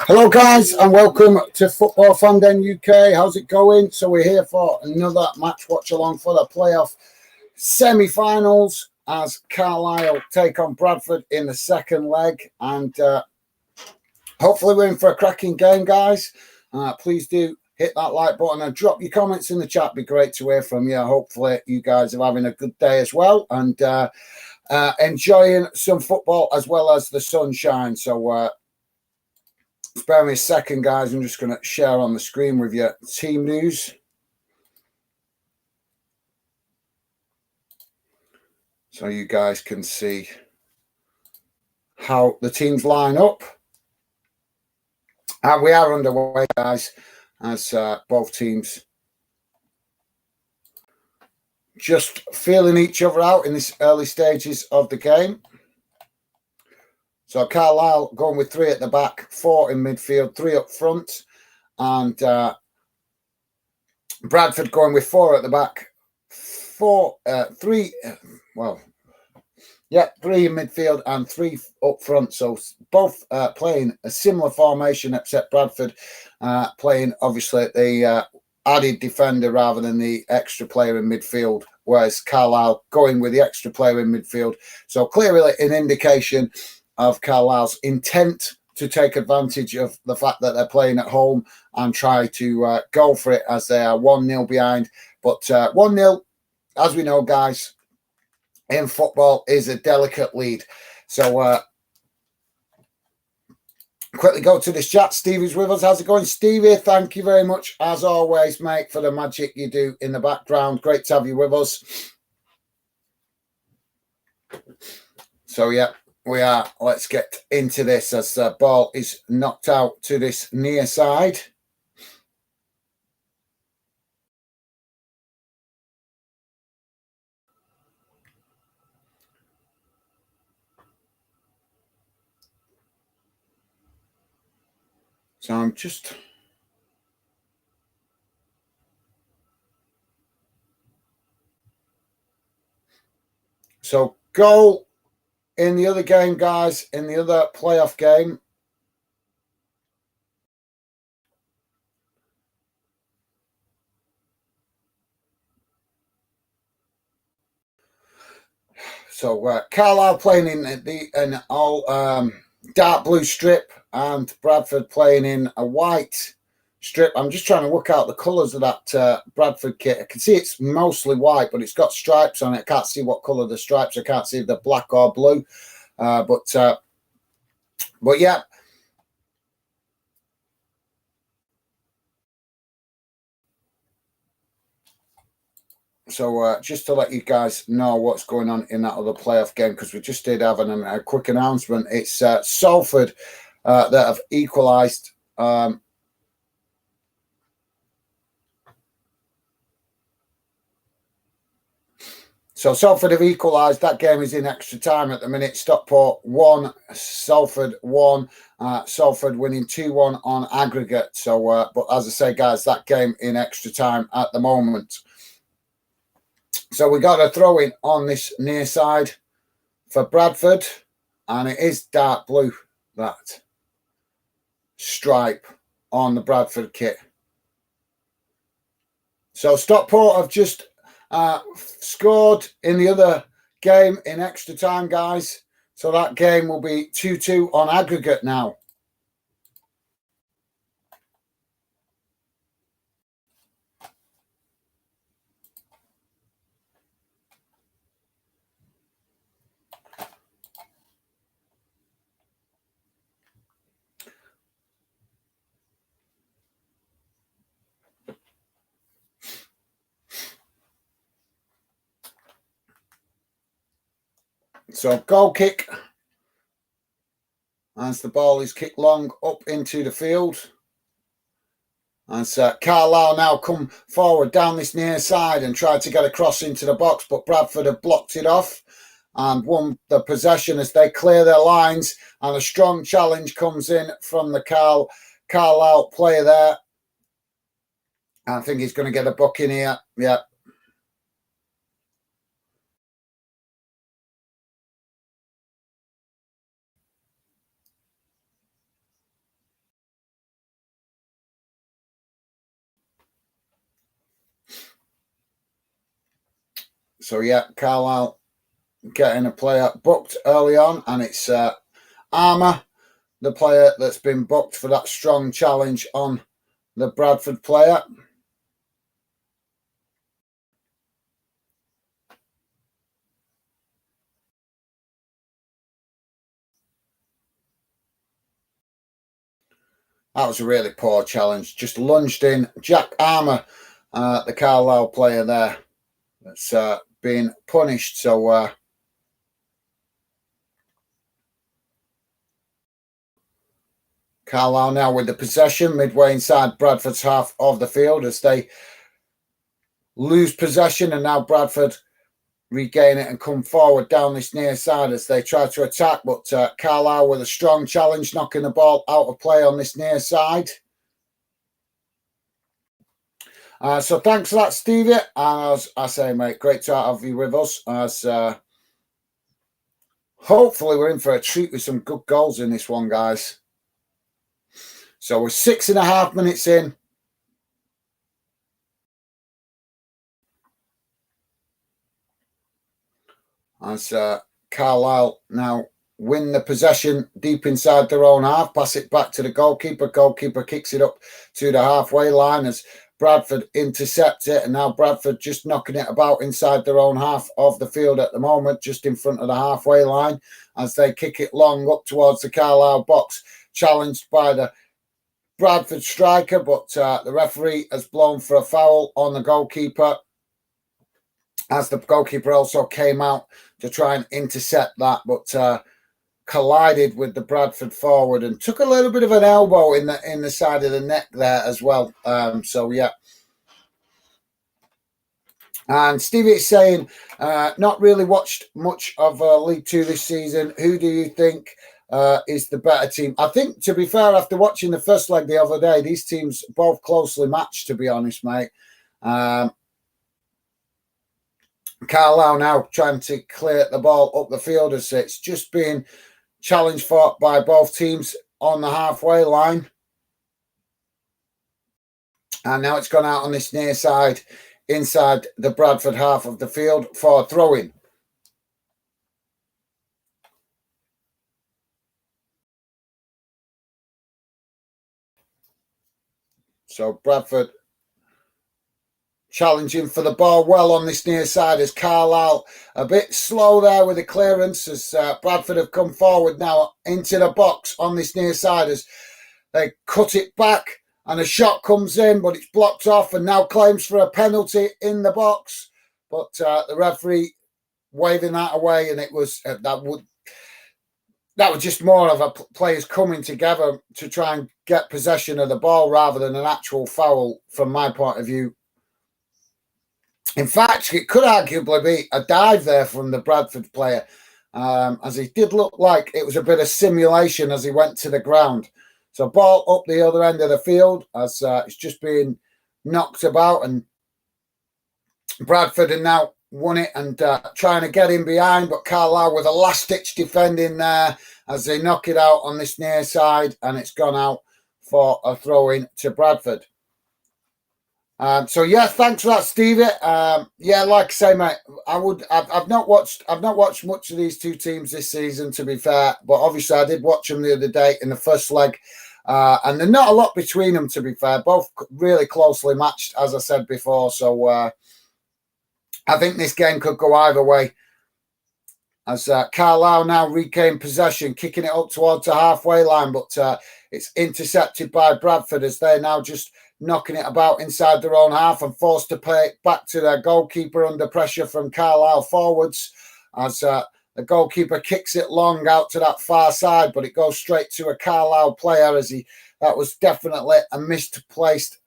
Hello guys and welcome to Football Fan Den UK. How's it going? So we're here for another match watch along for the playoff semi-finals as Carlisle take on Bradford in the second leg, and hopefully we're in for a cracking game, guys. Please do hit that like button and drop your comments in the chat. Be great to hear from you. Hopefully you guys are having a good day as well and enjoying some football as well as the sunshine. So spare me a second, guys. I'm just going to share on the screen with you team news. So you guys can see how the teams line up. And we are underway, guys, as both teams just feeling each other out in this early stages of the game. So Carlisle going with 3 at the back, 4 in midfield, 3 up front. And Bradford going with 4 at the back, 3 in midfield and 3 up front. So both playing a similar formation, except Bradford playing obviously the added defender rather than the extra player in midfield, whereas Carlisle going with the extra player in midfield. So clearly an indication of Carlisle's intent to take advantage of the fact that they're playing at home and try to go for it, as they are 1-0 behind. But 1-0, as we know, guys, in football is a delicate lead. So quickly go to this chat. Stevie's with us. How's it going, Stevie? Thank you very much, as always, mate, for the magic you do in the background. Great to have you with us. So, yeah, we are. Let's get into this as the ball is knocked out to this near side. So I'm just... So goal in the other game, guys, in the other playoff game. So Carlisle playing in an all dark blue strip and Bradford playing in a white strip. I'm just trying to work out the colours of that Bradford kit. I can see it's mostly white, but it's got stripes on it. I can't see what colour the stripes. I can't see if they're black or blue. But yeah. So just to let you guys know what's going on in that other playoff game, because we just did have a quick announcement. It's Salford that have equalised. So Salford have equalised. That game is in extra time at the minute. Stockport 1, Salford 1. Salford winning 2-1 on aggregate. So, but as I say, guys, that game in extra time at the moment. So we got a throw in on this near side for Bradford, and it is dark blue, that stripe on the Bradford kit. So Stockport have just scored in the other game in extra time, guys. So that game will be 2-2 on aggregate now. So goal kick as the ball is kicked long up into the field. As Carlisle now come forward down this near side and try to get across into the box, but Bradford have blocked it off and won the possession as they clear their lines, and a strong challenge comes in from the Carlisle player there. I think he's going to get a buck in here. Yeah. So yeah, Carlisle getting a player booked early on, and it's Armour, the player that's been booked for that strong challenge on the Bradford player. That was a really poor challenge. Just lunged in. Jack Armour, the Carlisle player there, that's been punished. So Carlisle now with the possession midway inside Bradford's half of the field as they lose possession, and now Bradford regain it and come forward down this near side as they try to attack, but Carlisle with a strong challenge, knocking the ball out of play on this near side. So thanks for that, Stevie. And as I say, mate, great to have you with us. As hopefully we're in for a treat with some good goals in this one, guys. So we're 6.5 minutes in. As Carlisle now win the possession deep inside their own half, pass it back to the goalkeeper. Goalkeeper kicks it up to the halfway line as Bradford intercepts it, and now Bradford just knocking it about inside their own half of the field at the moment, just in front of the halfway line as they kick it long up towards the Carlisle box, challenged by the Bradford striker, but the referee has blown for a foul on the goalkeeper, as the goalkeeper also came out to try and intercept that, but collided with the Bradford forward and took a little bit of an elbow in the side of the neck there as well. So yeah. And Stevie is saying, not really watched much of League Two this season. Who do you think is the better team? I think, to be fair, after watching the first leg the other day, these teams both closely matched, to be honest, mate. Carlisle now trying to clear the ball up the field as it's just being challenged for by both teams on the halfway line. And now it's gone out on this near side inside the Bradford half of the field for a throw-in. So Bradford challenging for the ball well on this near side as Carlisle a bit slow there with the clearance as Bradford have come forward now into the box on this near side as they cut it back and a shot comes in, but it's blocked off and now claims for a penalty in the box. But the referee waving that away, and it was that was just more of a players coming together to try and get possession of the ball rather than an actual foul from my point of view. In fact, it could arguably be a dive there from the Bradford player, as he did look like it was a bit of simulation as he went to the ground. So ball up the other end of the field as it's just being knocked about, and Bradford have now won it and trying to get in behind, but Carlisle with a last-ditch defending there as they knock it out on this near side, and it's gone out for a throw-in to Bradford. So yeah, thanks for that, Stevie. Yeah, like I say, mate, I've not watched much of these two teams this season, to be fair, but obviously I did watch them the other day in the first leg, and there's not a lot between them, to be fair. Both really closely matched, as I said before. So I think this game could go either way. As Carlisle now regain possession, kicking it up towards the halfway line, but it's intercepted by Bradford as they're now just knocking it about inside their own half and forced to play it back to their goalkeeper under pressure from Carlisle forwards as the goalkeeper kicks it long out to that far side, but it goes straight to a Carlisle player as that was definitely a misplaced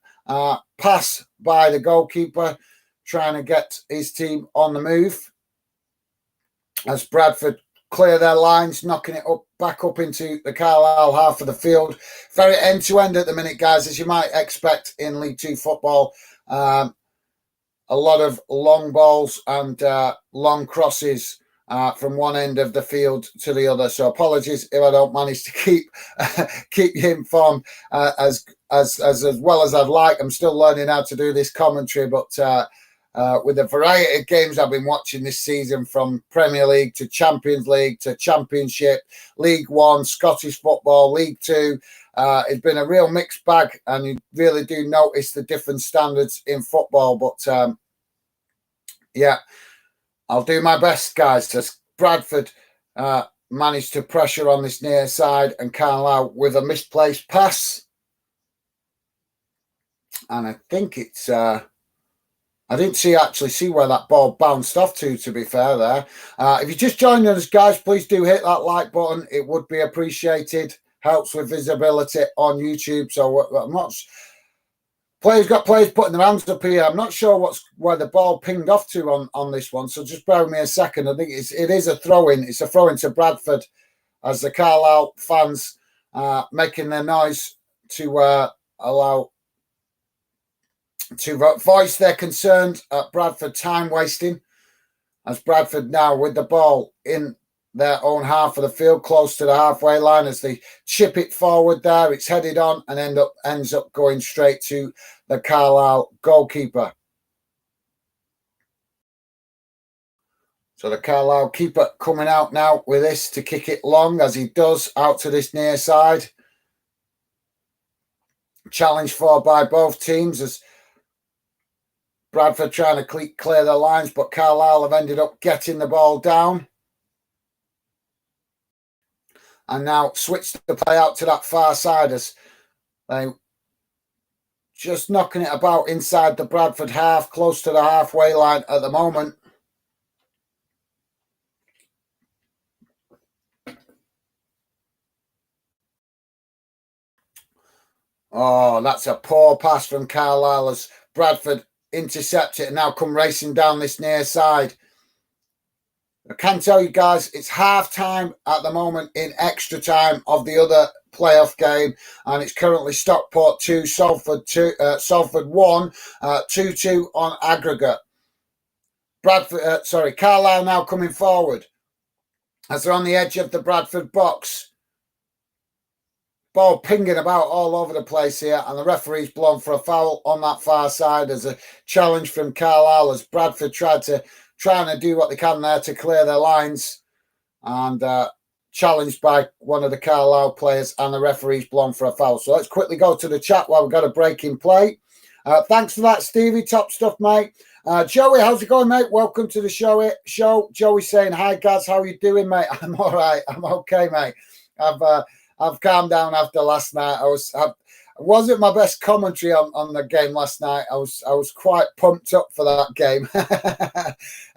pass by the goalkeeper trying to get his team on the move as Bradford clear their lines, knocking it back up into the Carlisle half of the field. Very end-to-end at the minute, guys, as you might expect in League Two football. A lot of long balls and long crosses from one end of the field to the other. So apologies if I don't manage to keep you informed as well as I'd like. I'm still learning how to do this commentary, but with a variety of games I've been watching this season, from Premier League to Champions League to Championship, League One, Scottish football, League Two. It's been a real mixed bag, and you really do notice the different standards in football. But yeah, I'll do my best, guys. As Bradford managed to pressure on this near side, and Carlisle with a misplaced pass. And I think it's... I didn't actually see where that ball bounced off to be fair there. If you're just joining us, guys, please do hit that like button. It would be appreciated. Helps with visibility on YouTube. So I'm not... Players putting their hands up here. I'm not sure where the ball pinged off to on this one. So just bear with me a second. I think it is a throw-in. It's a throw-in to Bradford, as the Carlisle fans making their noise to voice their concerns at Bradford time wasting, as Bradford now with the ball in their own half of the field, close to the halfway line, as they chip it forward there. It's headed on and ends up going straight to the Carlisle goalkeeper. So the Carlisle keeper coming out now with this to kick it long, as he does, out to this near side. Challenge for by both teams, as Bradford trying to clear their lines, but Carlisle have ended up getting the ball down. And now switch the play out to that far side, as they just knocking it about inside the Bradford half, close to the halfway line at the moment. Oh, that's a poor pass from Carlisle, as Bradford intercept it and now come racing down this near side. I can tell you guys, it's half time at the moment in extra time of the other playoff game, and it's currently Stockport 2, Salford 1, 2-2 on aggregate. Carlisle now coming forward as they're on the edge of the Bradford box. Ball pinging about all over the place here, and the referee's blown for a foul on that far side, as a challenge from Carlisle, as Bradford trying to do what they can there to clear their lines, and challenged by one of the Carlisle players, and the referee's blown for a foul. So let's quickly go to the chat while we've got a break in play. Thanks for that, Stevie. Top stuff, mate. Joey, how's it going, mate? Welcome to the show. Joey saying, hi, guys. How are you doing, mate? I'm all right. I'm okay, mate. I've calmed down after last night. It wasn't my best commentary on the game last night. I was quite pumped up for that game,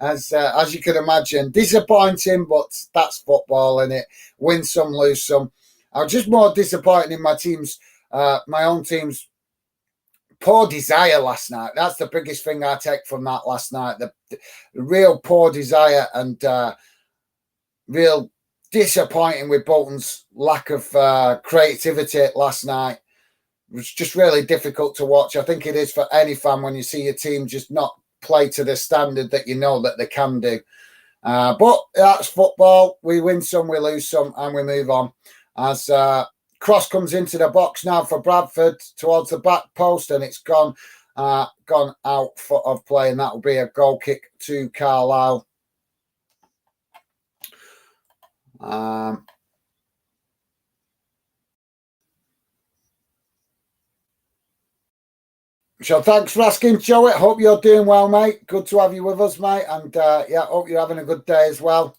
as you can imagine. Disappointing, but that's football, and it win some, lose some. I was just more disappointed in my own team's poor desire last night. That's the biggest thing I take from that last night. The real poor desire, and real disappointing with Bolton's lack of creativity last night. It was just really difficult to watch. I think it is for any fan when you see your team just not play to the standard that you know that they can do. But that's football. We win some, we lose some, and we move on. As cross comes into the box now for Bradford towards the back post, and it's gone out of play, and that will be a goal kick to Carlisle. So thanks for asking, Joey. Hope you're doing well, mate. Good to have you with us, mate. And yeah, hope you're having a good day as well.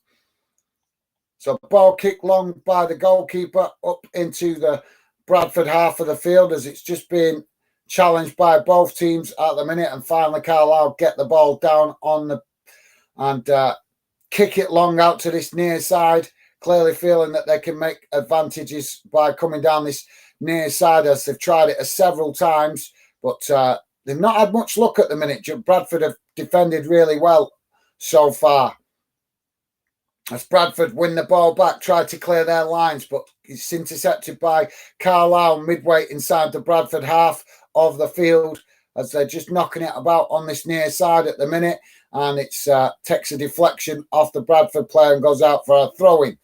So ball kick long by the goalkeeper up into the Bradford half of the field, as it's just been challenged by both teams at the minute. And finally, Carlisle get the ball down and kick it long out to this near side, clearly feeling that they can make advantages by coming down this near side, as they've tried it several times. But they've not had much luck at the minute. Bradford have defended really well so far. As Bradford win the ball back, try to clear their lines, but it's intercepted by Carlisle midway inside the Bradford half of the field, as they're just knocking it about on this near side at the minute. And it takes a deflection off the Bradford player and goes out for a throw-in.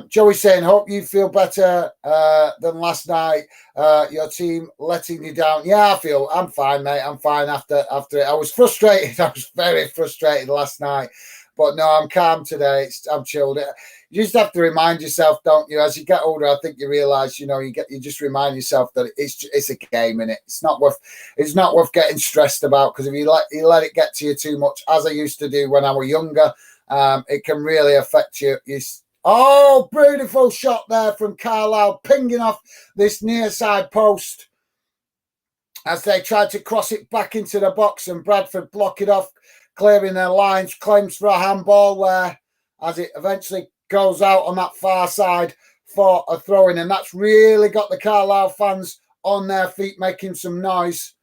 Joey saying, hope you feel better than last night. Your team letting you down. Yeah, I'm fine, mate. I'm fine after it. I was frustrated. I was very frustrated last night. But no, I'm calm today. I'm chilled. You just have to remind yourself, don't you? As you get older, I think you realise, you just remind yourself that it's a game, innit? It's not worth getting stressed about, because if you let it get to you too much, as I used to do when I was younger, it can really affect you. Oh, beautiful shot there from Carlisle, pinging off this near side post as they tried to cross it back into the box, and Bradford block it off, clearing their lines, claims for a handball there as it eventually goes out on that far side for a throw-in, and that's really got the Carlisle fans on their feet, making some noise.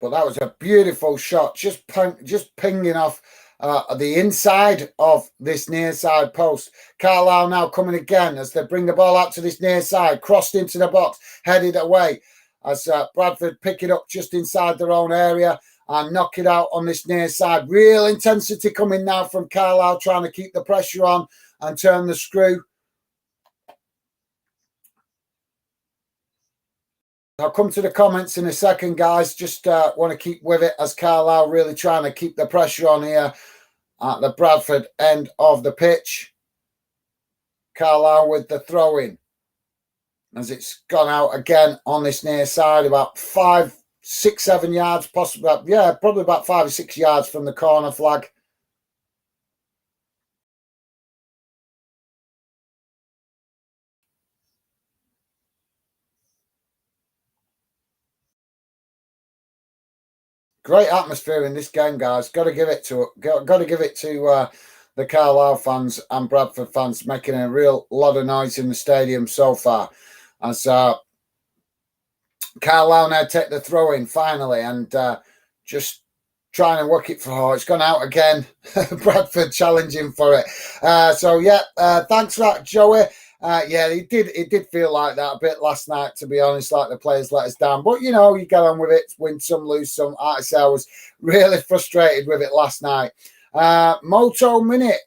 But that was a beautiful shot, just pinging off the inside of this near side post. Carlisle now coming again as they bring the ball out to this near side, crossed into the box, headed away as Bradford pick it up just inside their own area and knock it out on this near side. Real intensity coming now from Carlisle, trying to keep the pressure on and turn the screw. I'll come to the comments in a second, guys. Just want to keep with it as Carlisle really trying to keep the pressure on here at the Bradford end of the pitch. Carlisle with the throw-in as it's gone out again on this near side, about 5, 6, 7 yards, possibly, probably about 5 or 6 yards from the corner flag. Great atmosphere in this game, guys. Got to give it to the Carlisle fans and Bradford fans, making a real lot of noise in the stadium so far. As Carlisle now take the throw in finally, and just trying to work it for. It's gone out again. Bradford challenging for it. Thanks for that, Joey. It did feel like that a bit last night, to be honest, like the players let us down. But, you get on with it, win some, lose some. I was really frustrated with it last night. Moto Minute.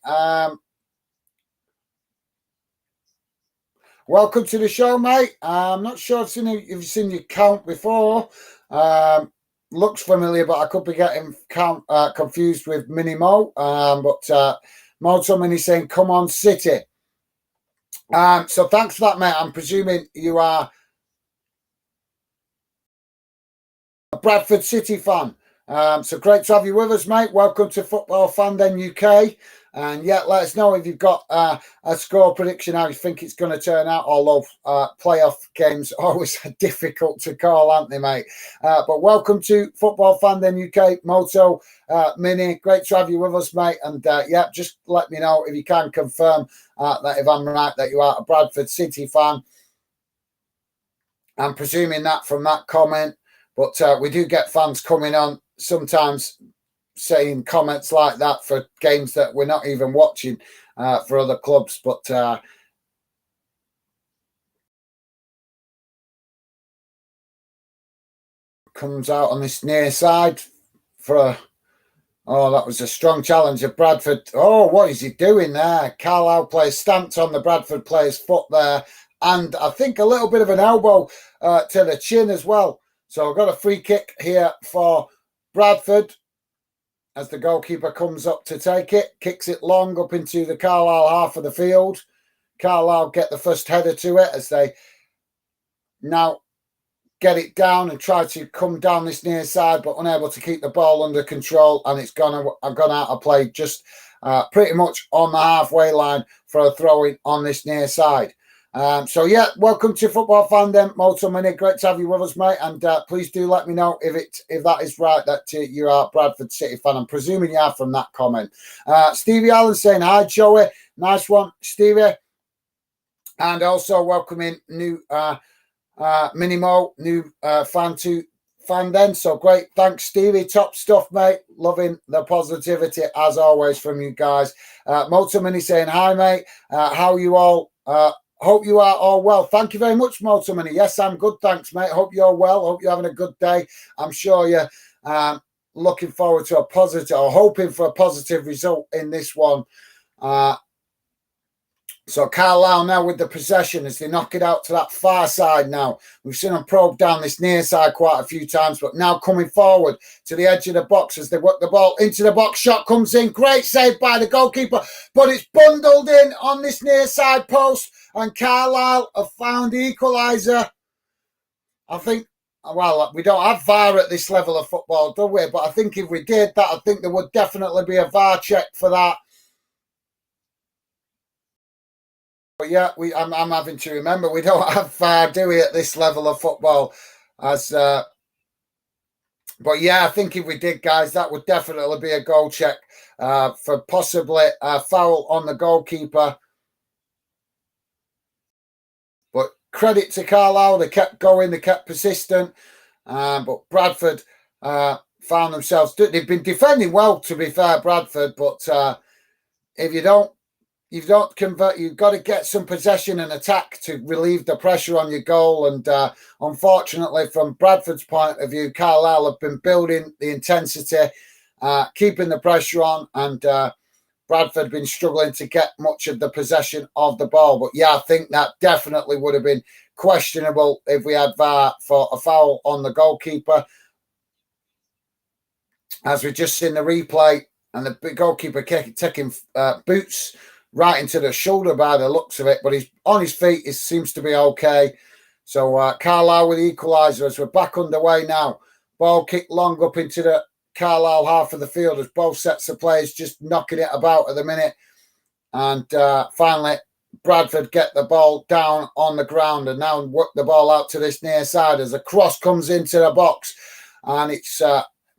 Welcome to the show, mate. I'm not sure if you've seen your count before. Looks familiar, but I could be getting confused with Mini Mo. But Moto Mini saying, come on, City. So thanks for that, mate. I'm presuming you are a Bradford City fan. So great to have you with us, mate. Welcome to Football Fandom UK. And let us know if you've got a score prediction, how you think it's going to turn out. Although playoff games are always difficult to call, aren't they, mate? But welcome to Football Fandom UK, Moto Mini. Great to have you with us, mate. And just let me know if you can confirm that if I'm right, that you are a Bradford City fan. I'm presuming that from that comment. But we do get fans coming on sometimes saying comments like that for games that we're not even watching for other clubs. But comes out on this near side for that was a strong challenge of Bradford. Oh, what is he doing there? Carlisle player stamped on the Bradford player's foot there, and I think a little bit of an elbow to the chin as well. So I've got a free kick here for Bradford as the goalkeeper comes up to take it, kicks it long up into the Carlisle half of the field. Carlisle get the first header to it as they now get it down and try to come down this near side, but unable to keep the ball under control, and it's gone out of play just pretty much on the halfway line for a throw-in on this near side. Welcome to Football Fandom, Moto Mini. Great to have you with us, mate. And please do let me know if that is right, that you are a Bradford City fan. I'm presuming you are from that comment. Stevie Allen saying, hi, Joey. Nice one, Stevie. And also welcoming new Minimo, new fan to Fandom. So great. Thanks, Stevie. Top stuff, mate. Loving the positivity, as always, from you guys. Moto Mini saying, hi, mate. How are you all? Hope you are all well. Thank you very much, Moto Mini. Yes, I'm good. Thanks, mate. Hope you're well. Hope you're having a good day. I'm sure Looking forward to a positive, or hoping for a positive result in this one. So Carlisle now with the possession as they knock it out to that far side now. We've seen them probe down this near side quite a few times, but now coming forward to the edge of the box as they work the ball into the box. Shot comes in. Great save by the goalkeeper, but it's bundled in on this near side post, and Carlisle have found the equaliser. I think, well, we don't have VAR at this level of football, do we? But I think if we did that, I think there would definitely be a VAR check for that. But yeah, I'm having to remember we don't have VAR, do we, at this level of football? But yeah, I think if we did, guys, that would definitely be a goal check for possibly a foul on the goalkeeper. But credit to Carlisle, they kept going, they kept persistent. But Bradford found themselves, they've been defending well, to be fair, Bradford, but if you don't convert, you've got to get some possession and attack to relieve the pressure on your goal. And unfortunately, from Bradford's point of view, Carlisle have been building the intensity, keeping the pressure on, and Bradford been struggling to get much of the possession of the ball. But yeah, I think that definitely would have been questionable if we had VAR for a foul on the goalkeeper. As we just seen the replay, and the goalkeeper taking boots right into the shoulder by the looks of it, but he's on his feet. It seems to be okay. So Carlisle with the equaliser as we're back underway now. Ball kicked long up into the Carlisle half of the field as both sets of players just knocking it about at the minute. And finally, Bradford get the ball down on the ground and now work the ball out to this near side as a cross comes into the box. And it's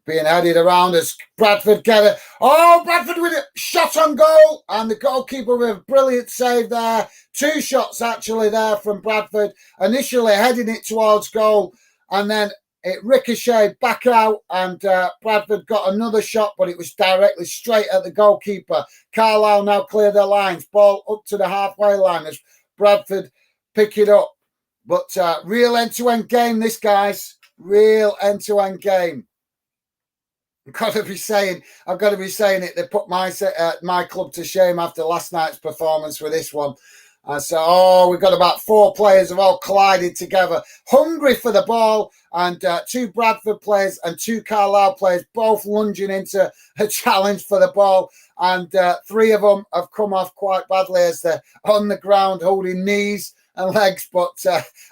being headed around as Bradford get it. Oh, Bradford with a shot on goal. And the goalkeeper with a brilliant save there. Two shots actually there from Bradford. Initially heading it towards goal. And then it ricocheted back out. And Bradford got another shot, but it was directly straight at the goalkeeper. Carlisle now clear their lines. Ball up to the halfway line as Bradford pick it up. But real end-to-end game this, guys. Real end-to-end game. I've got to be saying it. They put my club to shame after last night's performance with this one. So, we've got about four players have all collided together, hungry for the ball, and two Bradford players and two Carlisle players both lunging into a challenge for the ball. And three of them have come off quite badly as they're on the ground holding knees and legs. But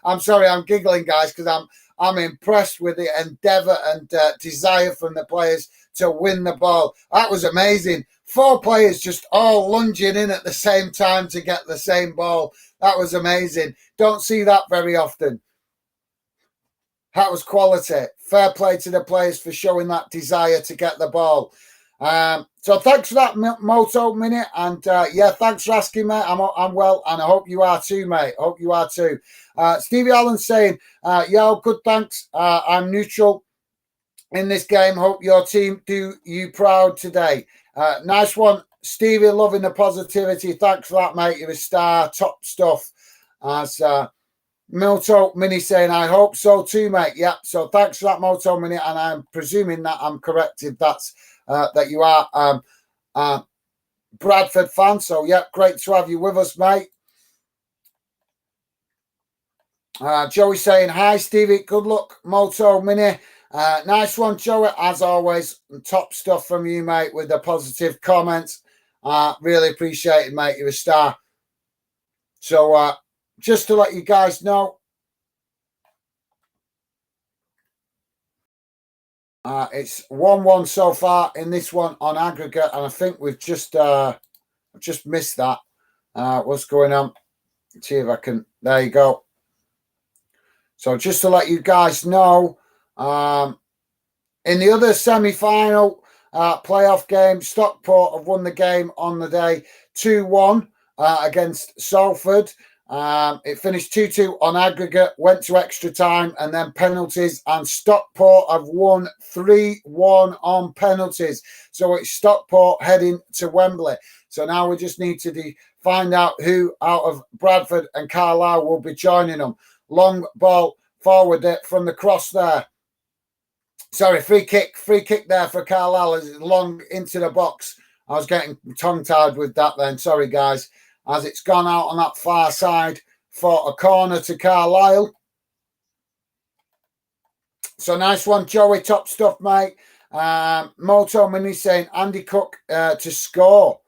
I'm sorry, I'm giggling, guys, because I'm impressed with the endeavour and desire from the players to win the ball. That was amazing. Four players just all lunging in at the same time to get the same ball. That was amazing. Don't see that very often. That was quality. Fair play to the players for showing that desire to get the ball. So thanks for that, Moto Minute. And yeah, thanks for asking, mate. I'm well, and I hope you are too, mate. Hope you are too. Stevie Allen saying, yo, good, thanks. I'm neutral in this game. Hope your team do you proud today. Nice one, Stevie. Loving the positivity. Thanks for that, mate. You're a star. Top stuff. As Moto Mini saying, I hope so too, mate. Yeah, so thanks for that, Moto Mini. And I'm presuming that I'm correct if that's that you are Bradford fan. So, yeah, great to have you with us, mate. Joey saying, hi, Stevie. Good luck, Moto Mini. Nice one, Joey, as always. Top stuff from you, mate, with the positive comments. Really appreciate it, mate. You're a star. So, just to let you guys know, it's 1-1 so far in this one on aggregate, and I think we've just missed that. What's going on? Let's see if I can. There you go. So just to let you guys know, in the other semi-final playoff game, Stockport have won the game on the day 2-1 against Salford. It finished 2-2 on aggregate, went to extra time and then penalties, and Stockport have won 3-1 on penalties. So it's Stockport heading to Wembley. So now we just need to find out who out of Bradford and Carlisle will be joining them. Long ball forward from the cross there. Sorry, free kick there for Carlisle, long into the box. I was getting tongue-tied with that then. Sorry, guys. As it's gone out on that far side for a corner to Carlisle. So nice one, Joey. Top stuff, mate. Moto Mini saying Andy Cook to score.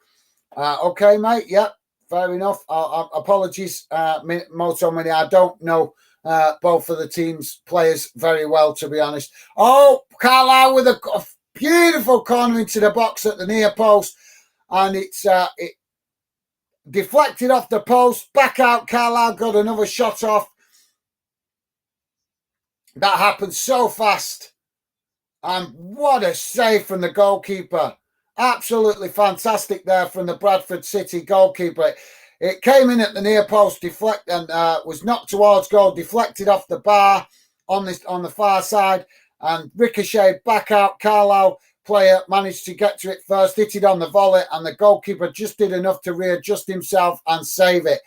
Okay, mate. Yep, fair enough. Apologies, Moto Mini. I don't know both of the team's players very well, to be honest. Oh, Carlisle with a beautiful corner into the box at the near post. And it deflected off the post. Back out. Carlisle got another shot off. That happened so fast. And what a save from the goalkeeper. Absolutely fantastic there from the Bradford City goalkeeper. It came in at the near post, and was knocked towards goal, deflected off the bar on the far side, and ricocheted back out. Carlisle player managed to get to it first, hit it on the volley, and the goalkeeper just did enough to readjust himself and save it.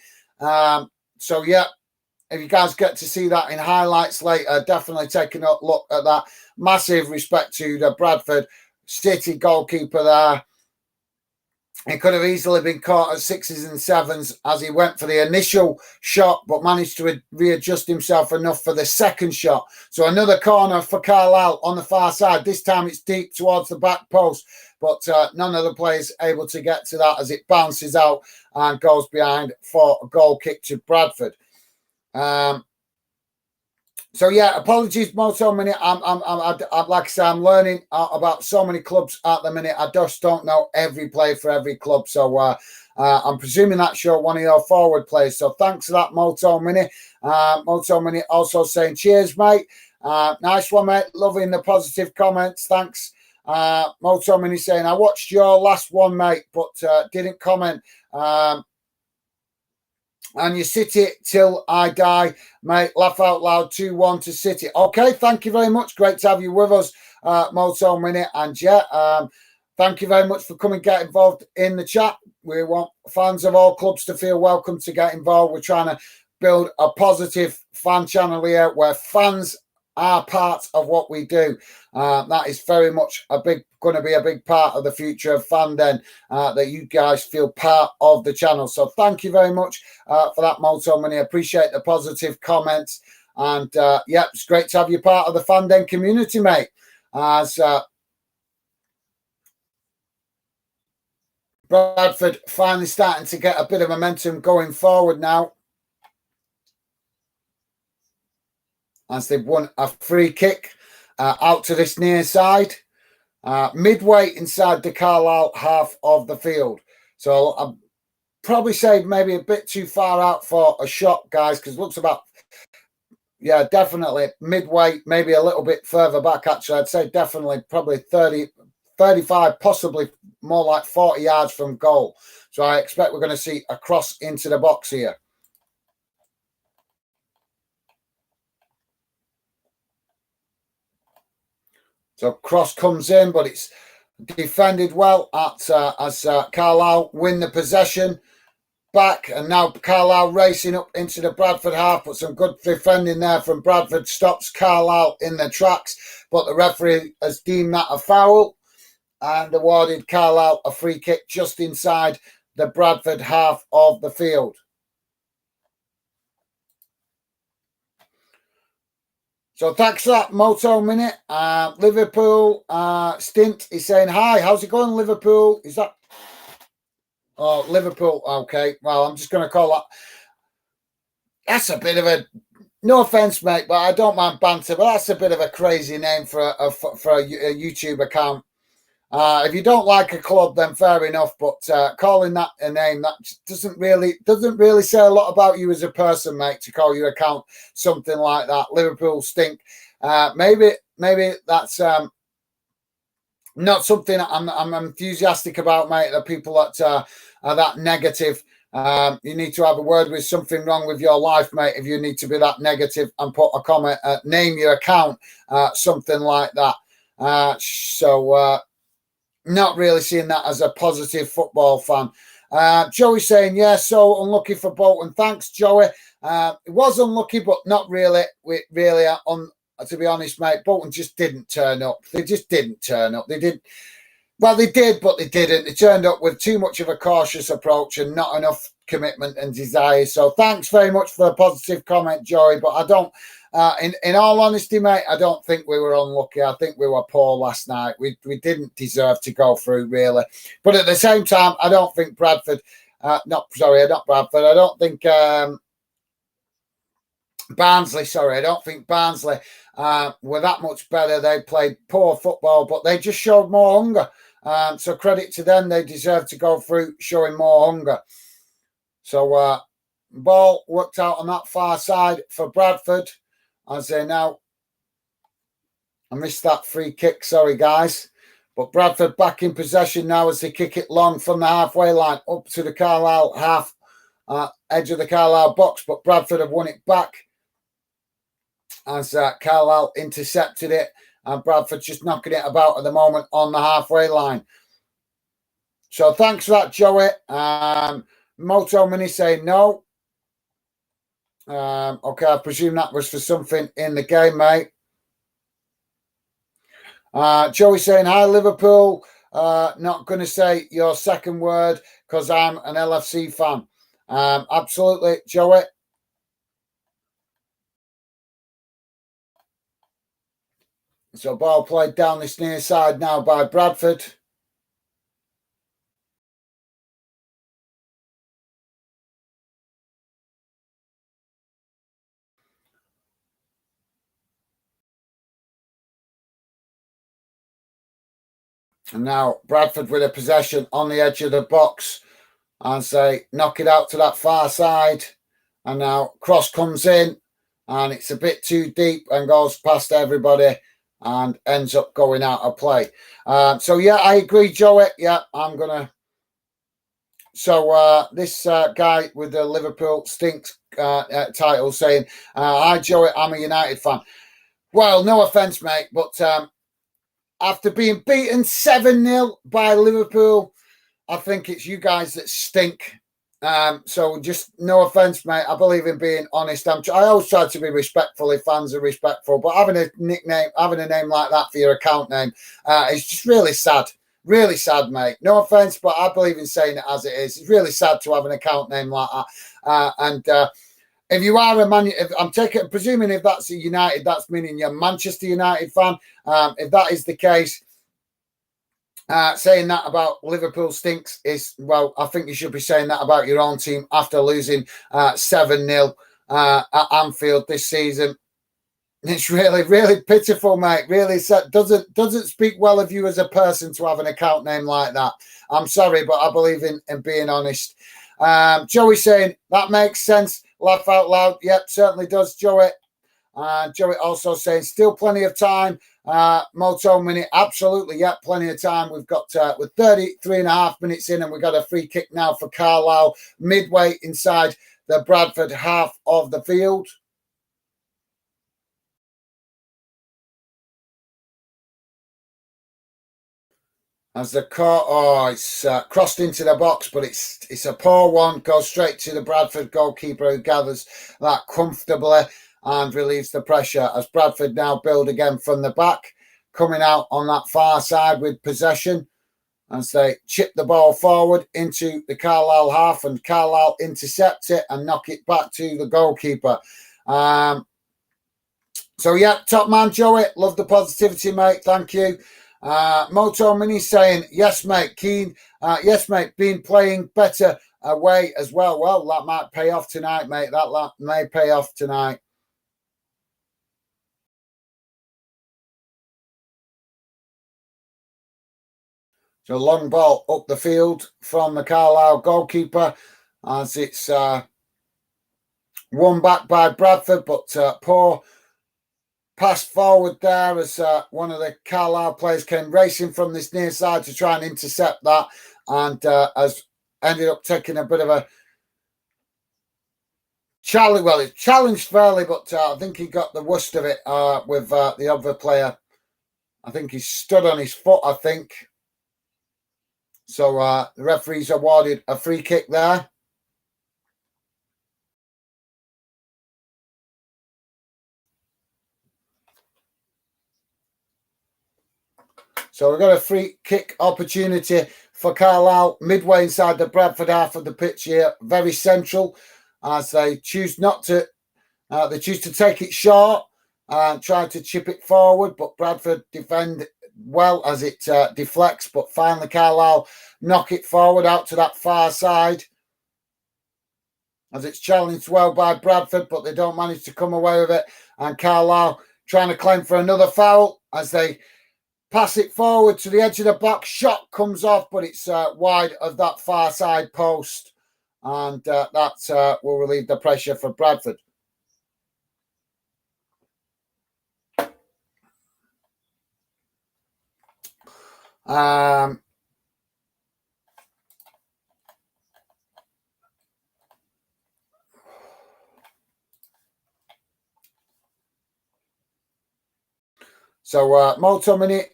So, yeah. If you guys get to see that in highlights later, definitely take a look at that. Massive respect to the Bradford City goalkeeper there. He could have easily been caught at 6s and 7s as he went for the initial shot, but managed to readjust himself enough for the second shot. So another corner for Carlisle on the far side. This time it's deep towards the back post, but none of the players able to get to that as it bounces out and goes behind for a goal kick to Bradford. So yeah, apologies, Moto Minute. I'm like I say, I'm learning about so many clubs at the minute. I just don't know every player for every club. So I'm presuming that's one of your forward players. So thanks for that, Moto Minute. Moto Minute also saying cheers, mate. Nice one, mate. Loving the positive comments. Thanks. Moto Minute saying I watched your last one, mate, but didn't comment. And you City till I die, mate. Laugh out loud, 2-1 to City. Okay, thank you very much. Great to have you with us, Moto Minute. And yeah, thank you very much for coming and get involved in the chat. We want fans of all clubs to feel welcome to get involved. We're trying to build a positive fan channel here where fans are part of what we do. That is very much going to be a big part of the future of Fanden, that you guys feel part of the channel. So thank you very much for that, Moto Money. Appreciate the positive comments. And yeah, it's great to have you part of the Fanden community, mate. As Bradford finally starting to get a bit of momentum going forward now, as they've won a free kick out to this near side, midway inside the Carlisle half of the field. So I'll probably say maybe a bit too far out for a shot, guys, because it looks about, yeah, definitely midway, maybe a little bit further back, actually. I'd say definitely probably 30, 35, possibly more like 40 yards from goal. So I expect we're going to see a cross into the box here. So cross comes in, but it's defended well as Carlisle win the possession back. And now Carlisle racing up into the Bradford half, but some good defending there from Bradford stops Carlisle in their tracks. But the referee has deemed that a foul and awarded Carlisle a free kick just inside the Bradford half of the field. So thanks for that, Moto Minute. Liverpool Stint is saying, hi, how's it going, Liverpool? Is that... Oh, Liverpool, okay. Well, I'm just going to call that... That's a bit of a... No offence, mate, but I don't mind banter, but that's a bit of a crazy name for a YouTube account. If you don't like a club, then fair enough, but calling that a name, that doesn't really say a lot about you as a person, mate, to call your account something like that. Liverpool stink. Maybe that's not something I'm enthusiastic about, mate. The people that are that negative. You need to have a word with something wrong with your life, mate, if you need to be that negative and put a comment, name your account, something like that. Not really seeing that as a positive football fan. Joey saying, yeah, so unlucky for Bolton. Thanks, Joey. It was unlucky, but not really. to be honest, mate, Bolton just didn't turn up. They just didn't turn up. They did. Well, they did, but they didn't. They turned up with too much of a cautious approach and not enough commitment and desire. So thanks very much for a positive comment, Joey. But I don't, in all honesty, mate, I don't think we were unlucky. I think we were poor last night. We didn't deserve to go through, really. But at the same time, I don't think Bradford, not Bradford, I don't think Barnsley, sorry, I don't think Barnsley were that much better. They played poor football, but they just showed more hunger. So credit to them. They deserve to go through showing more hunger. So ball worked out on that far side for Bradford. As they now, I missed that free kick. Sorry, guys. But Bradford back in possession now as they kick it long from the halfway line up to the Carlisle half edge of the Carlisle box. But Bradford have won it back as Carlisle intercepted it. And Bradford just knocking it about at the moment on the halfway line. So thanks for that, Joey. Moto Mini saying no. Okay, I presume that was for something in the game, mate. Joey saying, hi, Liverpool. Not going to say your second word because I'm an LFC fan. Absolutely, Joey. So ball played down this near side now by Bradford. And now Bradford with a possession on the edge of the box and say knock it out to that far side. And now cross comes in and it's a bit too deep and goes past everybody and ends up going out of play. So, yeah, I agree, Joey. Yeah, I'm going to. So this guy with the Liverpool Stinks title saying, hi, Joey, I'm a United fan. Well, no offence, mate, but after being beaten 7-0 by Liverpool, I think it's you guys that stink. So just no offence, mate. I believe in being honest. I always try to be respectful if fans are respectful, but having a nickname, having a name like that for your account name, is just really sad. Really sad, mate. No offence, but I believe in saying it as it is. It's really sad to have an account name like that. And if you are a Man, I'm presuming if that's a United, that's meaning you're a Manchester United fan. If that is the case, saying that about Liverpool stinks is, well, I think you should be saying that about your own team after losing 7-0 at Anfield this season. It's really, really pitiful, mate. Really sad. Doesn't speak well of you as a person to have an account name like that. I'm sorry, but I believe in being honest. Joey saying, that makes sense. Laugh out loud. Yep, certainly does, Joey. Joey also saying, still plenty of time. Moto Mini, absolutely, yeah, plenty of time. We've got with 33.5 minutes in, and we've got a free kick now for Carlisle, midway inside the Bradford half of the field. As the car, it's crossed into the box, but it's a poor one. Goes straight to the Bradford goalkeeper, who gathers that comfortably and relieves the pressure as Bradford now build again from the back, coming out on that far side with possession as they chip the ball forward into the Carlisle half, and Carlisle intercept it and knock it back to the goalkeeper. So, yeah, top man, Joey. Love the positivity, mate. Thank you. Moto Mini saying, yes, mate, keen. Yes, mate, been playing better away as well. Well, that might pay off tonight, mate. That may pay off tonight. So long ball up the field from the Carlisle goalkeeper as it's won back by Bradford, but poor pass forward there as one of the Carlisle players came racing from this near side to try and intercept that, and has ended up taking a bit of a challenge. Well, it's challenged fairly, but I think he got the worst of it with the other player. I think he stood on his foot, I think. So the referee's awarded a free kick there. So we've got a free kick opportunity for Carlisle midway inside the Bradford half of the pitch here, very central, as they choose not to. They choose to take it short and try to chip it forward, but Bradford defend well as it deflects. But finally, Carlisle knock it forward out to that far side, as it's challenged well by Bradford, but they don't manage to come away with it. And Carlisle trying to claim for another foul as they pass it forward to the edge of the box. Shot comes off, but it's wide of that far side post. And that will relieve the pressure for Bradford. So, Moto Minute,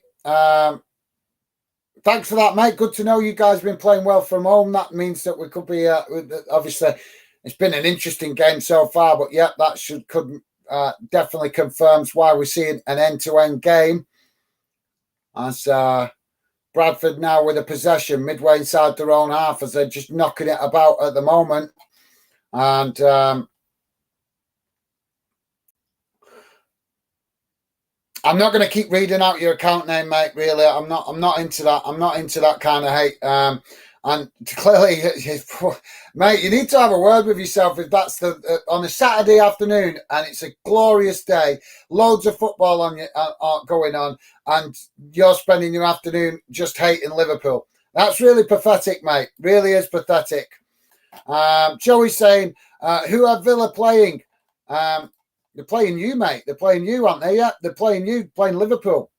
thanks for that, mate. Good to know you guys have been playing well from home. That means that we could be, obviously, it's been an interesting game so far, but yeah, that could definitely confirms why we're seeing an end-to-end game. As Bradford now with a possession midway inside their own half, as they're just knocking it about at the moment. And I'm not going to keep reading out your account name, mate. Really, I'm not into that. I'm not into that kind of hate. And clearly, mate, you need to have a word with yourself if that's on a Saturday afternoon and it's a glorious day, loads of football going on, and you're spending your afternoon just hating Liverpool. That's really pathetic, mate. Really is pathetic. Joey's saying, who are Villa playing? They're playing you, mate. They're playing you, aren't they? Yeah, they're playing you, playing Liverpool.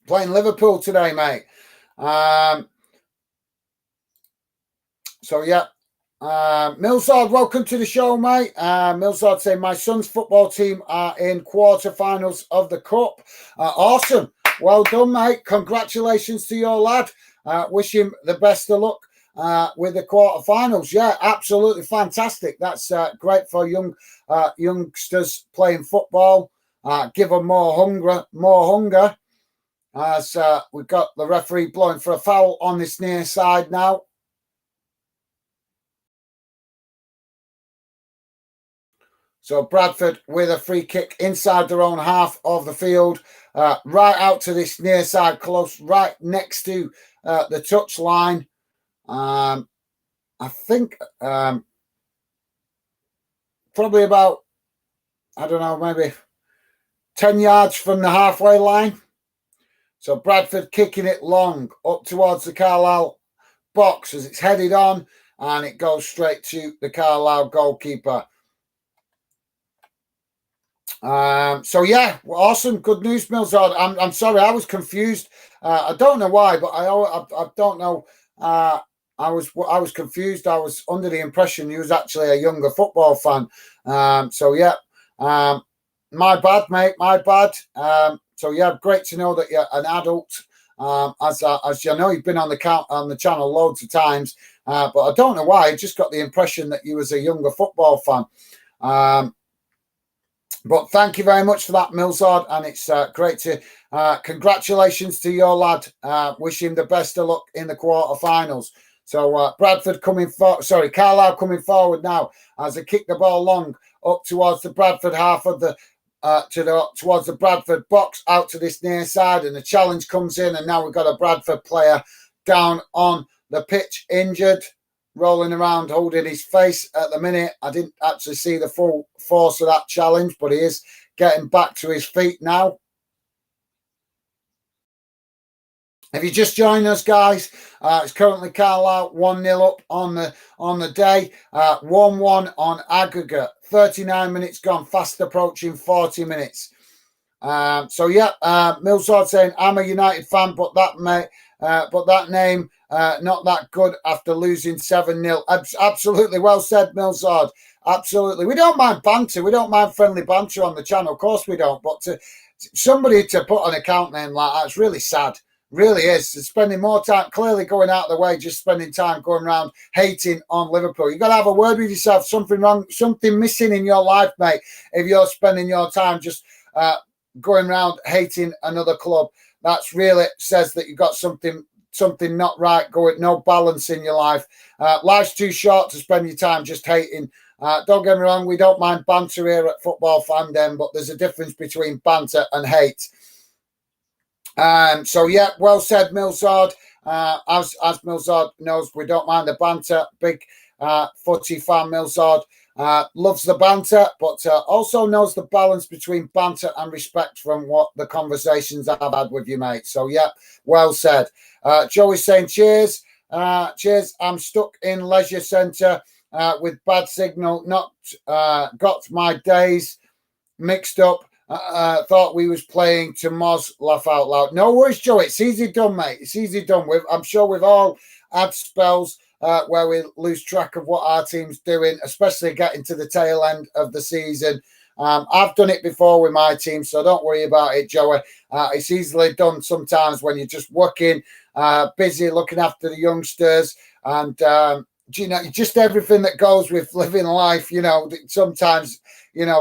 Playing Liverpool today, mate. So, yeah. Millsard, welcome to the show, mate. Millsard saying, my son's football team are in quarterfinals of the Cup. Awesome. Well done, mate. Congratulations to your lad. Wish him the best of luck with the quarterfinals. Yeah, absolutely fantastic. That's great for youngsters playing football. Give them more hunger. As we've got the referee blowing for a foul on this near side now. So Bradford with a free kick inside their own half of the field, right out to this near side, close, right next to the touch line. I think probably about, I don't know, maybe 10 yards from the halfway line. So Bradford kicking it long up towards the Carlisle box as it's headed on, and it goes straight to the Carlisle goalkeeper. So yeah, awesome, good news, Millsard. I'm sorry, I was confused. I don't know why, but I don't know. I was confused. I was under the impression he was actually a younger football fan. So yeah, my bad, mate. My bad. So yeah, great to know that you're an adult. As you know, you've been on the channel loads of times, but I don't know why. I just got the impression that you was a younger football fan. But thank you very much for that, Millsard, and it's great to congratulations to your lad. Wish him the best of luck in the quarterfinals. So Bradford Carlisle coming forward now as they kick the ball long up towards the Bradford half of the towards the Bradford box, out to this near side, and the challenge comes in, and now we've got a Bradford player down on the pitch, injured, rolling around, holding his face at the minute. I didn't actually see the full force of that challenge, but he is getting back to his feet now. If you just joined us, guys, it's currently Carlisle 1-0 up on the day, 1-1 on aggregate. 39 minutes gone, fast approaching 40 minutes. So yeah, Millsard saying I'm a United fan, but that name not that good after losing 7-0. Absolutely, well said, Millsard. Absolutely, we don't mind banter. We don't mind friendly banter on the channel. Of course we don't. But somebody to put an account name like that, it's really sad. Really is. It's spending more time clearly going out of the way, just spending time going around hating on Liverpool. You've got to have a word with yourself. Something wrong, something missing in your life, mate, if you're spending your time just going around hating another club. That's really says that you've got something not right going, no balance in your life. Life's too short to spend your time just hating. Don't get me wrong, we don't mind banter here at Football Fandom, but there's a difference between banter and hate. So yeah, well said, Millsard. As Millsard knows, we don't mind the banter. Big footy fan, Millsard. Loves the banter, but also knows the balance between banter and respect from what the conversations I've had with you, mate. So yeah, well said. Joey's saying cheers. Cheers. I'm stuck in leisure centre with bad signal. Not got my days mixed up. Thought we was playing to Moz. Laugh out loud. No worries, Joe. It's easy done, mate. It's easy done. I'm sure we've all had spells where we lose track of what our team's doing, especially getting to the tail end of the season. I've done it before with my team, so don't worry about it, Joey. It's easily done sometimes when you're just working, busy looking after the youngsters, and just everything that goes with living life. Sometimes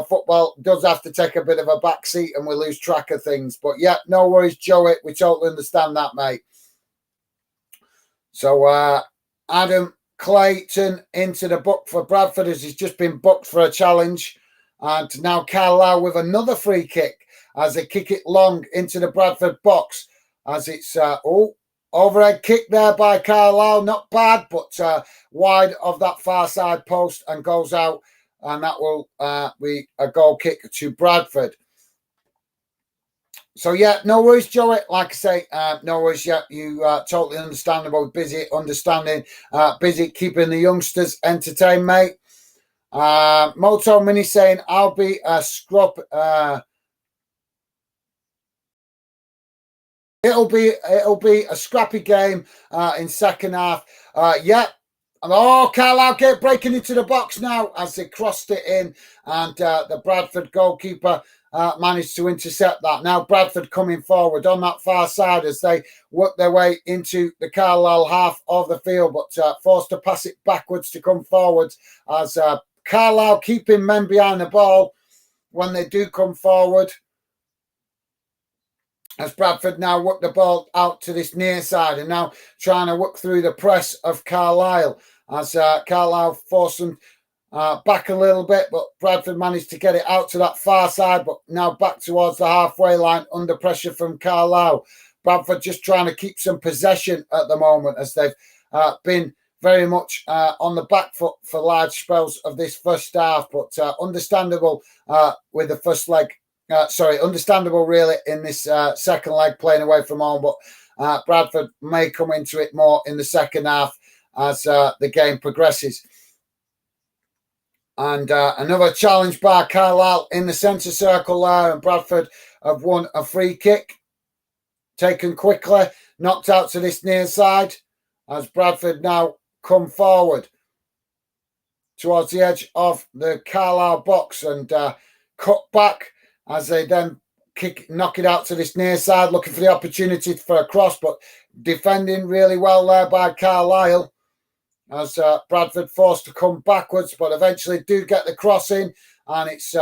football does have to take a bit of a back seat and we lose track of things. But yeah, no worries, Joey. We totally understand that, mate. So Adam Clayton into the book for Bradford as he's just been booked for a challenge. And now Carlisle with another free kick as they kick it long into the Bradford box as it's overhead kick there by Carlisle. Not bad, but wide of that far side post and goes out. And that will be a goal kick to Bradford. So, yeah, no worries, Joey. Like I say, no worries. Yeah, you totally understandable. Busy understanding, busy keeping the youngsters entertained, mate. Moto Mini saying, I'll be a scrub. It'll be a scrappy game in second half. Yeah. Oh, Carlisle breaking into the box now as they crossed it in, and the Bradford goalkeeper managed to intercept that. Now Bradford coming forward on that far side as they work their way into the Carlisle half of the field, but forced to pass it backwards to come forward as Carlisle keeping men behind the ball when they do come forward. As Bradford now work the ball out to this near side and now trying to work through the press of Carlisle as Carlisle forced them back a little bit, but Bradford managed to get it out to that far side, but now back towards the halfway line under pressure from Carlisle. Bradford just trying to keep some possession at the moment as they've been very much on the back foot for large spells of this first half, but understandable with the first leg. Understandable really in this second leg playing away from home, but Bradford may come into it more in the second half as the game progresses. And another challenge by Carlisle in the centre circle there, and Bradford have won a free kick. Taken quickly, knocked out to this near side as Bradford now come forward towards the edge of the Carlisle box and cut back as they then knock it out to this near side, looking for the opportunity for a cross, but defending really well there by Carlisle as Bradford forced to come backwards, but eventually do get the cross in, and it's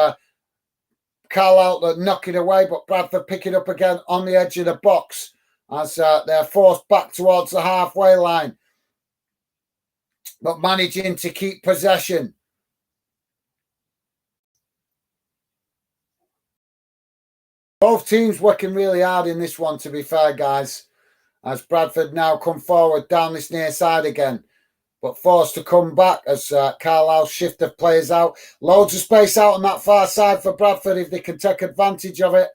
Carlisle that knock it away, but Bradford pick it up again on the edge of the box as they're forced back towards the halfway line, but managing to keep possession. Both teams working really hard in this one, to be fair, guys, as Bradford now come forward down this near side again, but forced to come back as Carlisle shift the players out. Loads of space out on that far side for Bradford if they can take advantage of it.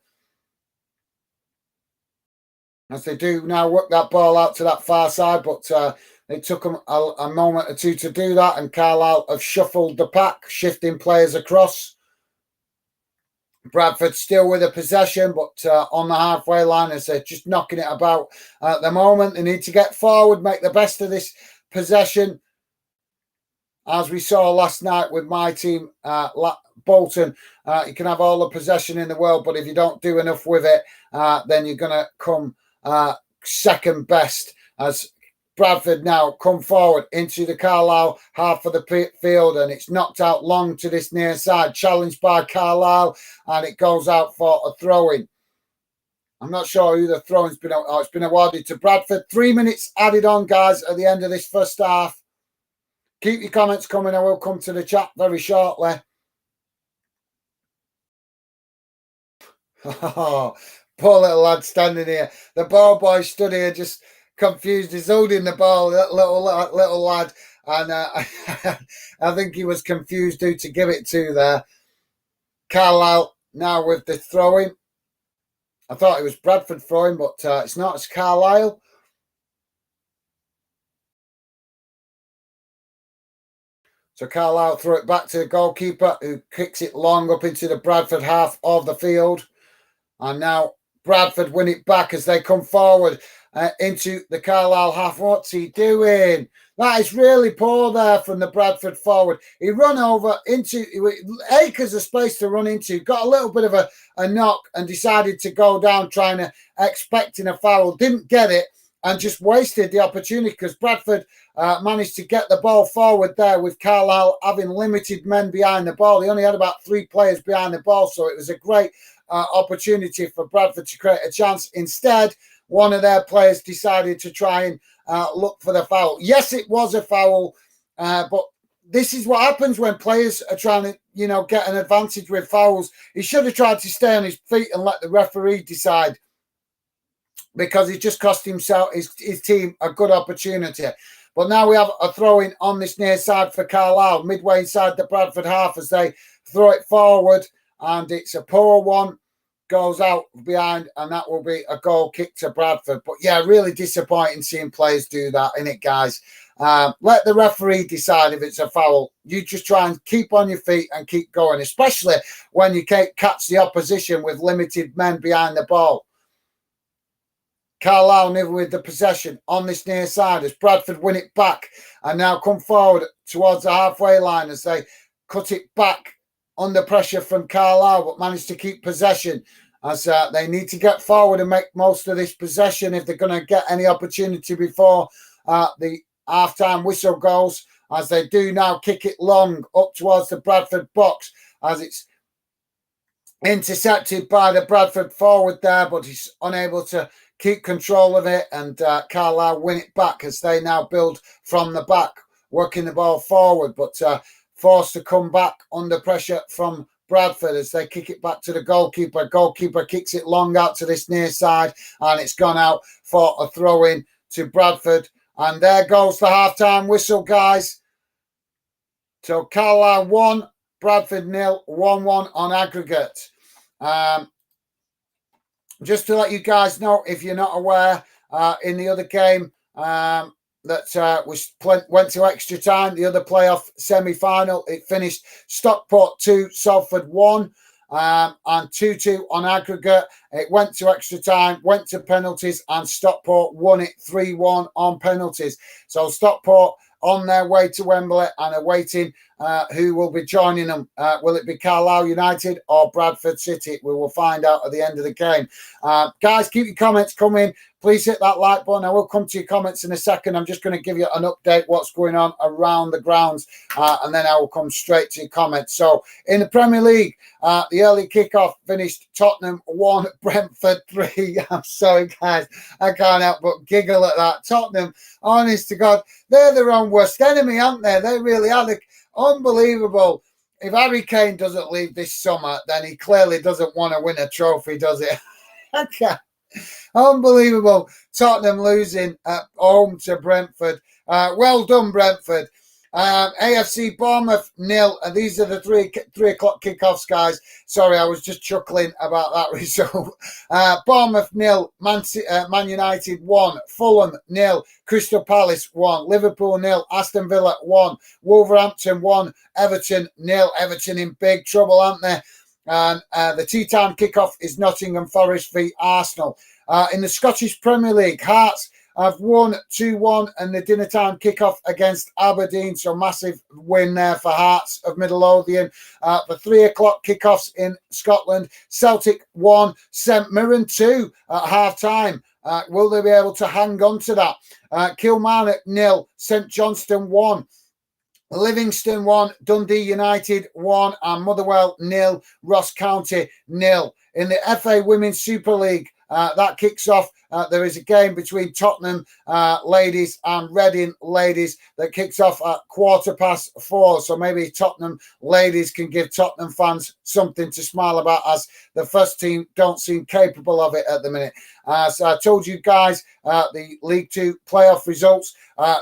As they do now work that ball out to that far side, but it took them a moment or two to do that, and Carlisle have shuffled the pack, shifting players across. Bradford still with a possession, but on the halfway line as they're just knocking it about at the moment. They need to get forward, make the best of this possession. As we saw last night with my team, Bolton, you can have all the possession in the world, but if you don't do enough with it, then you're going to come second best as Bradford now come forward into the Carlisle half of the field, and it's knocked out long to this near side, challenged by Carlisle, and it goes out for a throw-in. I'm not sure who the throw-in's been. Oh, it's been awarded to Bradford. 3 minutes added on, guys, at the end of this first half. Keep your comments coming. I will come to the chat very shortly. Oh, poor little lad standing here. The ball boy stood here just confused. He's holding the ball, little lad. And I think he was confused who to give it to there. Carlisle now with the throw-in. I thought it was Bradford throwing, but it's not. It's Carlisle. So Carlisle throw it back to the goalkeeper, who kicks it long up into the Bradford half of the field. And now Bradford win it back as they come forward into the Carlisle half. What's he doing? That is really poor there from the Bradford forward. He run over into acres of space to run into. Got a little bit of a knock and decided to go down expecting a foul. Didn't get it and just wasted the opportunity because Bradford managed to get the ball forward there with Carlisle having limited men behind the ball. They only had about 3 players behind the ball, so it was a great opportunity for Bradford to create a chance. Instead, one of their players decided to try and look for the foul. Yes, it was a foul, but this is what happens when players are trying to, get an advantage with fouls. He should have tried to stay on his feet and let the referee decide, because he just cost himself, his team, a good opportunity. But now we have a throw-in on this near side for Carlisle, midway inside the Bradford half as they throw it forward, and it's a poor one, goes out behind, and that will be a goal kick to Bradford. But yeah, really disappointing seeing players do that, isn't it, guys? Let the referee decide if it's a foul. You just try and keep on your feet and keep going, especially when you can't catch the opposition with limited men behind the ball. Carlisle never with the possession on this near side as Bradford win it back and now come forward towards the halfway line as they cut it back under pressure from Carlisle, but managed to keep possession as they need to get forward and make most of this possession if they're going to get any opportunity before the half-time whistle goes, as they do now kick it long up towards the Bradford box as it's intercepted by the Bradford forward there, but he's unable to keep control of it, and Carlisle win it back as they now build from the back, working the ball forward, but forced to come back under pressure from Bradford as they kick it back to the goalkeeper. Goalkeeper kicks it long out to this near side, and it's gone out for a throw-in to Bradford. And there goes the half-time whistle, guys. So Carlisle 1, Bradford 0, 1-1 on aggregate. Just to let you guys know, if you're not aware, in the other game that went to extra time, the other playoff semi-final, it finished Stockport 2, Salford 1, and 2-2 on aggregate. It went to extra time, went to penalties, and Stockport won it 3-1 on penalties. So Stockport on their way to Wembley and awaiting who will be joining them. Will it be Carlisle United or Bradford City? We will find out at the end of the game. Guys, keep your comments coming. Please hit that like button. I will come to your comments in a second. I'm just going to give you an update what's going on around the grounds, and then I will come straight to your comments. So in the Premier League, the early kickoff finished Tottenham 1, Brentford 3. I'm sorry, guys. I can't help but giggle at that. Tottenham, honest to God, they're their own worst enemy, aren't they? They really are. Unbelievable. If Harry Kane doesn't leave this summer, then he clearly doesn't want to win a trophy, does it? Okay. Unbelievable. Tottenham losing at home to Brentford. Well done, Brentford. AFC Bournemouth 0. And these are the 3 o'clock kickoffs, guys. Sorry, I was just chuckling about that result. Bournemouth 0, Man United 1, Fulham 0, Crystal Palace 1, Liverpool 0, Aston Villa 1, Wolverhampton 1, Everton 0. Everton in big trouble, aren't they? And the tea time kickoff is Nottingham Forest v Arsenal. In the Scottish Premier League, Hearts have won 2-1 and the dinner time kickoff against Aberdeen. So massive win there for Hearts of Midlothian. The 3 o'clock kickoffs in Scotland. Celtic 1, St Mirren 2 at half time. Will they be able to hang on to that? Kilmarnock 0, St Johnstone 1. Livingston 1, Dundee United 1, and Motherwell 0, Ross County 0. In the FA Women's Super League, that kicks off. There is a game between Tottenham ladies and Reading ladies that kicks off at 4:15. So maybe Tottenham ladies can give Tottenham fans something to smile about, as the first team don't seem capable of it at the minute. So I told you guys the League Two playoff results.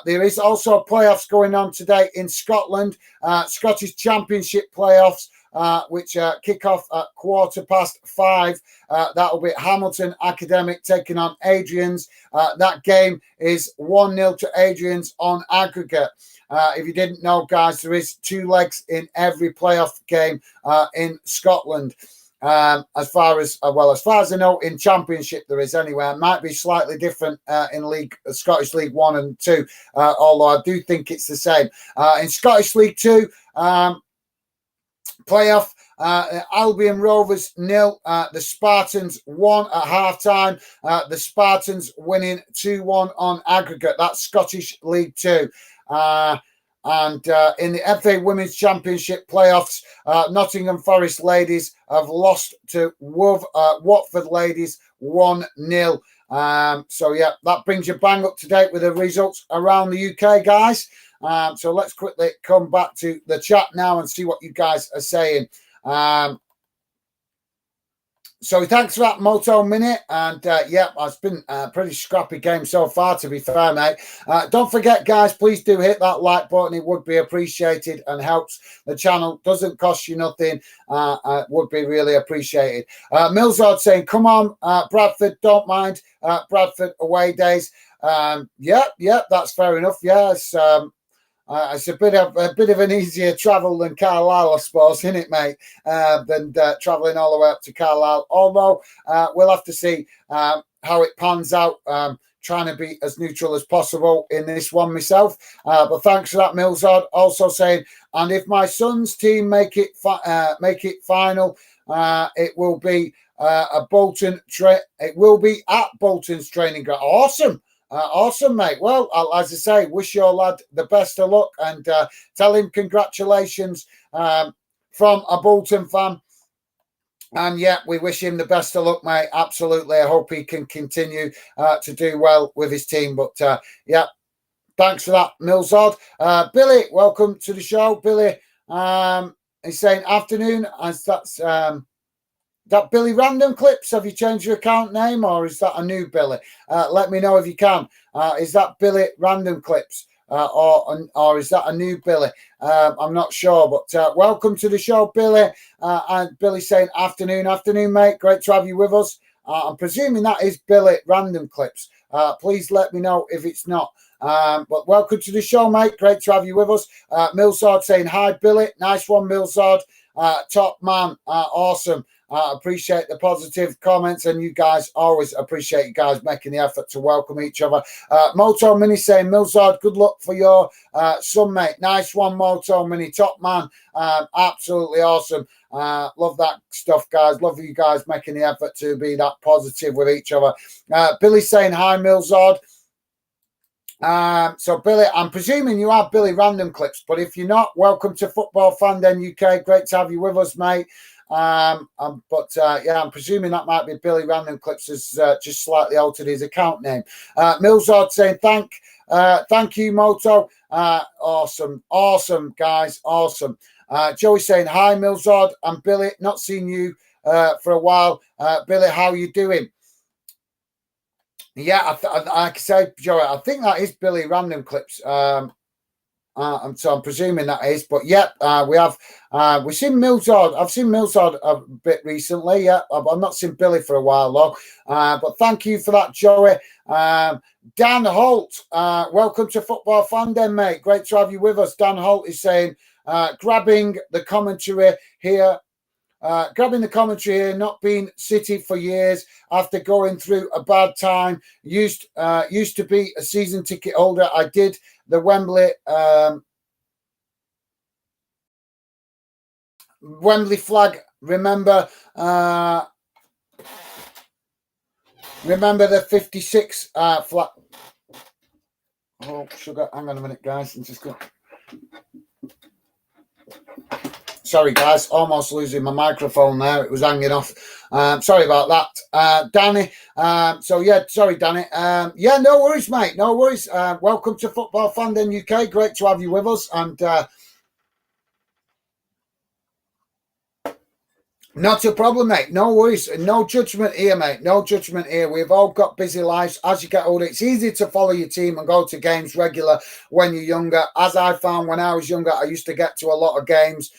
There is also playoffs going on today in Scotland, Scottish Championship playoffs, which kick off at 5:15. That will be Hamilton Academic taking on Adrian's. That game is 1-0 to Adrian's on Aggregate. If you didn't know, guys, there is 2 legs in every playoff game in Scotland. As far as I know, in Championship there is anyway. It might be slightly different in Scottish League 1 and 2, although I do think it's the same. In Scottish League 2 playoff, Albion Rovers 0, the Spartans 1 at half time. The Spartans winning 2-1 on Aggregate. That's Scottish League 2. And in the FA Women's Championship playoffs, Nottingham Forest ladies have lost to Watford ladies 1-0. So, yeah, that brings you bang up to date with the results around the UK, guys. So let's quickly come back to the chat now and see what you guys are saying. So thanks for that, Moto Minute. And yeah, it's been a pretty scrappy game so far, to be fair, mate. Don't forget, guys, please do hit that like button. It would be appreciated and helps the channel. Doesn't cost you nothing. Would be really appreciated. Millsard saying, come on, Bradford, don't mind Bradford away days. Yeah, that's fair enough. Yes. It's a bit of an easier travel than Carlisle, I suppose, isn't it, mate? Than travelling all the way up to Carlisle. Although we'll have to see how it pans out. Trying to be as neutral as possible in this one myself. But thanks for that, Millsard. Also saying, and if my son's team make it final, it will be it will be at Bolton's training ground. Awesome. Awesome, mate. Well, as I say, wish your lad the best of luck and tell him congratulations from a Bolton fan. And yeah, we wish him the best of luck, mate. Absolutely. I hope he can continue to do well with his team. But yeah, thanks for that, Millsard. Billy, welcome to the show. Billy is saying afternoon, as that's that Billy Random Clips. Have you changed your account name, or is that a new Billy? Let me know if you can. Is that Billy Random Clips, or is that a new Billy? I'm not sure, but welcome to the show, Billy. And Billy saying afternoon, mate. Great to have you with us. I'm presuming that is Billy Random Clips. Please let me know if it's not. But welcome to the show, mate. Great to have you with us. Millsard saying hi, Billy. Nice one, Millsard. Top man. Awesome. Appreciate the positive comments, and you guys always appreciate you guys making the effort to welcome each other. Moto Mini saying, Millsard, good luck for your son, mate. Nice one, Moto Mini. Top man. Absolutely awesome. Love that stuff, guys. Love you guys making the effort to be that positive with each other. Billy saying, hi, Millsard. So Billy, I'm presuming you are Billy Random Clips, but if you're not, welcome to Football Fan Den UK. Great to have you with us, mate. Yeah, I'm presuming that might be Billy Random Clips has just slightly altered his account name. Millsard saying thank you, Moto. Awesome, guys, awesome. Joey saying hi, Millsard and Billy. Not seen you for a while, Billy. How you doing? Yeah, I can say, Joey, I think that is Billy Random Clips. So I'm presuming that is, but yeah, we've seen Millsard. I've seen Millsard a bit recently. Yeah, I've not seen Billy for a while though. But thank you for that, Joey. Dan Holt, welcome to Football Fan Den, mate. Great to have you with us. Dan Holt is saying, grabbing the commentary here grabbing the commentary here, not been City for years after going through a bad time. Used to be a season ticket holder. I did the Wembley flag. Remember the 56 flag. Oh, sugar. Hang on a minute, guys. I'm just going. Sorry, guys. Almost losing my microphone there. It was hanging off. Sorry about that, Danny. Sorry, Danny. No worries, mate. No worries. Welcome to Football Fandom UK. Great to have you with us. And not a problem, mate. No worries. No judgment here, mate. No judgment here. We've all got busy lives. As you get older, it's easy to follow your team and go to games regular when you're younger. As I found when I was younger, I used to get to a lot of games.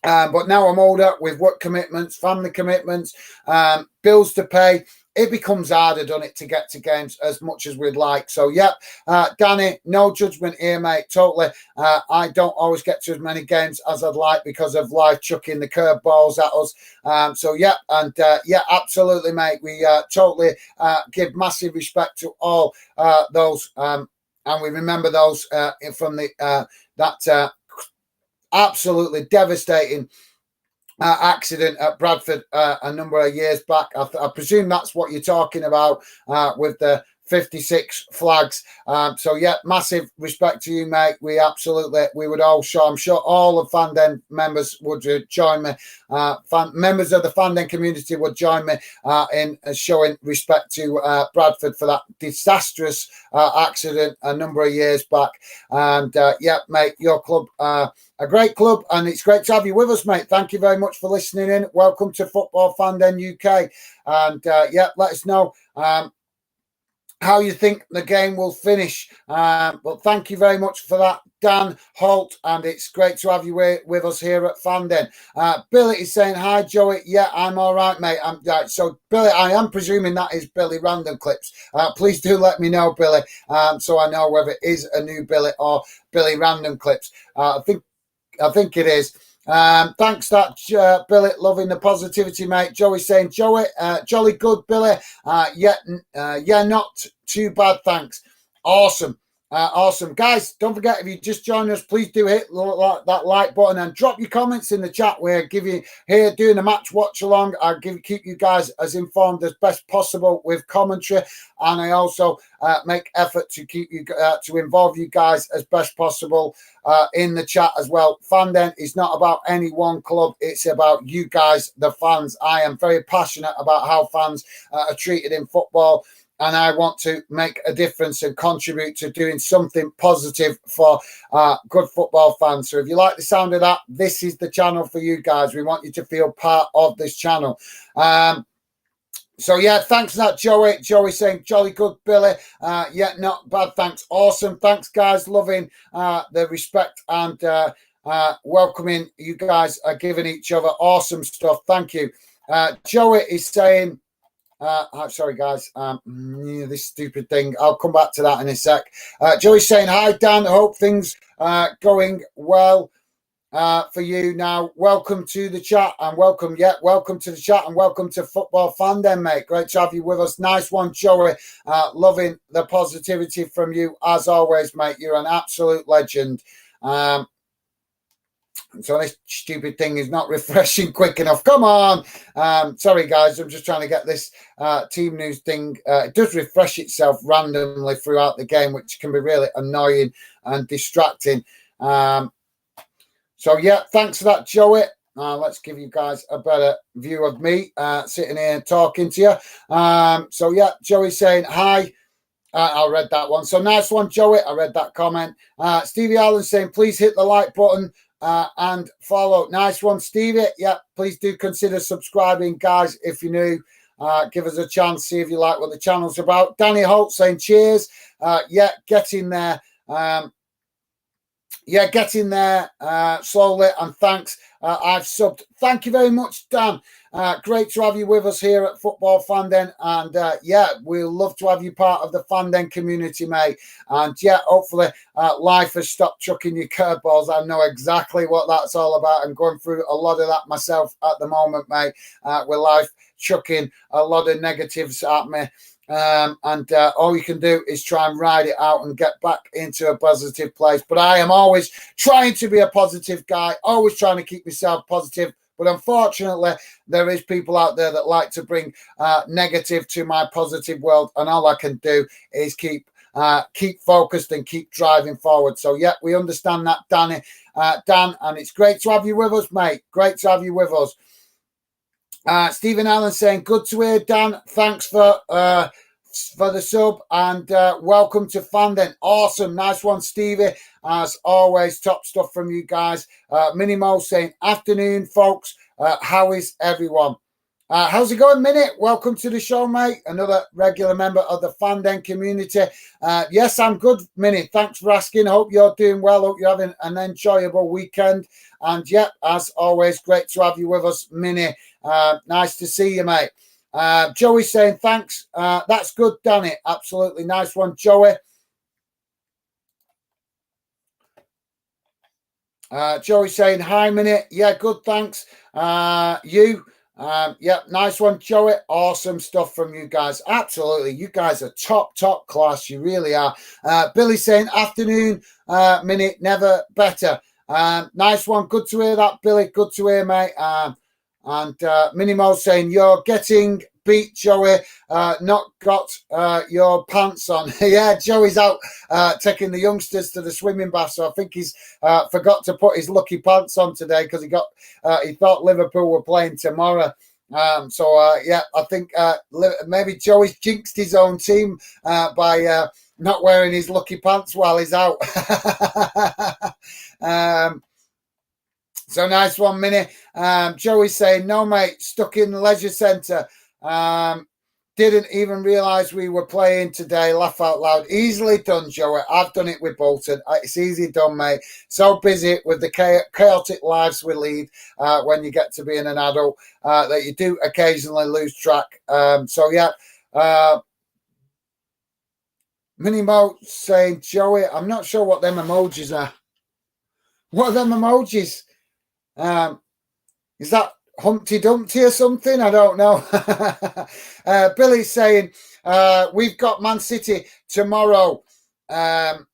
But now I'm older with work commitments, family commitments, bills to pay. It becomes harder, doesn't it, to get to games as much as we'd like. So, Danny, no judgment here, mate. Totally. I don't always get to as many games as I'd like because of life chucking the curveballs at us. Absolutely, mate. We totally give massive respect to all those, and we remember those from that absolutely devastating accident at Bradford a number of years back. I presume that's what you're talking about with the 56 flags. Massive respect to you, mate. We would all show. I'm sure all of Fandom members would join me. Members of the Fandom community would join me in showing respect to Bradford for that disastrous accident a number of years back. And mate, your club, a great club, and it's great to have you with us, mate. Thank you very much for listening in. Welcome to Football Fandom UK, and let us know how you think the game will finish. But thank you very much for that, Dan Holt, and it's great to have you with us here at Fandom. Billy is saying, hi, Joey. Yeah, I'm all right, mate. I'm right. So, Billy, I am presuming that is Billy Random Clips. Please do let me know, Billy, so I know whether it is a new Billy or Billy Random Clips. I think it is. Thanks, that Billy, loving the positivity, mate. Joey saying, Joey, jolly good, Billy. Not too bad, thanks. Awesome. Awesome. Guys, don't forget, if you just joined us, please do hit that like button and drop your comments in the chat. We're here doing a match watch along. I keep you guys as informed as best possible with commentary, and I also make effort to keep you to involve you guys as best possible in the chat as well. Fandom is not about any one club. It's about you guys, the fans. I am very passionate about how fans are treated in football, and I want to make a difference and contribute to doing something positive for good football fans. So if you like the sound of that, this is the channel for you guys. We want you to feel part of this channel. Thanks for that, Joey. Joey saying, jolly good, Billy. Not bad, thanks. Awesome. Thanks, guys. Loving the respect and welcoming you guys are giving each other awesome stuff. Thank you. Joey is saying, sorry, guys. This stupid thing. I'll come back to that in a sec. Joey's saying, hi, Dan. Hope things going well for you now. Welcome to the chat and welcome to the chat and welcome to Football Fandom, mate. Great to have you with us. Nice one, Joey. Loving the positivity from you as always, mate. You're an absolute legend. So this stupid thing is not refreshing quick enough. Come on. Sorry, guys. I'm just trying to get this team news thing. It does refresh itself randomly throughout the game, which can be really annoying and distracting. Thanks for that, Joey. Let's give you guys a better view of me sitting here talking to you. Joey's saying hi. I read that one. So nice one, Joey. I read that comment. Stevie Allen saying, please hit the like button and follow. Nice one, Stevie. Please do consider subscribing, guys, if you're new. Give us a chance, see if you like what the channel's about. Danny Holt saying cheers. Get in there. yeah, get in there slowly, and thanks. I've subbed. Thank you very much, Dan. Great to have you with us here at Football Fanden, and yeah, we'll love to have you part of the Fanden community, mate. And yeah, hopefully life has stopped chucking you curveballs. I know exactly what that's all about. I'm going through a lot of that myself at the moment, mate, with life chucking a lot of negatives at me. And all you can do is try and ride it out and get back into a positive place. But I am always trying to be a positive guy, always trying to keep myself positive. But unfortunately, there is people out there that like to bring negative to my positive world, and all I can do is keep focused and keep driving forward. So yeah, we understand that, Dan, and it's great to have you with us, mate. Great to have you with us. Stephen Allen saying, good to hear, Dan. Thanks for the sub, and welcome to Fanden. Awesome. Nice one, Stevie. As always, top stuff from you guys. Minnie Mo saying, afternoon, folks. How is everyone? How's it going, Minnie? Welcome to the show, mate. Another regular member of the Fanden community. Yes, I'm good, Minnie. Thanks for asking. Hope you're doing well. Hope you're having an enjoyable weekend. And yeah, as always, great to have you with us, Minnie. Nice to see you, mate. Joey saying thanks. That's good, Danny. Absolutely nice one, Joey. Joey saying hi, Minnie. Yeah, good, thanks. You. Yeah, nice one, Joey. Awesome stuff from you guys. Absolutely. You guys are top class. You really are. Billy saying afternoon, Minnie, never better. Nice one. Good to hear that, Billy. Good to hear, mate. And Minnie Mo saying you're getting beat, Joey. Not got your pants on. Yeah, Joey's out taking the youngsters to the swimming bath, so I think he's forgot to put his lucky pants on today because he thought Liverpool were playing tomorrow. Yeah, I think maybe Joey's jinxed his own team by not wearing his lucky pants while he's out. So nice one, Minnie. Joey's saying, no, mate, stuck in the leisure centre. Didn't even realise we were playing today. Laugh out loud. Easily done, Joey. I've done it with Bolton. It's easy done, mate. So busy with the chaotic lives we lead when you get to being an adult that you do occasionally lose track. So, yeah. Minnie Mo saying, Joey, I'm not sure what them emojis are. What are them emojis? Is that Humpty Dumpty or something? I don't know. Billy's saying we've got Man City tomorrow, and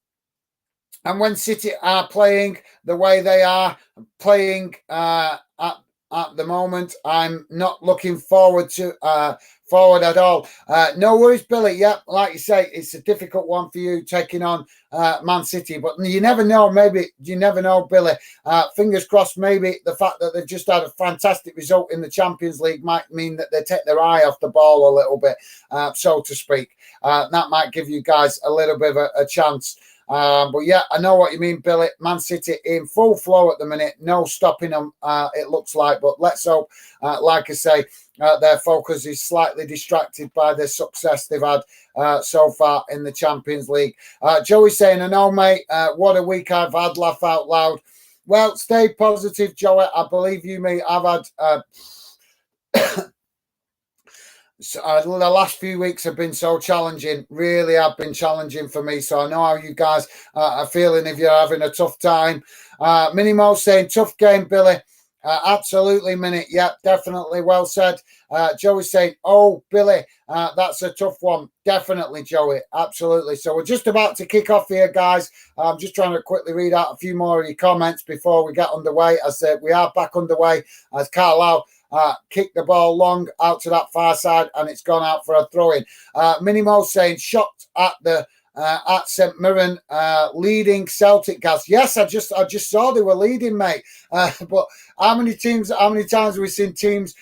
when City are playing the way they are playing at the moment, I'm not looking forward at all. No worries, Billy. Yeah, like you say, it's a difficult one for you taking on Man City, but you never know. Maybe you never know, Billy. Fingers crossed. Maybe the fact that they've just had a fantastic result in the Champions League might mean that they take their eye off the ball a little bit, so to speak. That might give you guys a little bit of a chance. But yeah, I know what you mean, Billy. Man City in full flow at the minute, no stopping them, it looks like. But let's hope, like I say, their focus is slightly distracted by the success they've had so far in the Champions League. Joey's saying, I know, mate, what a week I've had, laugh out loud. Well, stay positive, Joey. I believe you, mate. I've had... the last few weeks have been so challenging, really have been challenging for me. So I know how you guys are feeling if you're having a tough time. Minnie Mo saying, tough game, Billy. Absolutely, Minnie. Yeah, definitely. Well said. Joey's saying, oh, Billy, that's a tough one. Definitely, Joey. Absolutely. So we're just about to kick off here, guys. I'm just trying to quickly read out a few more of your comments before we get underway. As I said, we are back underway as Carlisle kicked the ball long out to that far side, and it's gone out for a throw-in. Minnie Mo saying, shocked at the at St Mirren leading Celtic, guys. Yes, I just saw they were leading, mate. But how many times have we seen teams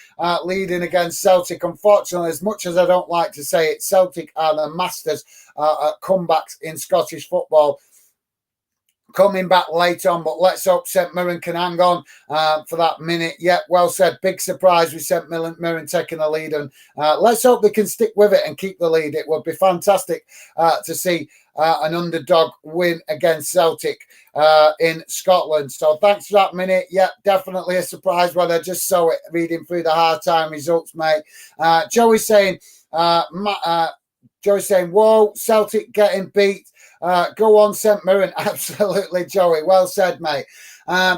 leading against Celtic? Unfortunately, as much as I don't like to say it, Celtic are the masters at comebacks in Scottish football. coming back late on, but let's hope St Mirren can hang on for that minute. Yeah, well said. Big surprise with St Mirren taking the lead, and let's hope they can stick with it and keep the lead. It would be fantastic to see an underdog win against Celtic in Scotland. So thanks for that minute. Yeah, definitely a surprise when I just saw it reading through the hard-time results, mate. Joey's saying, whoa, Celtic getting beat. Go on, St Mirren. Absolutely, Joey. Well said, mate.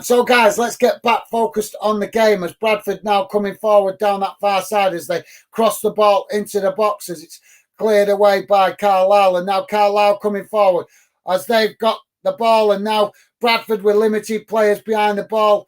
So, guys, let's get back focused on the game as Bradford now coming forward down that far side as they cross the ball into the box as it's cleared away by Carlisle. And now Carlisle coming forward as they've got the ball. And now Bradford with limited players behind the ball.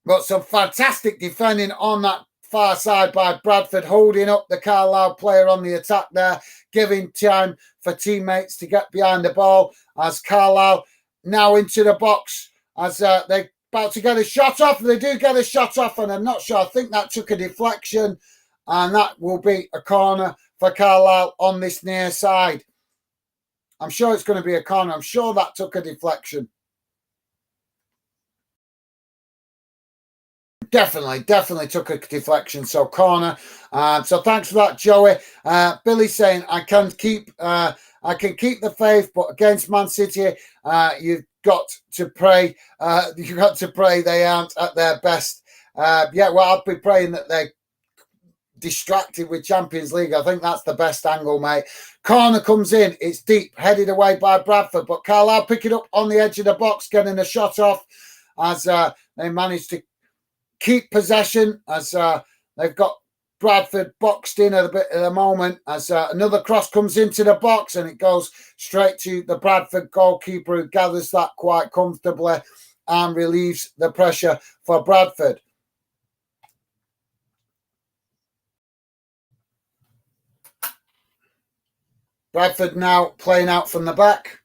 But some fantastic defending on that far side by Bradford, holding up the Carlisle player on the attack there, giving time for teammates to get behind the ball as Carlisle now into the box as they're about to get a shot off. They do get a shot off, and I'm not sure. I think that took a deflection, and that will be a corner for Carlisle on this near side. I'm sure it's going to be a corner. I'm sure that took a deflection. Definitely took a deflection. So corner. So thanks for that, Joey. Billy saying I can keep the faith, but against Man City, you've got to pray. You've got to pray they aren't at their best. Yeah, well, I'll be praying that they're distracted with Champions League. I think that's the best angle, mate. Corner comes in. It's deep, headed away by Bradford, but Carlisle pick it up on the edge of the box, getting a shot off as they managed to keep possession as they've got Bradford boxed in at the moment as another cross comes into the box and it goes straight to the Bradford goalkeeper who gathers that quite comfortably and relieves the pressure for Bradford. Bradford now playing out from the back.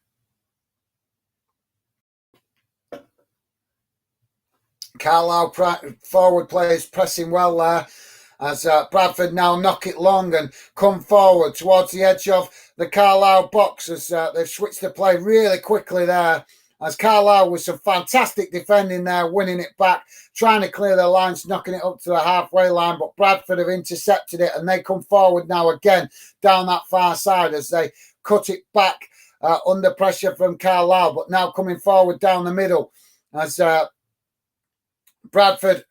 Carlisle forward players pressing well there as Bradford now knock it long and come forward towards the edge of the Carlisle box as they've switched the play really quickly there as Carlisle with some fantastic defending there, winning it back, trying to clear their lines, knocking it up to the halfway line, but Bradford have intercepted it and they come forward now again down that far side as they cut it back under pressure from Carlisle, but now coming forward down the middle as Bradford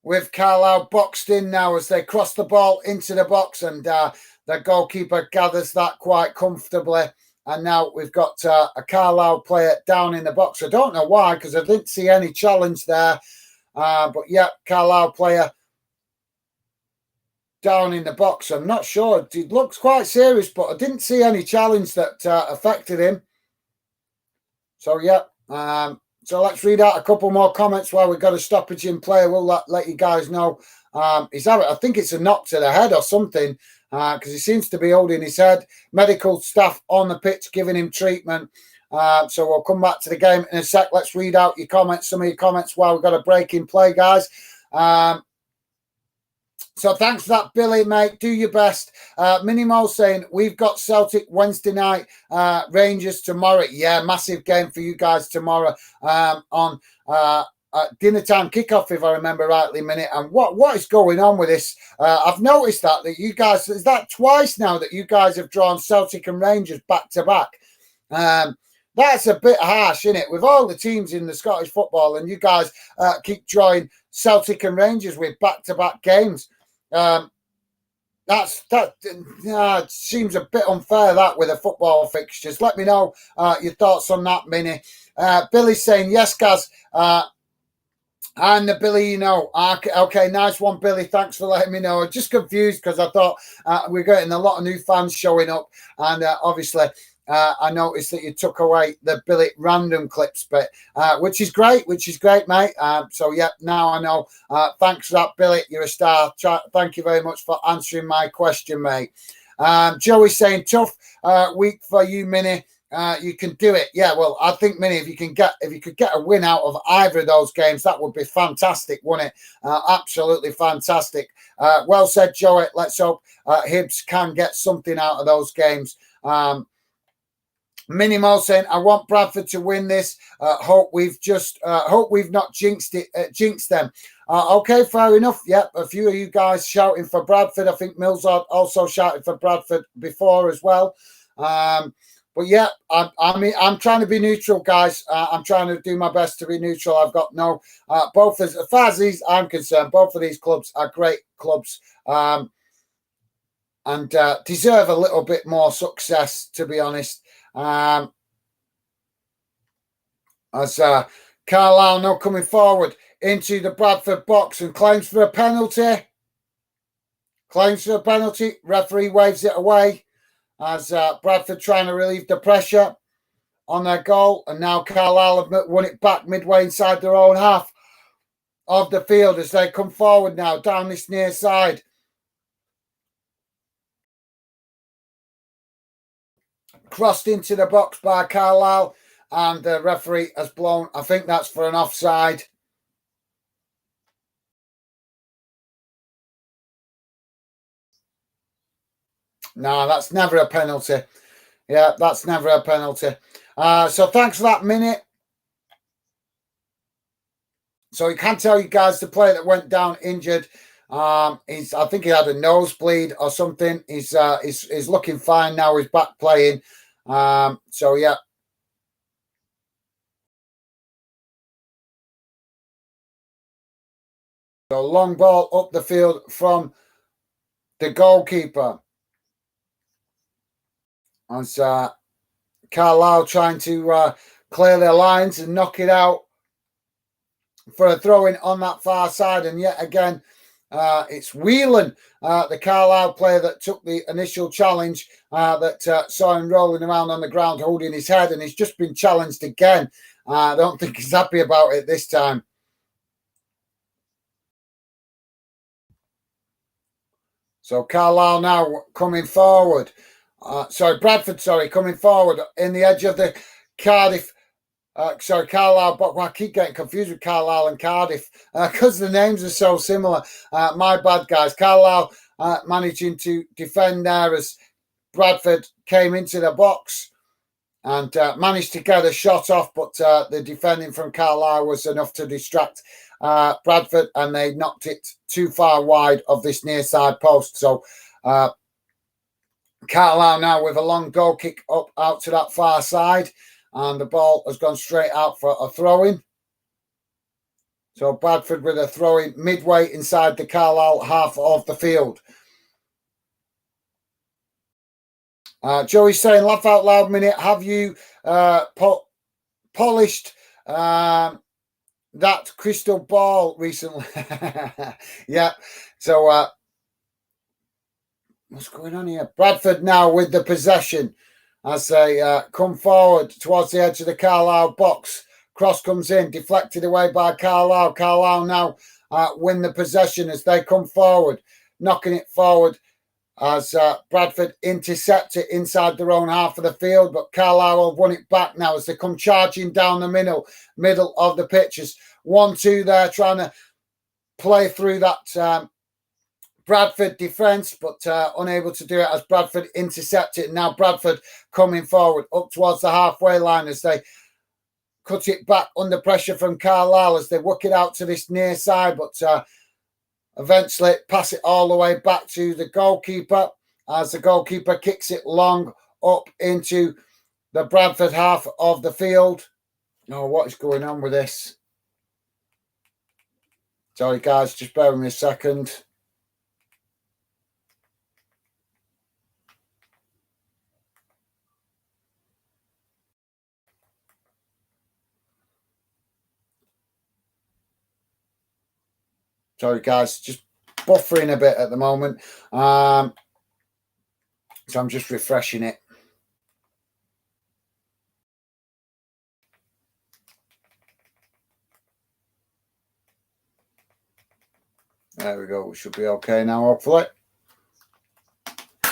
with Carlisle boxed in now as they cross the ball into the box and the goalkeeper gathers that quite comfortably. And now we've got a Carlisle player down in the box. I don't know why because I didn't see any challenge there. But yeah, Carlisle player down in the box. I'm not sure. It looks quite serious, but I didn't see any challenge that affected him. So yeah. So let's read out a couple more comments while we've got a stoppage in play. We'll let you guys know. I think it's a knock to the head or something because he seems to be holding his head. Medical staff on the pitch giving him treatment. So we'll come back to the game in a sec. Let's read out your comments, some of your comments while we've got a break in play, guys. So thanks for that, Billy, mate. Do your best. Minimo saying, we've got Celtic Wednesday night, Rangers tomorrow. Yeah, massive game for you guys tomorrow on dinner time kickoff, if I remember rightly, Minute. And what is going on with this? I've noticed that you guys, is that twice now that you guys have drawn Celtic and Rangers back to back? That's a bit harsh, isn't it? With all the teams in the Scottish football and you guys keep drawing Celtic and Rangers with back-to-back games. That seems a bit unfair that with the football fixtures. Let me know your thoughts on that, Minnie. Billy's saying yes, Gaz. And the Billy, okay, nice one, Billy. Thanks for letting me know. I'm just confused because I thought we're getting a lot of new fans showing up, and obviously. I noticed that you took away the Billy random clips bit, which is great, mate. So, yeah, now I know. Thanks for that, Billy. You're a star. Thank you very much for answering my question, mate. Joey's saying, tough week for you, Minnie. You can do it. Yeah, well, I think, Minnie, if you could get a win out of either of those games, that would be fantastic, wouldn't it? Absolutely fantastic. Well said, Joey. Let's hope Hibs can get something out of those games. Minimo saying, I want Bradford to win this. Hope we've not jinxed them. Okay, fair enough. Yep, a few of you guys shouting for Bradford. I think Mills also shouted for Bradford before as well. But yeah, I'm trying to be neutral, guys. I'm trying to do my best to be neutral. I've got no both as far as I'm concerned. Both of these clubs are great clubs. And deserve a little bit more success, to be honest. As Carlisle now coming forward into the Bradford box and claims for a penalty. Referee waves it away as Bradford trying to relieve the pressure on their goal. And now Carlisle have won it back midway inside their own half of the field as they come forward now down this near side. Crossed into the box by Carlisle, and the referee has blown. I think that's for an offside. No, that's never a penalty. Yeah, that's never a penalty. So thanks for that minute. So you can tell you guys the player that went down injured. I think he had a nosebleed or something. He's looking fine now. He's back playing. So yeah. So long ball up the field from the goalkeeper. As Carlisle trying to clear their lines and knock it out for a throw-in on that far side. And yet again, it's Whelan, the Carlisle player that took the initial challenge, that saw him rolling around on the ground holding his head, and he's just been challenged again. I don't think he's happy about it this time. So Carlisle now coming forward. Bradford, coming forward in the edge of the Cardiff. Carlisle, but I keep getting confused with Carlisle and Cardiff because the names are so similar. My bad, guys. Carlisle managing to defend there as Bradford came into the box and managed to get a shot off, but the defending from Carlisle was enough to distract Bradford, and they knocked it too far wide of this near side post. So Carlisle now with a long goal kick up out to that far side. And the ball has gone straight out for a throw-in. So Bradford with a throw-in midway inside the Carlisle half of the field. Joey's saying, laugh out loud minute, have you polished that crystal ball recently? Yeah. So what's going on here? Bradford now with the possession as they come forward towards the edge of the Carlisle box. Cross comes in, deflected away by Carlisle. Carlisle now win the possession as they come forward, knocking it forward as Bradford intercept it inside their own half of the field. But Carlisle have won it back now as they come charging down the middle of the pitches. 1-2 there, trying to play through that Bradford defence, but unable to do it as Bradford intercept it. Now Bradford coming forward up towards the halfway line as they cut it back under pressure from Carlisle as they work it out to this near side, but eventually pass it all the way back to the goalkeeper as the goalkeeper kicks it long up into the Bradford half of the field. Oh, what is going on with this? Sorry, guys, just bear with me a second. Sorry, guys, just buffering a bit at the moment. So I'm just refreshing it. There we go. We should be okay now, hopefully.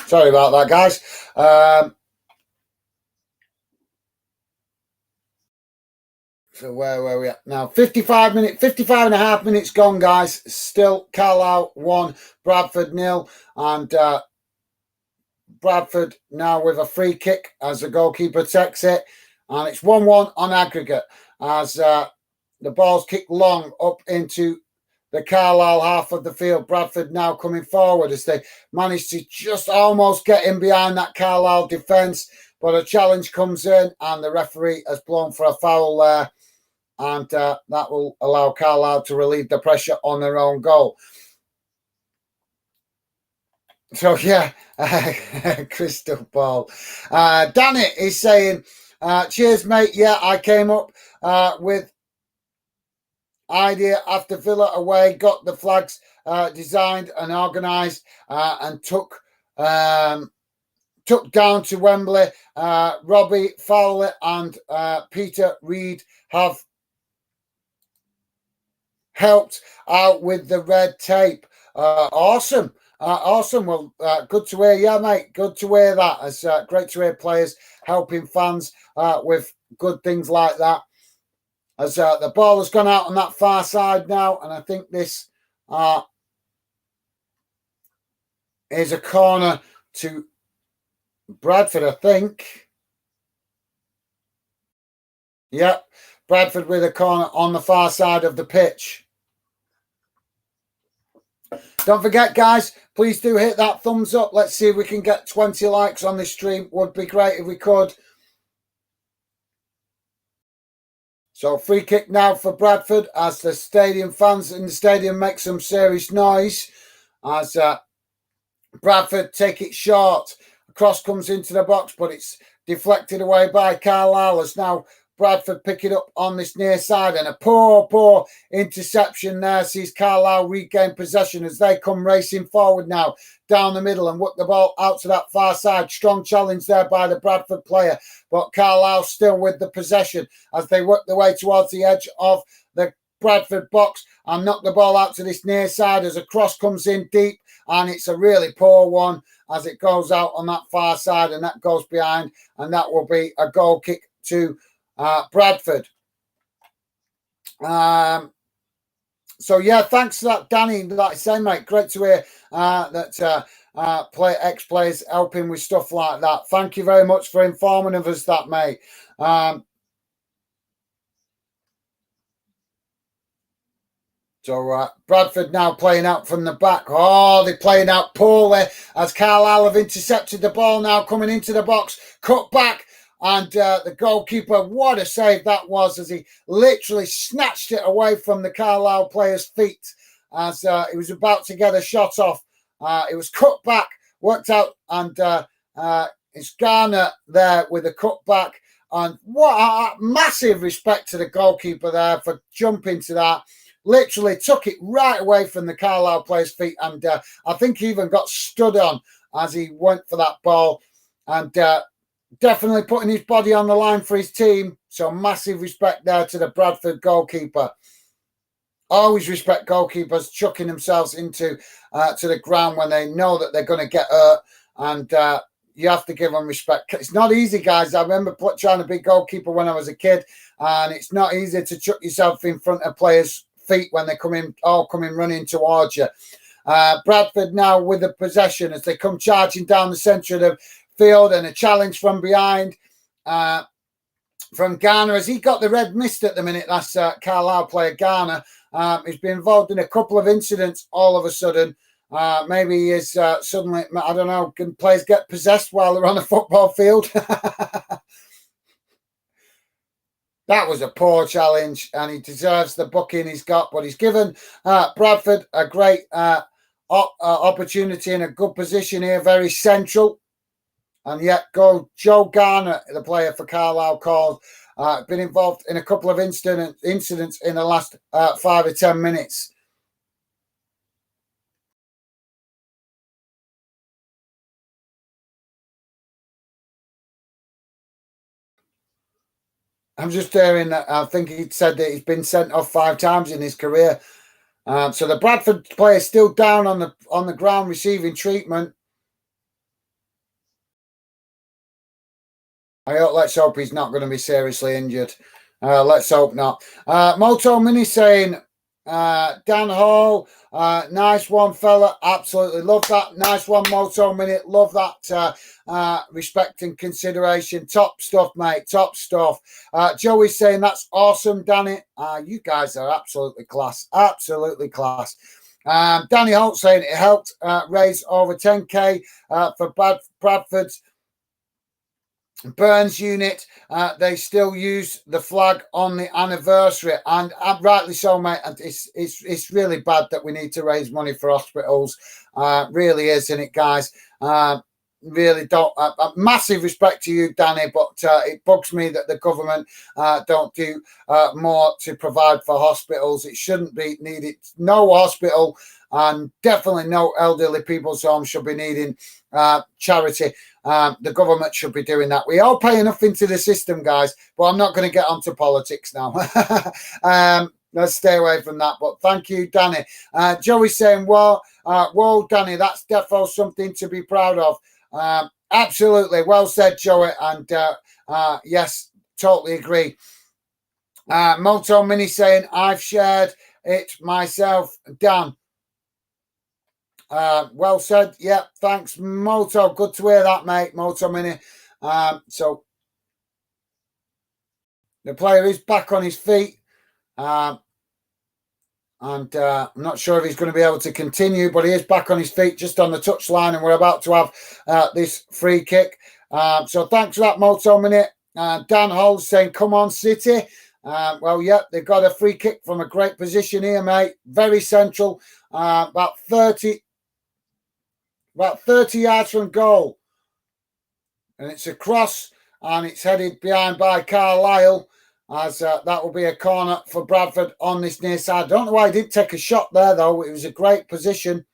Sorry about that, guys. So where were we at now? 55 and a half minutes gone, guys. Still Carlisle 1, Bradford 0. And Bradford now with a free kick as the goalkeeper takes it. And it's 1-1 on aggregate as the ball's kicked long up into the Carlisle half of the field. Bradford now coming forward as they manage to just almost get in behind that Carlisle defence. But a challenge comes in and the referee has blown for a foul there. And that will allow Carlisle to relieve the pressure on their own goal. So, yeah, crystal ball. Danny is saying, cheers, mate. Yeah, I came up with idea after Villa away, got the flags designed and organised and took down to Wembley. Robbie Fowler and Peter Reid have helped out with the red tape. Awesome. Awesome. Well, good to hear. Yeah, mate. Good to hear that. It's great to hear players helping fans with good things like that. As the ball has gone out on that far side now, and I think this is a corner to Bradford, I think. Yep, Bradford with a corner on the far side of the pitch. Don't forget, guys, please do hit that thumbs up. Let's see if we can get 20 likes on this stream. Would be great if we could. So free kick now for Bradford as the stadium fans in the stadium make some serious noise as Bradford take it short. A cross comes into the box, but it's deflected away by Carlisle as now Bradford pick it up on this near side, and a poor interception there sees Carlisle regain possession as they come racing forward now down the middle and work the ball out to that far side. Strong challenge there by the Bradford player, but Carlisle still with the possession as they work their way towards the edge of the Bradford box and knock the ball out to this near side as a cross comes in deep, and it's a really poor one as it goes out on that far side, and that goes behind, and that will be a goal kick to Bradford. So yeah, thanks for that, Danny. Like I say, mate, great to hear that ex-players helping with stuff like that. Thank you very much for informing of us that, mate. So Bradford now playing out from the back. Oh, they're playing out poorly as Carlisle have intercepted the ball now coming into the box. Cut back. And the goalkeeper, what a save that was as he literally snatched it away from the Carlisle player's feet as he was about to get a shot off. It was cut back, worked out, and it's Garner there with a cut back. And what a massive respect to the goalkeeper there for jumping to that. Literally took it right away from the Carlisle player's feet. And I think he even got stood on as he went for that ball. And definitely putting his body on the line for his team. So massive respect there to the Bradford goalkeeper. Always respect goalkeepers chucking themselves into to the ground when they know that they're going to get hurt. And you have to give them respect. It's not easy, guys. I remember trying to be goalkeeper when I was a kid. And it's not easy to chuck yourself in front of players' feet when they all come in running towards you. Bradford now with the possession as they come charging down the centre of the field, and a challenge from behind from Garner as he got the red mist at the minute. That's Carlisle player Garner. He's been involved in a couple of incidents all of a sudden. Maybe he is suddenly, I don't know, can players get possessed while they're on a football field? That was a poor challenge and he deserves the booking he's got, but he's given Bradford a great opportunity in a good position here, very central. And yet, Joe Garner, the player for Carlisle, called, been involved in a couple of incidents in the last 5 or 10 minutes. I'm just hearing that I think he said that he's been sent off 5 times in his career. So the Bradford player is still down on the ground receiving treatment. Let's hope he's not going to be seriously injured. Let's hope not. Moto Mini saying, Dan Hall, nice one, fella. Absolutely love that. Nice one, Moto Minute. Love that. Respect and consideration. Top stuff, mate. Top stuff. Joey's saying that's awesome, Danny. You guys are absolutely class. Absolutely class. Danny Holt saying it helped raise over 10k for Bradford's Burns unit. They still use the flag on the anniversary, and rightly so, mate. And it's really bad that we need to raise money for hospitals. Really is, isn't it, guys? Really don't. Massive respect to you, Danny, but it bugs me that the government don't do more to provide for hospitals. It shouldn't be needed. No hospital and definitely no elderly people's home should be needing charity. The government should be doing that. We all pay enough into the system, guys, but I'm not going to get onto politics now. Let's stay away from that. But thank you, Danny. Joey's saying, well, whoa, Danny, that's defo something to be proud of. Absolutely. Well said, Joey. And yes, totally agree. Moto Mini saying, I've shared it myself, Dan. Well said. Yeah, thanks, Moto. Good to hear that, mate. Moto Mini. So the player is back on his feet. And I'm not sure if he's going to be able to continue, but he is back on his feet just on the touchline, and we're about to have this free kick. So thanks for that, Moto Minute. Dan Hall saying, come on, City. Well, yeah, they've got a free kick from a great position here, mate. Very central, about 30 yards from goal. And it's a cross, and it's headed behind by Carlisle, as that will be a corner for Bradford on this near side. I don't know why he didn't take a shot there, though. It was a great position.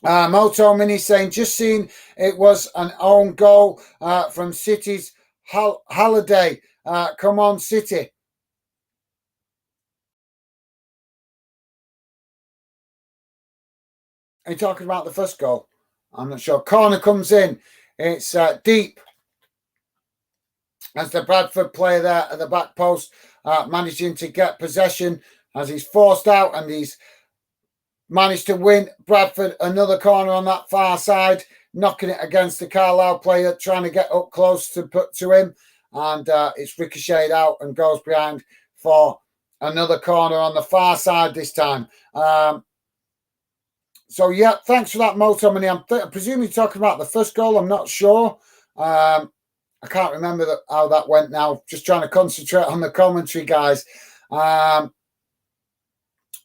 Moto Mini saying, just seen it was an own goal from City's Halliday. Come on, City. Are you talking about the first goal? I'm not sure. Corner comes in. It's deep. As the Bradford player there at the back post, managing to get possession as he's forced out, and he's managed to win. Bradford, another corner on that far side, knocking it against the Carlisle player, trying to get up close to him, and it's ricocheted out and goes behind for another corner on the far side this time. So, yeah, thanks for that, Moto Mini. I'm presuming you're talking about the first goal. I'm not sure. I can't remember how that went now. Just trying to concentrate on the commentary, guys.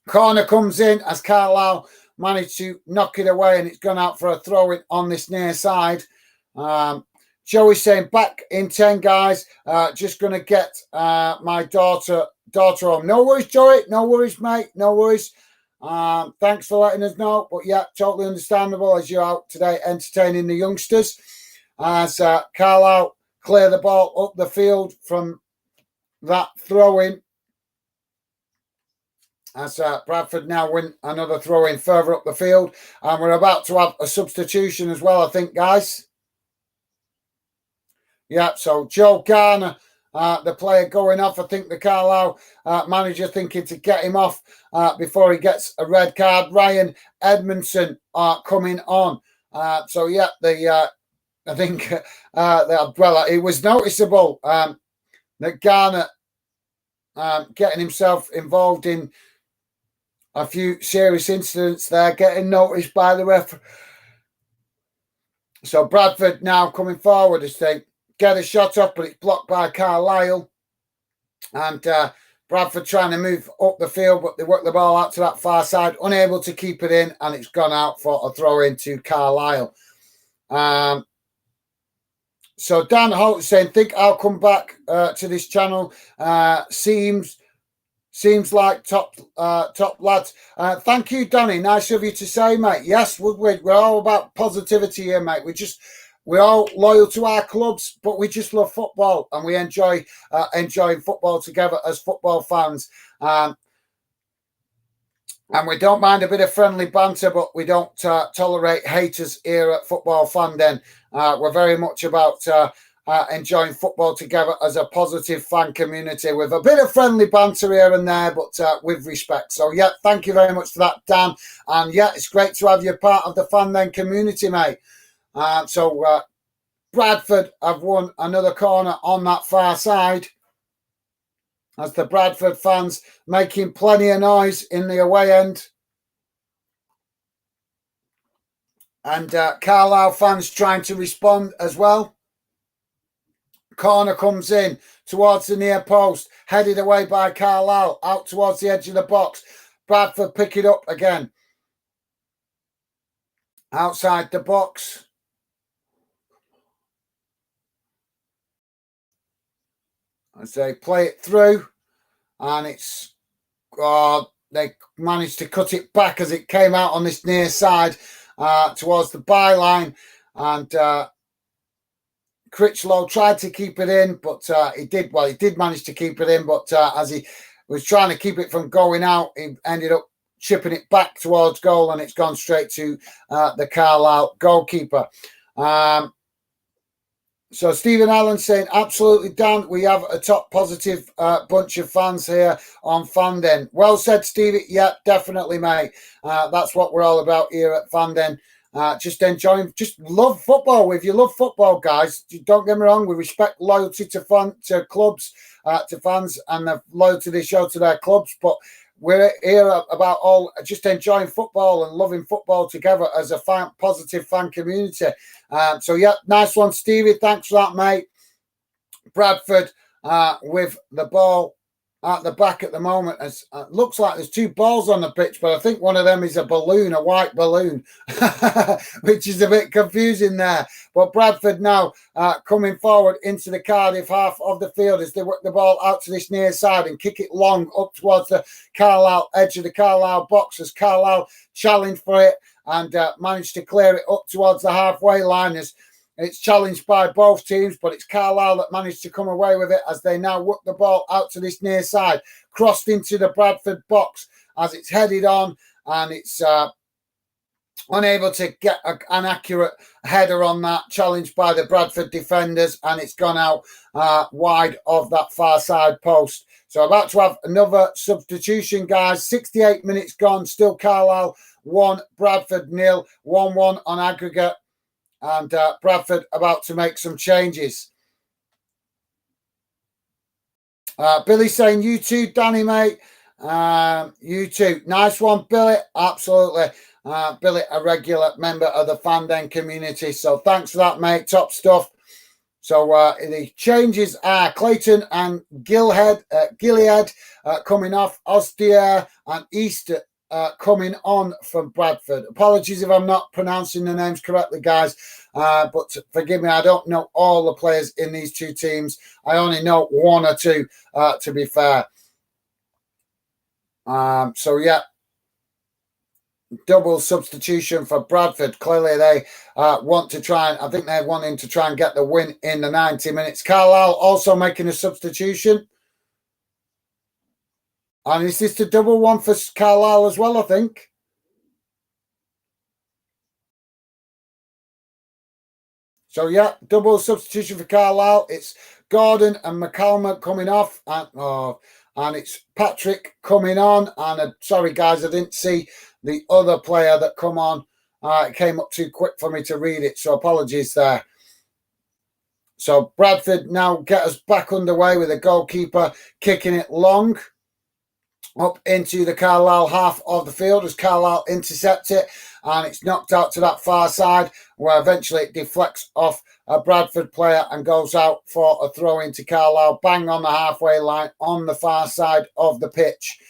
Corner comes in as Carlisle managed to knock it away, and it's gone out for a throw-in on this near side. Joey's saying, back in 10, guys. Just going to get my daughter home. No worries, Joey. No worries, mate. No worries. Thanks for letting us know. But, yeah, totally understandable as you're out today entertaining the youngsters. As Carlisle clear the ball up the field from that throw-in. As Bradford now win another throw-in further up the field. And we're about to have a substitution as well, I think, guys. Yeah, so Joe Garner, the player going off. I think the Carlisle manager thinking to get him off before he gets a red card. Ryan Edmondson coming on. So, yeah, I think it was noticeable that Garner getting himself involved in a few serious incidents there, getting noticed by the ref. So Bradford now coming forward as they get a shot up, but it's blocked by Carlisle. And Bradford trying to move up the field, but they work the ball out to that far side, unable to keep it in, and it's gone out for a throw into Carlisle. So Dan Holt is saying, think I'll come back to this channel. Seems like top lads. Thank you, Danny. Nice of you to say, mate. Yes, we're all about positivity here, mate. We're all loyal to our clubs, but we just love football, and we enjoy enjoying football together as football fans. And we don't mind a bit of friendly banter, but we don't tolerate haters here at Football Fan Den. We're very much about enjoying football together as a positive fan community with a bit of friendly banter here and there, but with respect. So, yeah, thank you very much for that, Dan. And, yeah, it's great to have you part of the Fan Then community, mate. Bradford have won another corner on that far side as the Bradford fans making plenty of noise in the away end. And Carlisle fans trying to respond as well. Corner comes in towards the near post, headed away by Carlisle, out towards the edge of the box. Bradford pick it up again. Outside the box. As they play it through, and it's they managed to cut it back as it came out on this near side towards the byline, and Critchlow tried to keep it in, but he did manage to keep it in, but as he was trying to keep it from going out, he ended up chipping it back towards goal, and it's gone straight to the Carlisle goalkeeper. So Stephen Allen saying, absolutely, Dan, we have a top positive bunch of fans here on Fan Then. Well said, Stevie. Yeah, definitely, mate. That's what we're all about here at Fan Then. Just enjoying, just love football. If you love football, guys, don't get me wrong, we respect loyalty to clubs, to fans, and the loyalty they show to their clubs, but we're here about all just enjoying football and loving football together as a positive fan community. So, yeah, nice one, Stevie. Thanks for that, mate. Bradford with the ball at the back at the moment. As looks like there's two balls on the pitch, but I think one of them is a balloon, a white balloon, which is a bit confusing there. But Bradford now coming forward into the Cardiff half of the field as they work the ball out to this near side and kick it long up towards the Carlisle edge of the Carlisle box as Carlisle challenged for it and managed to clear it up towards the halfway line. It's challenged by both teams, but it's Carlisle that managed to come away with it as they now work the ball out to this near side, crossed into the Bradford box as it's headed on, and it's unable to get an accurate header on that, challenged by the Bradford defenders, and it's gone out wide of that far side post. So about to have another substitution, guys. 68 minutes gone, still Carlisle 1, Bradford 0, 1-1 on aggregate. And Bradford about to make some changes. Billy saying, you too, Danny, mate. You too. Nice one, Billy. Absolutely. Billy, a regular member of the Fan Then community. So thanks for that, mate. Top stuff. So the changes are Clayton and Gilead coming off, Ostier and Easter coming on from Bradford. Apologies if I'm not pronouncing the names correctly, guys, but forgive me, I don't know all the players in these two teams. I only know one or two, to be fair. So, yeah, double substitution for Bradford. Clearly, they want to try and, I think they're wanting to try and get the win in the 90 minutes. Carlisle also making a substitution. And is this the double one for Carlisle as well, I think? So, yeah, double substitution for Carlisle. It's Gordon and McCalmer coming off. And it's Patrick coming on. And sorry, guys, I didn't see the other player that come on. It came up too quick for me to read it. So, apologies there. So, Bradford now get us back underway with the goalkeeper kicking it long up into the Carlisle half of the field as Carlisle intercepts it, and it's knocked out to that far side where eventually it deflects off a Bradford player and goes out for a throw into Carlisle, bang on the halfway line on the far side of the pitch.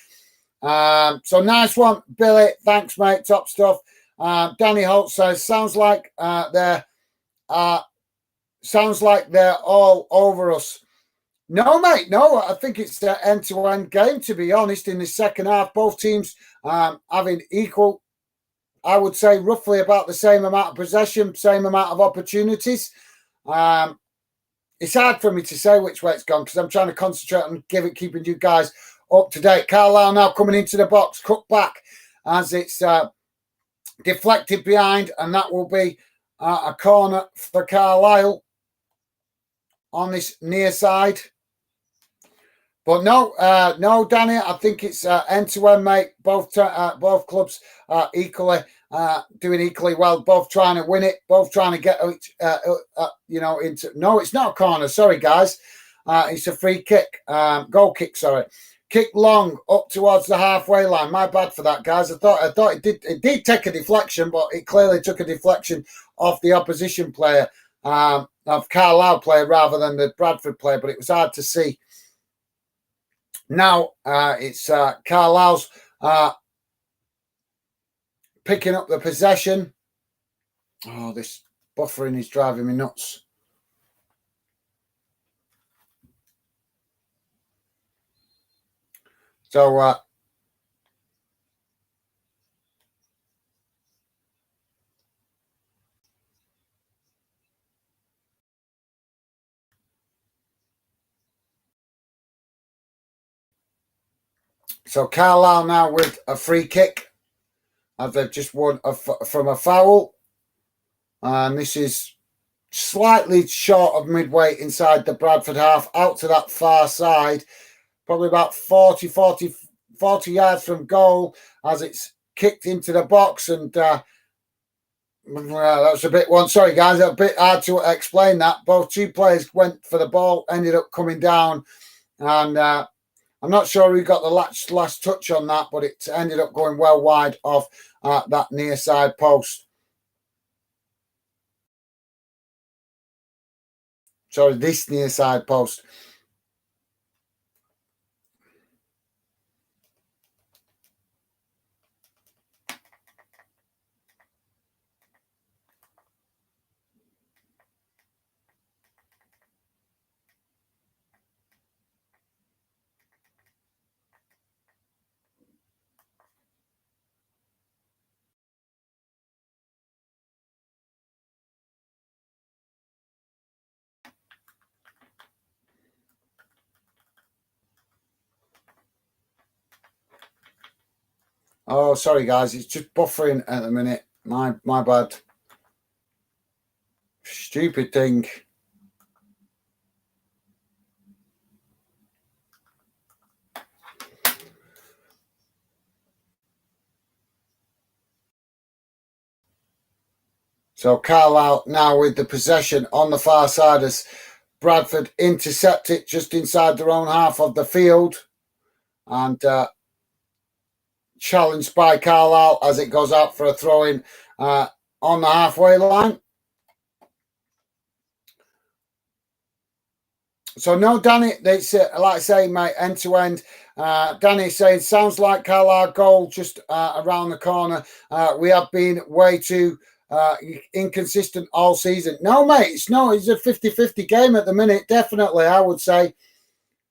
So nice one, Billy. Thanks, mate. Top stuff. Danny Holt says, sounds like they're all over us. No, mate, no. I think it's an end-to-end game, to be honest, in the second half. Both teams having equal, I would say, roughly about the same amount of possession, same amount of opportunities. It's hard for me to say which way it's gone because I'm trying to concentrate on keeping you guys up to date. Carlisle now coming into the box, cut back as it's deflected behind, and that will be a corner for Carlisle. on this near side. But no, Danny, I think it's end-to-end, mate. Both clubs are equally doing equally well. Both trying to win it. Both trying to get into. No, it's not a corner. Sorry, guys. It's a free kick. Goal kick. Sorry, kick long up towards the halfway line. My bad for that, guys. I thought it did take a deflection, but it clearly took a deflection off the opposition player, of Carlisle player rather than the Bradford player. But it was hard to see. Now it's Carlisle's picking up the possession. Oh, this buffering is driving me nuts. So Carlisle now with a free kick, as they've just won from a foul. And this is slightly short of midway inside the Bradford half, out to that far side, probably about 40 yards from goal, as it's kicked into the box. And that was a bit one. Sorry, guys, a bit hard to explain that. Both two players went for the ball, ended up coming down, and I'm not sure who got the last touch on that, but it ended up going well wide of that near side post. Sorry, this near side post. Oh, sorry, guys. It's just buffering at the minute. My bad. Stupid thing. So Carlisle now with the possession on the far side as Bradford intercept it just inside their own half of the field. And challenged by Carlisle as it goes out for a throw-in on the halfway line. So no, Danny, it's like I say, mate, end to end. Danny saying, sounds like Carlisle goal just around the corner. We have been way too inconsistent all season. No, mate, it's a 50-50 game at the minute, definitely, I would say.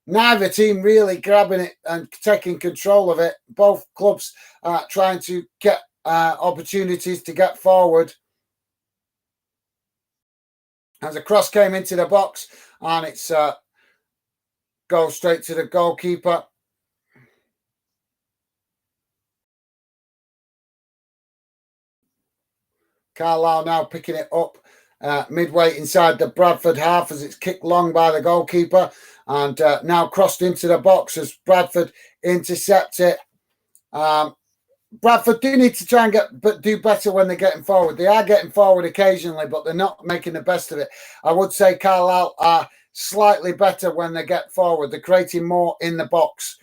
Neither team really grabbing it and taking control of it. Both clubs trying to get opportunities to get forward. As a cross came into the box, and it's goes straight to the goalkeeper. Carlisle now picking it up midway inside the Bradford half as it's kicked long by the goalkeeper, and now crossed into the box as Bradford intercept it. Bradford do need to try and do better when they're getting forward. They are getting forward occasionally, but they're not making the best of it. I would say Carlisle are slightly better when they get forward. They're creating more in the box.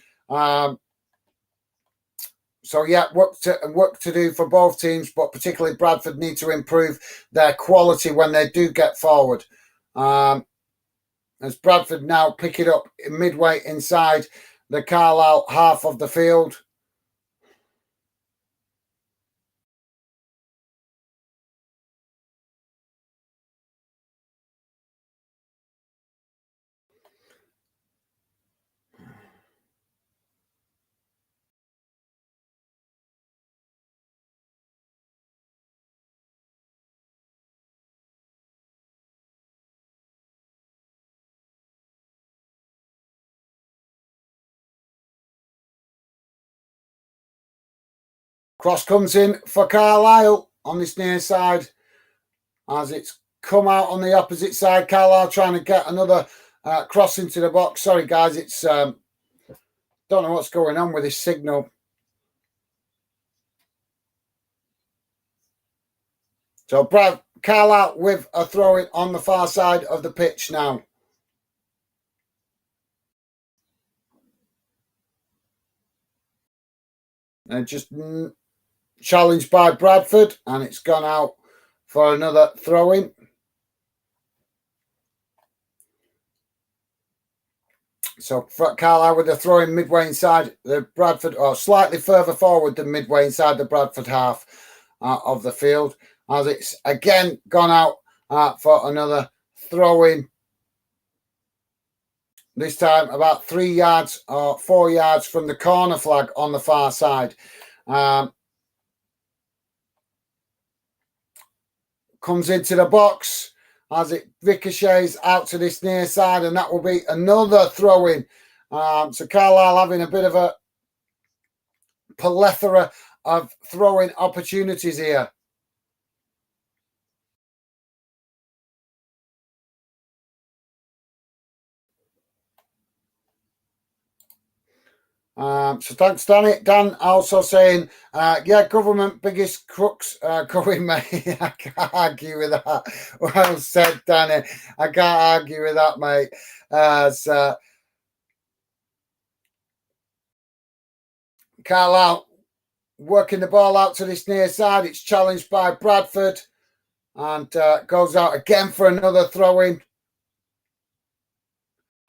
So yeah, work to do for both teams, but particularly Bradford need to improve their quality when they do get forward. As Bradford now pick it up midway inside the Carlisle half of the field. Cross comes in for Carlisle on this near side as it's come out on the opposite side. Carlisle trying to get another cross into the box. Sorry, guys, it's don't know what's going on with this signal. So Carlisle with a throw-in on the far side of the pitch now. And just challenged by Bradford, and it's gone out for another throw-in. So Carlisle with a throw-in midway inside the Bradford, or slightly further forward than midway inside the Bradford half of the field, as it's again gone out for another throw-in. This time about 3 yards or 4 yards from the corner flag on the far side. Comes into the box as it ricochets out to this near side, and that will be another throw-in. So Carlisle having a bit of a plethora of throwing opportunities here. So thanks, Danny. Dan also saying, yeah, government biggest crooks going, mate. I can't argue with that. Well said, Danny. I can't argue with that, mate. So Carlisle working the ball out to this near side. It's challenged by Bradford and goes out again for another throw-in.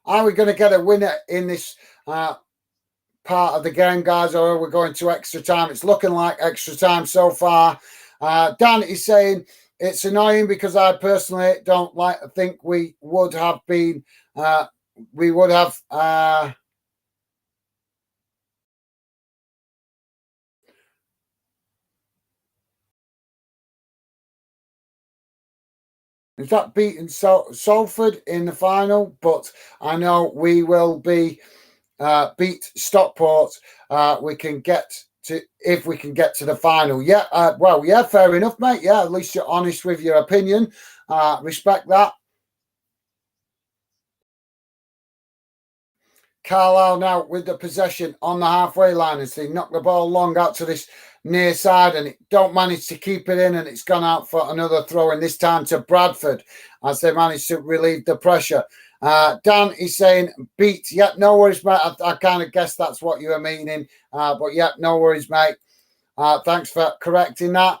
Are we going to get a winner in this part of the game, guys, or are we going to extra time? It's looking like extra time so far. Dan is saying it's annoying because I personally don't think we would have been is that beaten Salford in the final, but I know we will be beat Stockport. We can get to, if we can get to the final. Yeah, well, yeah, fair enough, mate. Yeah, at least you're honest with your opinion. Respect that. Carlisle now with the possession on the halfway line as they knock the ball long out to this near side, and it don't manage to keep it in, and it's gone out for another throw, and this time to Bradford as they manage to relieve the pressure. Dan is saying beat. Yeah, no worries, mate. I kind of guessed that's what you were meaning, but yeah, no worries, mate. Thanks for correcting that.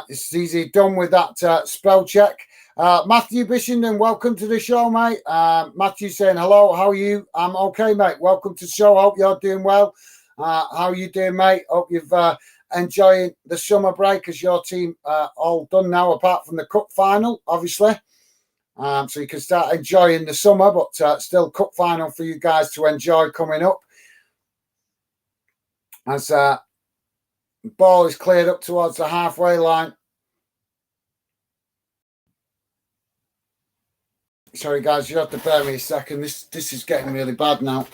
It's easy done with that spell check. Matthew Bishenden, welcome to the show, mate. Matthew saying hello. How are you? I'm okay, mate. Welcome to the show. Hope you're doing well. How are you doing, mate? Hope you've enjoying the summer break as your team all done now, apart from the cup final, obviously. So you can start enjoying the summer, but still cup final for you guys to enjoy coming up. As ball is cleared up towards the halfway line. Sorry, guys, you have to bear me a second. This is getting really bad now.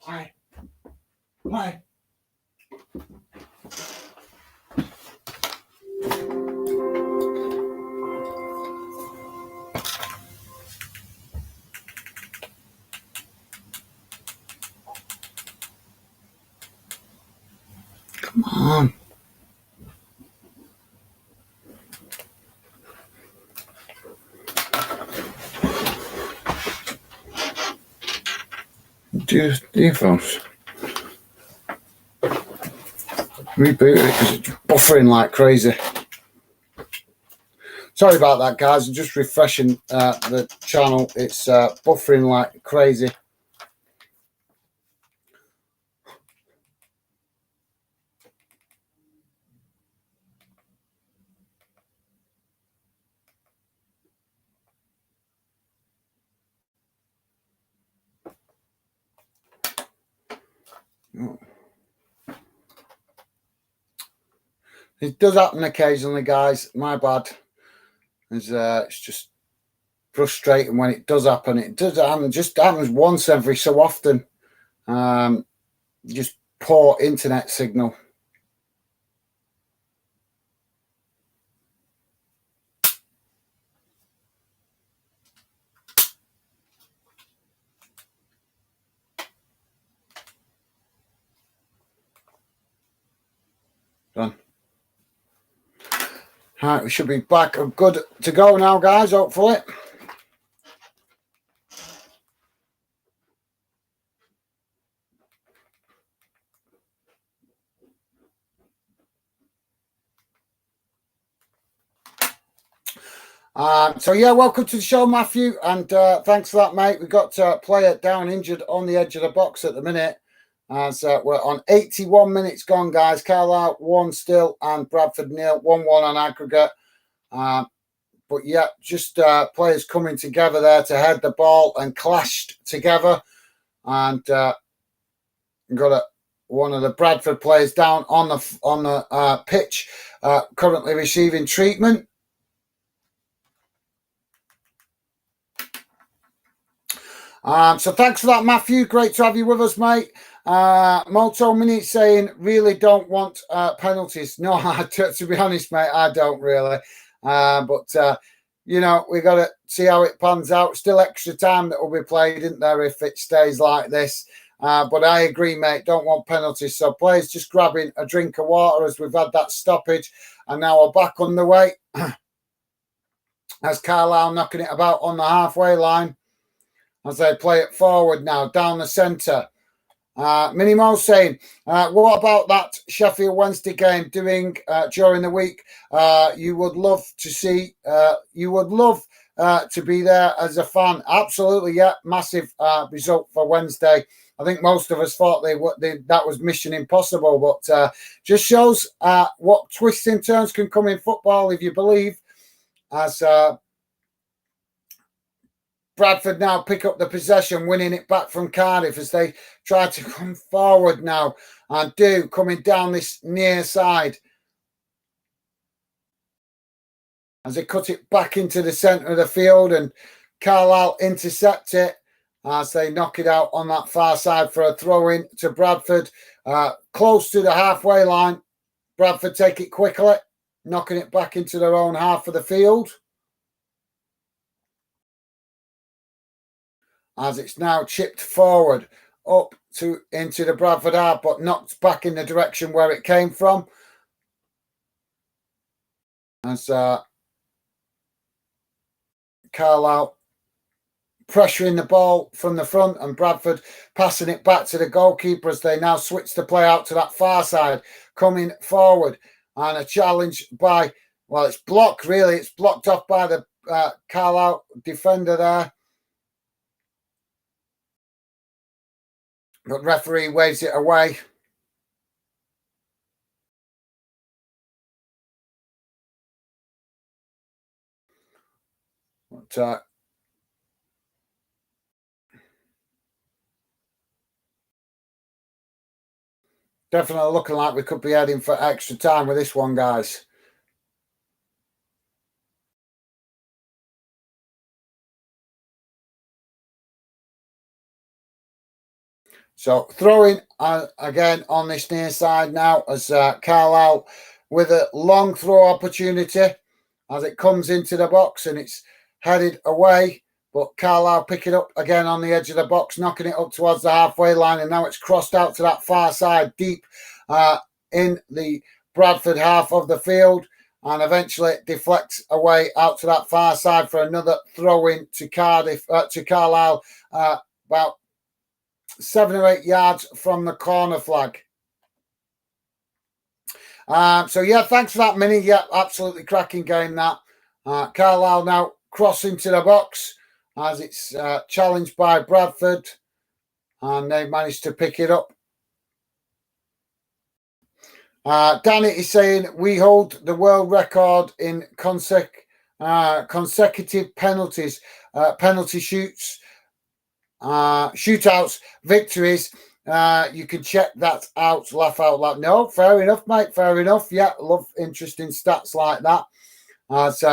Hi. Hi. Come on. Defaults. Reboot it because it's buffering like crazy. Sorry about that, guys. I'm just refreshing the channel. It's buffering like crazy. It does happen occasionally, guys. My bad. It's just frustrating when it does happen. It does happen. Just happens once every so often. Just poor internet signal. Done. All right, we should be back. Good to go now, guys, hopefully. So yeah, welcome to the show, Matthew, and thanks for that, mate. We've got a player down injured on the edge of the box at the minute. As we're on 81 minutes gone, guys. Carlisle 1 still and Bradford 0, 1-1 on aggregate. But yeah, just players coming together there to head the ball and clashed together. And got one of the Bradford players down on the pitch, currently receiving treatment. So thanks for that, Matthew. Great to have you with us, mate. Moto Mini saying, really don't want penalties. No, to be honest, mate, I don't really. But you know, we got to see how it pans out. Still extra time that will be played, isn't there, if it stays like this? But I agree, mate, don't want penalties. So players just grabbing a drink of water as we've had that stoppage. And now we're back on the way. As Carlisle knocking it about on the halfway line. As they play it forward now, down the centre. Minimo saying, what about that Sheffield Wednesday game doing during the week? You would love to see, you would love to be there as a fan. Absolutely, yeah. Massive result for Wednesday. I think most of us thought that was mission impossible, but just shows what twists and turns can come in football if you believe. As Bradford now pick up the possession, winning it back from Cardiff as they try to come forward now and coming down this near side. As they cut it back into the centre of the field and Carlisle intercept it as they knock it out on that far side for a throw-in to Bradford. Close to the halfway line. Bradford take it quickly, knocking it back into their own half of the field. As it's now chipped forward up into the Bradford half, but knocked back in the direction where it came from. As Carlisle pressuring the ball from the front and Bradford passing it back to the goalkeeper as they now switch the play out to that far side, coming forward. And a challenge by, well, it's blocked really. It's blocked off by the Carlisle defender there. But referee waves it away. But definitely looking like we could be heading for extra time with this one, guys. So throwing again on this near side now as Carlisle with a long throw opportunity as it comes into the box and it's headed away. But Carlisle pick it up again on the edge of the box, knocking it up towards the halfway line. And now it's crossed out to that far side, deep in the Bradford half of the field. And eventually it deflects away out to that far side for another throw-in to Carlisle, about 7 or 8 yards from the corner flag. So yeah, thanks for that, Mini. Yeah, absolutely cracking game that. Carlisle now crossing to the box as it's challenged by Bradford, and they managed to pick it up. Danny is saying we hold the world record in consecutive penalties, penalty shootouts, victories. You can check that out. Laugh out loud. No, fair enough, mate. Fair enough. Yeah, love interesting stats like that. As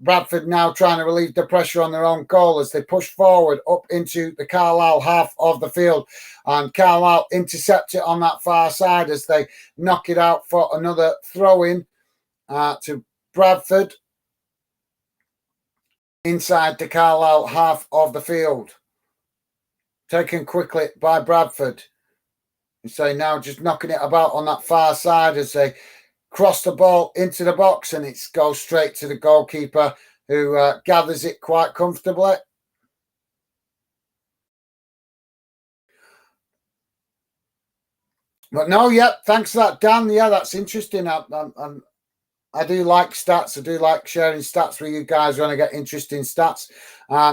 Bradford now trying to relieve the pressure on their own goal as they push forward up into the Carlisle half of the field. And Carlisle intercept it on that far side as they knock it out for another throw-in to Bradford inside the Carlisle half of the field. Taken quickly by Bradford. So now just knocking it about on that far side as they cross the ball into the box, and it goes straight to the goalkeeper who gathers it quite comfortably. But no, yeah, thanks for that, Dan. Yeah, that's interesting. I do like stats. I do like sharing stats with you guys when I get interesting stats.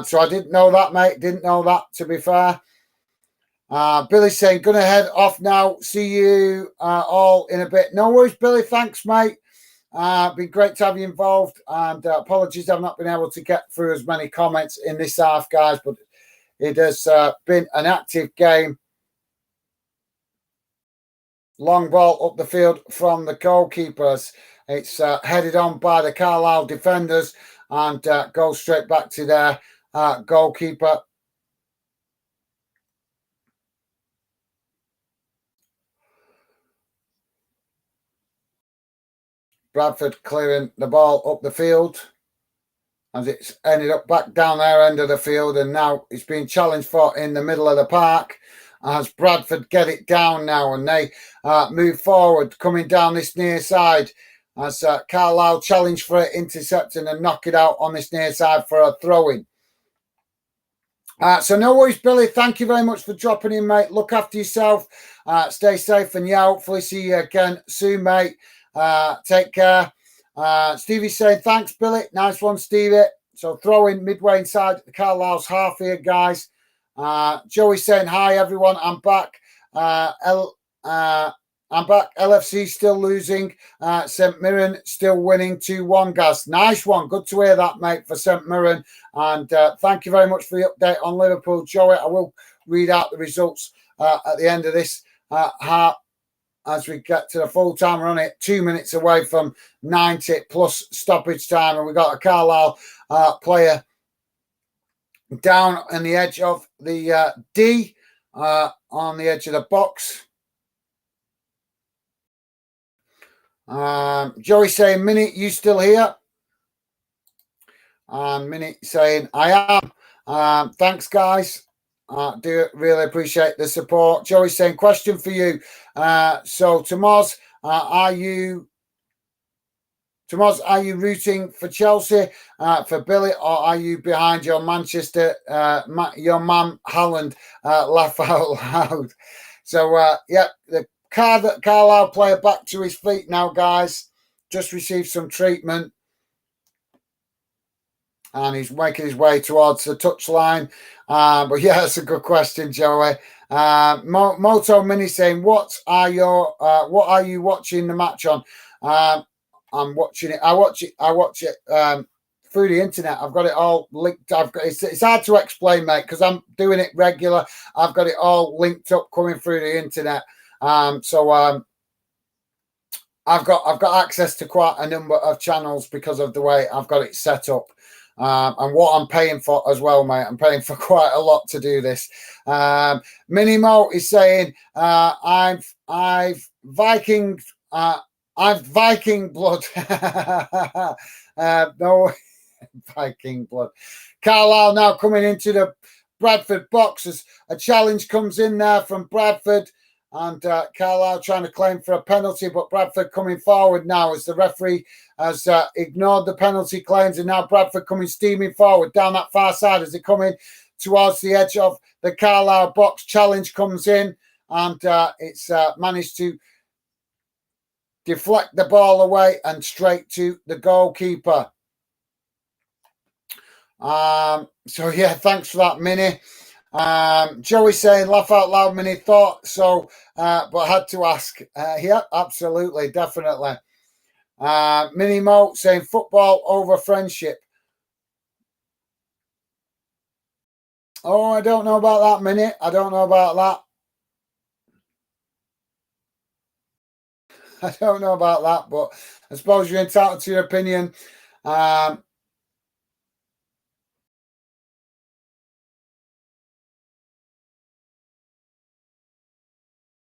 So I didn't know that, mate. Didn't know that, to be fair. Billy's saying, gonna head off now. See you all in a bit. No worries, Billy. Thanks, mate. Been great to have you involved, and apologies I've not been able to get through as many comments in this half, guys, but it has been an active game. Long ball up the field from the goalkeepers. It's headed on by the Carlisle defenders and goes straight back to their goalkeeper. Bradford clearing the ball up the field as it's ended up back down their end of the field, and now it's being challenged for in the middle of the park as Bradford get it down now, and they move forward coming down this near side as Carlisle challenge for it, intercepting and knock it out on this near side for a throw-in. So no worries, Billy. Thank you very much for dropping in, mate. Look after yourself. Stay safe, and yeah, hopefully see you again soon, mate. Take care. Stevie's saying, thanks, Billy. Nice one, Stevie. So throw in midway inside the Carlisle's half here, guys. Joey's saying, hi, everyone. I'm back. I'm back. LFC still losing. St Mirren still winning 2-1, guys. Nice one. Good to hear that, mate, for St Mirren. And thank you very much for the update on Liverpool, Joey. I will read out the results at the end of this half. As we get to the full time, we're on it 2 minutes away from 90 plus stoppage time, and we've got a Carlisle player down on the edge of the D on the edge of the box. Joey saying, Minnie, you still here? Minnie saying, I am. Thanks, guys. Do really appreciate the support. Joey saying, question for you. So, Tomas, are you rooting for Chelsea, for Billy, or are you behind your Manchester, your man Haaland? Laugh out loud. So, yeah, the Carlisle player back to his feet now, guys. Just received some treatment. And he's making his way towards the touchline. But yeah, that's a good question, Joey. Moto Mini saying, what are you watching the match on? I'm watching it. I watch it through the internet. I've got it all linked. It's hard to explain, mate, because I'm doing it regular. I've got it all linked up coming through the internet. So I've got access to quite a number of channels because of the way I've got it set up. And what I'm paying for as well, mate. I'm paying for quite a lot to do this. Minimo is saying, I've Viking blood. No Viking blood. Carlisle now coming into the Bradford box as a challenge comes in there from Bradford. And Carlisle trying to claim for a penalty, but Bradford coming forward now as the referee has ignored the penalty claims, and now Bradford coming steaming forward down that far side as they come in towards the edge of the Carlisle box. Challenge comes in, and it's managed to deflect the ball away and straight to the goalkeeper. So yeah, thanks for that, Minnie. Joey saying, laugh out loud, Minnie, thought so, but had to ask. Yeah, absolutely, definitely. Minnie Mo saying, football over friendship. Oh, I don't know about that, Minnie. I don't know about that. I don't know about that, but I suppose you're entitled to your opinion.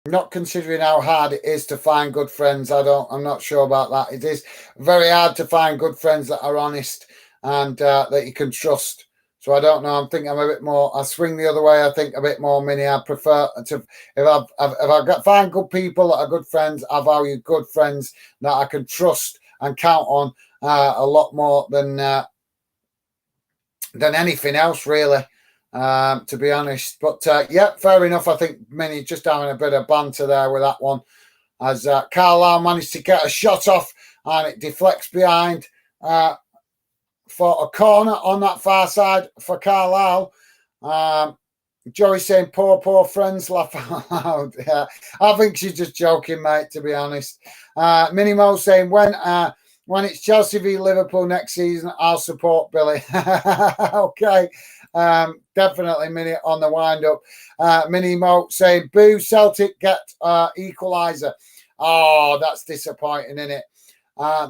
Not considering how hard it is to find good friends, I'm not sure about that. It is very hard to find good friends that are honest and that you can trust. So I don't know. I'm thinking I'm a bit more. I swing the other way. I think a bit more, Mini. I prefer to find good people that are good friends. I value good friends that I can trust and count on a lot more than anything else, really. To be honest, but yeah, fair enough. I think Mini just having a bit of banter there with that one, as Carlisle managed to get a shot off and it deflects behind for a corner on that far side for Carlisle. Joey saying, poor friends, laugh out loud. Yeah, I think she's just joking, mate, to be honest. Mini Mo saying, when it's Chelsea v Liverpool next season, I'll support Billy. Okay. Definitely Mini on the wind up. Mini Mo saying, boo, Celtic get equaliser. Oh, that's disappointing, isn't it?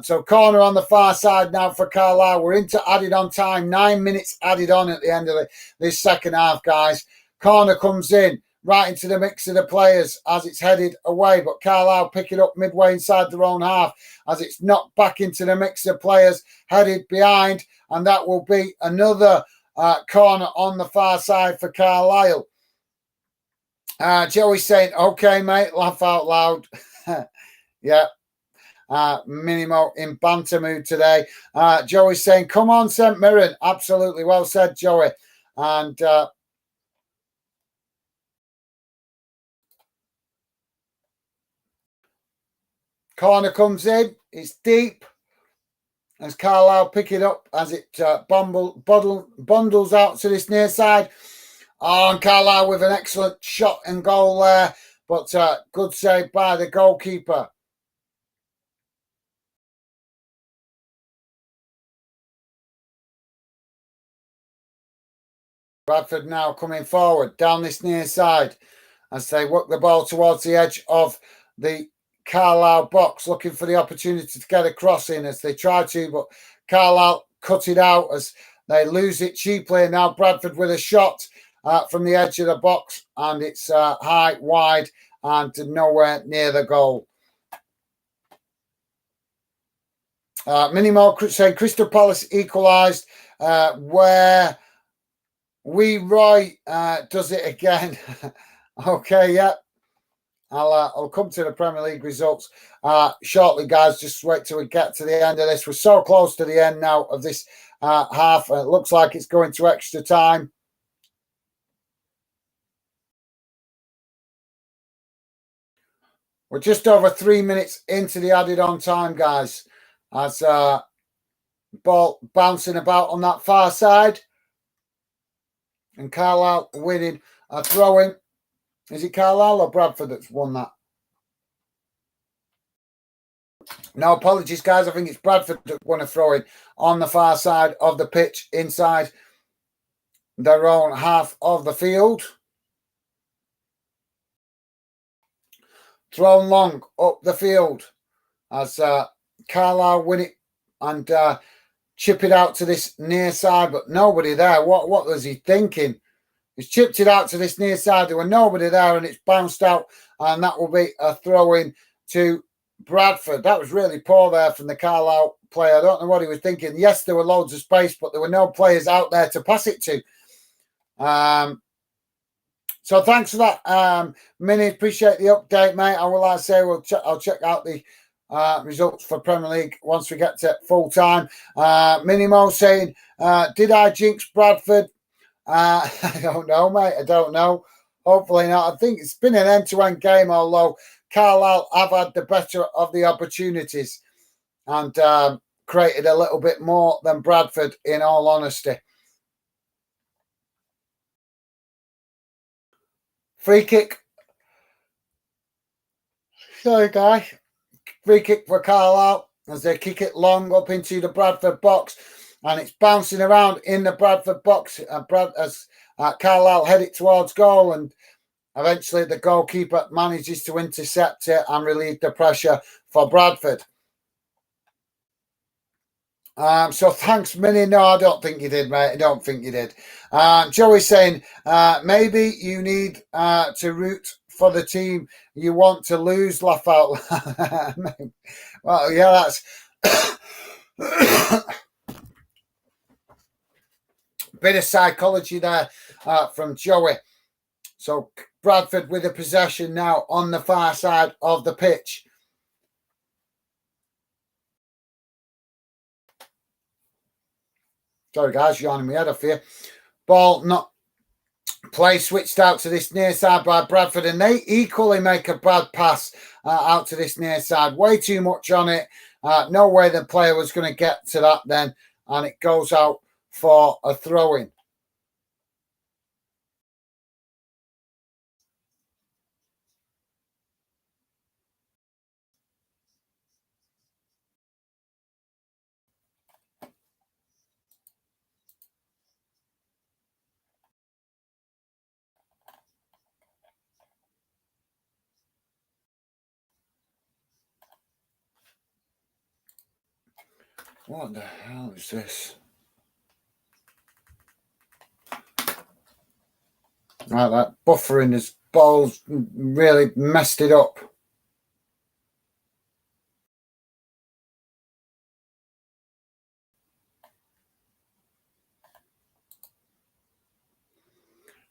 So corner on the far side now for Carlisle. We're into added on time. 9 minutes added on at the end of this second half, guys. Corner comes in right into the mix of the players as it's headed away, but Carlisle pick it up midway inside their own half as it's knocked back into the mix of players headed behind, and that will be another corner on the far side for Carlisle. Joey saying, okay, mate, laugh out loud. Yeah. Minimo in banter mood today. Joey saying, come on, St. Mirren. Absolutely well said, Joey. And corner comes in. It's deep. As Carlisle pick it up as it bundles out to this near side. Oh, and Carlisle with an excellent shot and goal there. But good save by the goalkeeper. Bradford now coming forward down this near side as they work the ball towards the edge of the Carlisle box, looking for the opportunity to get a cross in as they try to, but Carlisle cut it out as they lose it cheaply. And now Bradford with a shot from the edge of the box, and it's high, wide, and nowhere near the goal. Minimal saying Crystal Palace equalised where Roy does it again. Okay, yeah. I'll come to the Premier League results shortly, guys. Just wait till we get to the end of this. We're so close to the end now of this half. It looks like it's going to extra time. We're just over 3 minutes into the added on time, guys. As ball bouncing about on that far side. And Carlisle winning a throw-in. Is it Carlisle or Bradford that's won that? No, apologies, guys. I think it's Bradford that won a throw-in on the far side of the pitch inside their own half of the field. Thrown long up the field as Carlisle win it and chip it out to this near side, but nobody there. What was he thinking? He's chipped it out to this near side. There were nobody there, and it's bounced out, and that will be a throw-in to Bradford. That was really poor there from the Carlisle player. I don't know what he was thinking. Yes, there were loads of space, but there were no players out there to pass it to. So thanks for that, Minnie. Appreciate the update, mate. I will, like I say, I'll check out the results for Premier League once we get to full time. Minnie Mo saying, did I jinx Bradford? I don't know, mate. I don't know. Hopefully not. I think it's been an end-to-end game, although Carlisle have had the better of the opportunities and created a little bit more than Bradford, in all honesty. Free kick. Sorry, guys. Free kick for Carlisle as they kick it long up into the Bradford box. And it's bouncing around in the Bradford box as Carlisle head it towards goal. And Eventually, the goalkeeper manages to intercept it and relieve the pressure for Bradford. So thanks, Minnie. No, I don't think you did, mate. I don't think you did. Joey's saying maybe you need to root for the team you want to lose. Laugh out loud. Well, yeah, that's bit of psychology there from Joey. So Bradford with the possession now on the far side of the pitch. Sorry, guys, yawning me head off here. Ball not play switched out to this near side by Bradford, and they equally make a bad pass out to this near side. Way too much on it. No way the player was going to get to that then, and it goes out for a throw-in. What the hell is this? Right, that buffering his balls really messed it up.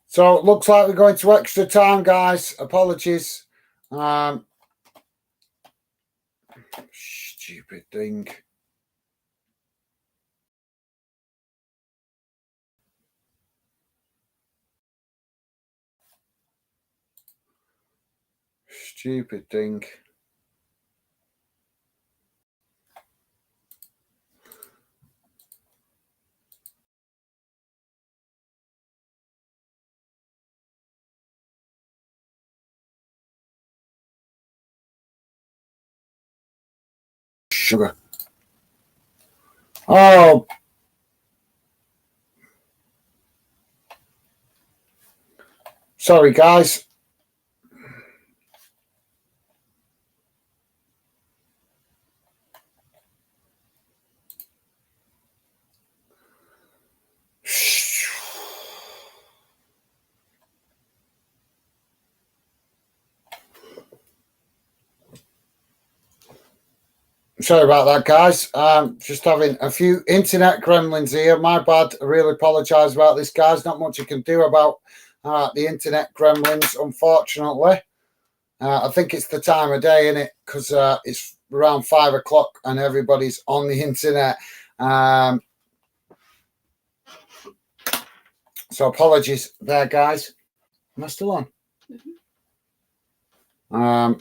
So it looks like we're going to extra time, guys. Apologies. Stupid thing. Stupid thing. Sugar. Oh. Sorry, guys. Sorry about that, guys. Just having a few internet gremlins here. My bad. I really apologise about this, guys. Not much you can do about the internet gremlins, unfortunately. I think it's the time of day, isn't it? Because it's around 5 o'clock and everybody's on the internet. So apologies there, guys. Am I still on?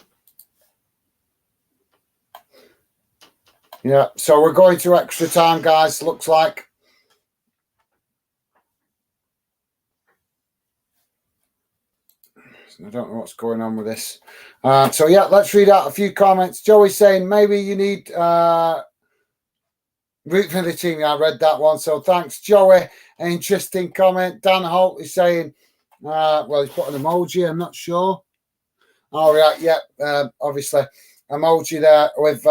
Yeah, so we're going to extra time, guys, looks like. I don't know what's going on with this. So, yeah, let's read out a few comments. Joey's saying maybe you need root for the team. Yeah, I read that one. So, thanks, Joey. Interesting comment. Dan Holt is saying, well, he's put an emoji. I'm not sure. All right, yeah, obviously. Emoji there with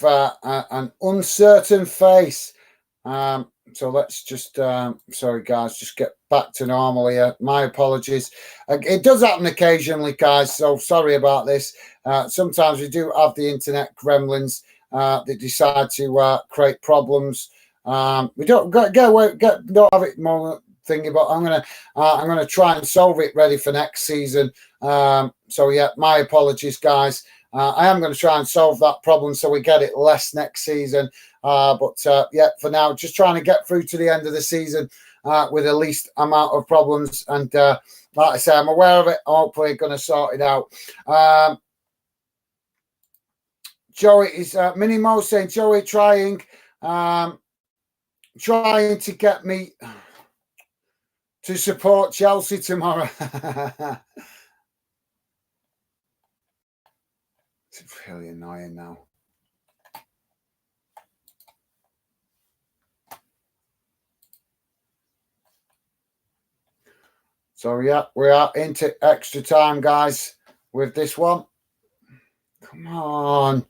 an uncertain face. So let's just, sorry guys, just get back to normal here. My apologies. It does happen occasionally, guys, so sorry about this. Sometimes we do have the internet gremlins that decide to create problems. We don't don't have it more thingy, but I'm gonna try and solve it ready for next season. So yeah, my apologies, guys. I am going to try and solve that problem so we get it less next season. But yeah, for now, just trying to get through to the end of the season with the least amount of problems. And like I say, I'm aware of it. Hopefully, going to sort it out. Joey is Mini Mo saying, Joey trying to get me to support Chelsea tomorrow. It's really annoying now. So yeah, we are into extra time, guys, with this one. Come on.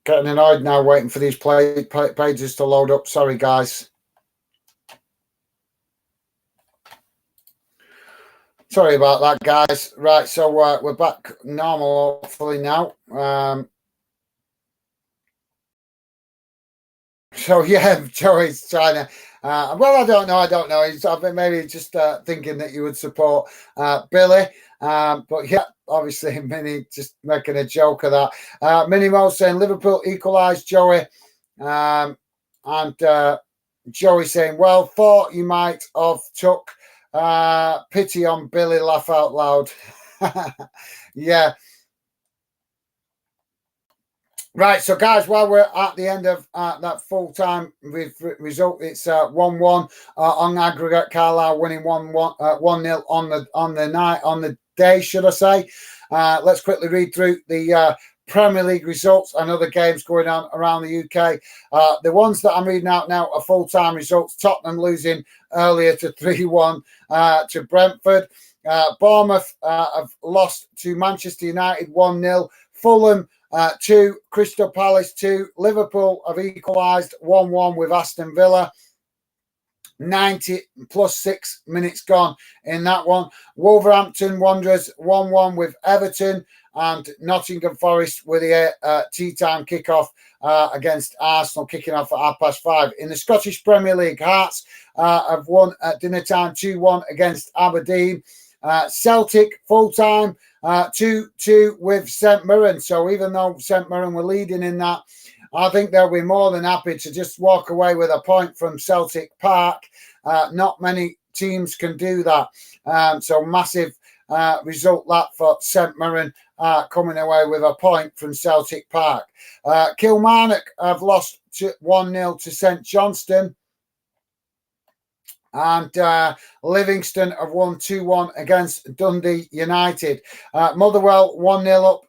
Getting annoyed now waiting for these pages to load up. Sorry, guys. Sorry about that, guys. Right, so we're back normal, hopefully, now. So, yeah, Joey's trying to... well, I don't know. He's maybe just thinking that you would support Billy. But, yeah, obviously, Minnie just making a joke of that. Minnie Mo saying Liverpool equalised, Joey. And Joey saying, well, thought you might have took... pity on Billy, laugh out loud. Yeah. Right, so guys, while we're at the end of that full-time result, it's 1-1 on aggregate. Carlisle winning 1-0 on the day, should I say? Let's quickly read through the Premier League results and other games going on around the UK. The ones that I'm reading out now are full-time results. Tottenham losing earlier to 3-1 to Brentford. Bournemouth have lost to Manchester United 1-0. Fulham 2, Crystal Palace 2. Liverpool have equalised 1-1 with Aston Villa. 90 plus 6 minutes gone in that one. Wolverhampton Wanderers 1-1 with Everton, and Nottingham Forest with the tea time kickoff against Arsenal, kicking off at 5:30. In the Scottish Premier League, Hearts have won at dinner time 2-1 against Aberdeen. Celtic full time 2-2 with St Mirren. So even though St Mirren were leading in that, I think they'll be more than happy to just walk away with a point from Celtic Park. Not many teams can do that. So massive result that for St Mirren, coming away with a point from Celtic Park. Kilmarnock have lost 1-0 to St Johnstone. And Livingston have won 2-1 against Dundee United. Motherwell 1-0 up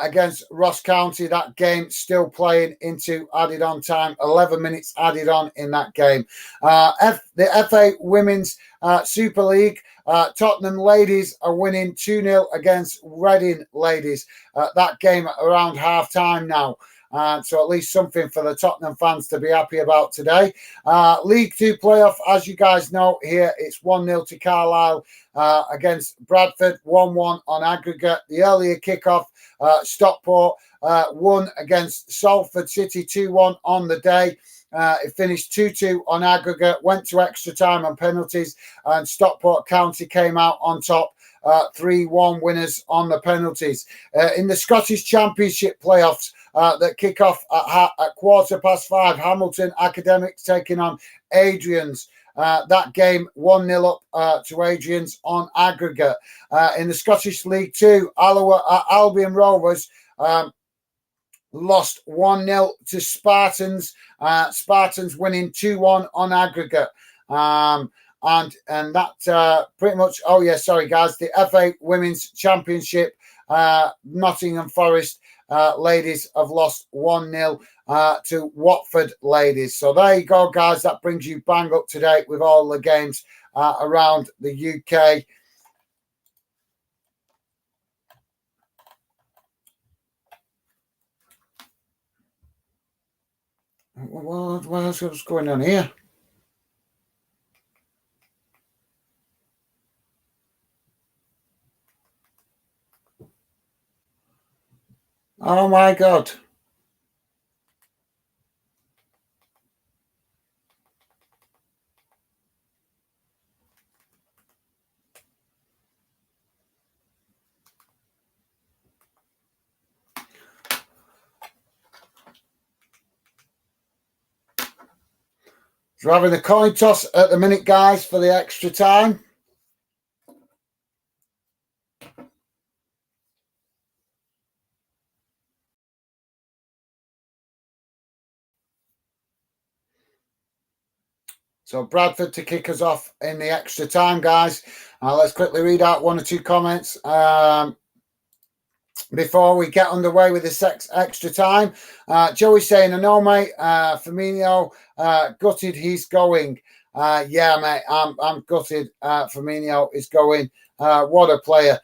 against Ross County. That game still playing into added on time. 11 minutes added on in that game. The FA Women's Super League. Tottenham ladies are winning 2-0 against Reading ladies. That game around half time now. So at least something for the Tottenham fans to be happy about today. League 2 playoff, as you guys know here, it's 1-0 to Carlisle against Bradford, 1-1 on aggregate. The earlier kickoff, Stockport won against Salford City 2-1 on the day. It finished 2-2 on aggregate, went to extra time and penalties, and Stockport County came out on top. 3-1 winners on the penalties. In the Scottish Championship playoffs that kick off at 5:15, Hamilton Academics taking on Adrian's. That game 1-0 up to Adrian's on aggregate. In the Scottish League 2, Albion Rovers lost 1-0 to Spartans. Spartans winning 2-1 on aggregate. And that pretty much, oh yeah, sorry guys, the FA Women's Championship, Nottingham Forest ladies have lost 1-0 to Watford ladies. So there you go, guys. That brings you bang up to date with all the games around the UK. What else is going on here? Oh my God. So we're having a coin toss at the minute, guys, for the extra time. So Bradford to kick us off in the extra time, guys. Let's quickly read out one or two comments before we get underway with this extra time. Joey saying, I know, mate, Firmino gutted he's going. Yeah, mate, I'm gutted. Firmino is going. What a player.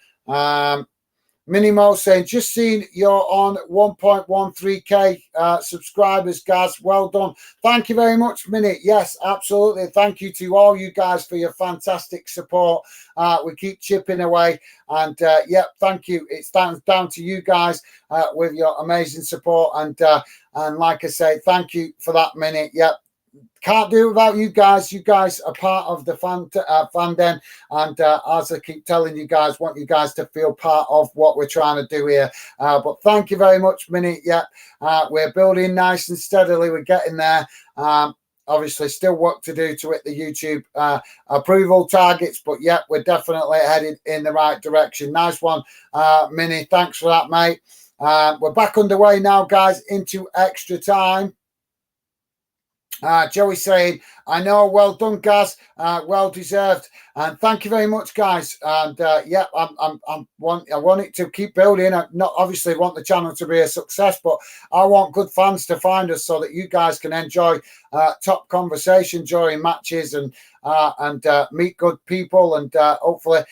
Minimo saying, just seen you're on 1.13k subscribers, guys. Well done. Thank you very much, Mini. Yes, absolutely. Thank you to all you guys for your fantastic support. We keep chipping away. And, yeah, thank you. It's down to you guys with your amazing support. And like I say, thank you for that, Mini. Yep. Can't do it without you guys. You guys are part of the fan den, and as I keep telling you guys, want you guys to feel part of what we're trying to do here. But thank you very much, Minnie. Yeah, we're building nice and steadily. We're getting there. Obviously, still work to do to hit the YouTube approval targets, but yeah, we're definitely headed in the right direction. Nice one, Minnie. Thanks for that, mate. We're back underway now, guys, into extra time. Joey saying, I know, well done, Gaz, well deserved, and thank you very much, guys. And yeah, I want it to keep building. I not obviously want the channel to be a success, but I want good fans to find us so that you guys can enjoy top conversation during matches and meet good people and hopefully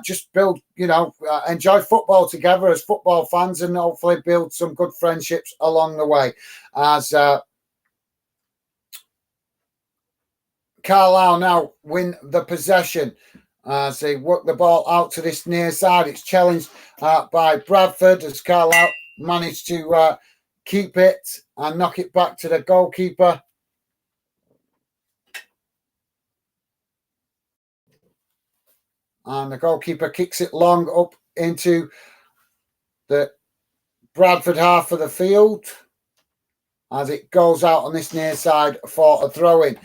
just build, enjoy football together as football fans and hopefully build some good friendships along the way. As Carlisle now win the possession as they work the ball out to this near side. It's challenged by Bradford as Carlisle managed to keep it and knock it back to the goalkeeper. And the goalkeeper kicks it long up into the Bradford half of the field as it goes out on this near side for a throw-in.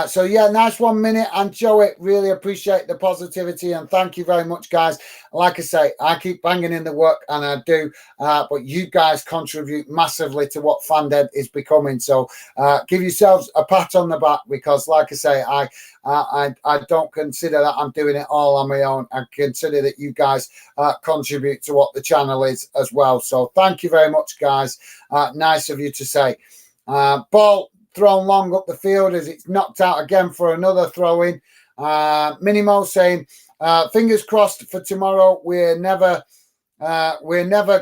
So, yeah, nice 1 minute. And, Joey, really appreciate the positivity. And thank you very much, guys. Like I say, I keep banging in the work, and I do. But you guys contribute massively to what FanDen is becoming. So give yourselves a pat on the back because, like I say, I don't consider that I'm doing it all on my own. I consider that you guys contribute to what the channel is as well. So thank you very much, guys. Nice of you to say. Ball thrown long up the field as it's knocked out again for another throw-in. Minimo saying, fingers crossed for tomorrow. We're never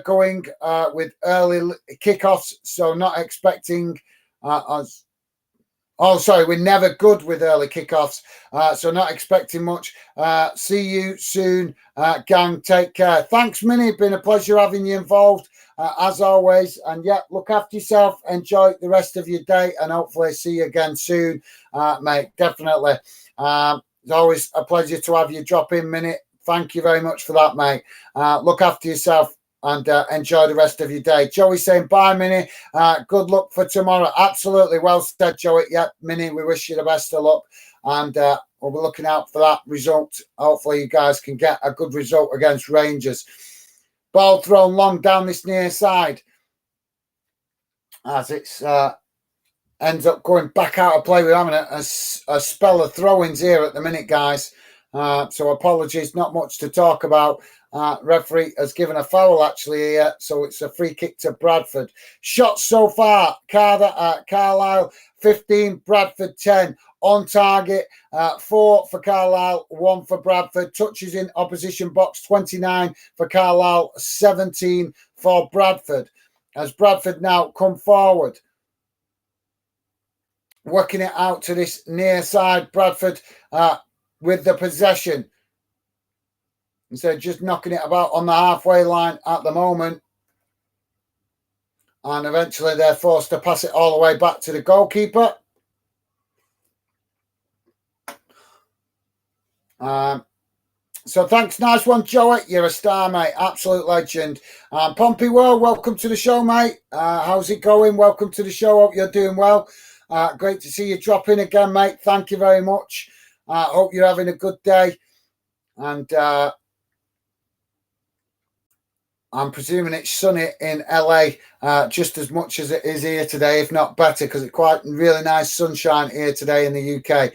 going with early kickoffs, so not expecting us. Oh, sorry, we're never good with early kickoffs, so not expecting much. See you soon, gang. Take care. Thanks, Minnie. Been a pleasure having you involved, as always. And, yeah, look after yourself. Enjoy the rest of your day, and hopefully see you again soon, mate. Definitely. It's always a pleasure to have you drop in, Minnie. Thank you very much for that, mate. Look after yourself. And enjoy the rest of your day. Joey saying, bye, Minnie. Good luck for tomorrow. Absolutely. Well said, Joey. Yep, Minnie, we wish you the best of luck. And we'll be looking out for that result. Hopefully you guys can get a good result against Rangers. Ball thrown long down this near side. As it's ends up going back out of play. We're having a spell of throw-ins here at the minute, guys. So apologies, not much to talk about. Referee has given a foul actually here, so it's a free kick to Bradford. Shots so far, Carlisle 15, Bradford 10. On target, 4 for Carlisle, 1 for Bradford. Touches in opposition box, 29 for Carlisle, 17 for Bradford. As Bradford now come forward, working it out to this near side. Bradford with the possession. Instead of just knocking it about on the halfway line at the moment. And eventually they're forced to pass it all the way back to the goalkeeper. So thanks. Nice one, Joey. You're a star, mate. Absolute legend. Pompey World, welcome to the show, mate. How's it going? Welcome to the show. Hope you're doing well. Great to see you drop in again, mate. Thank you very much. Hope you're having a good day. And I'm presuming it's sunny in LA just as much as it is here today, if not better, because it's quite really nice sunshine here today in the UK.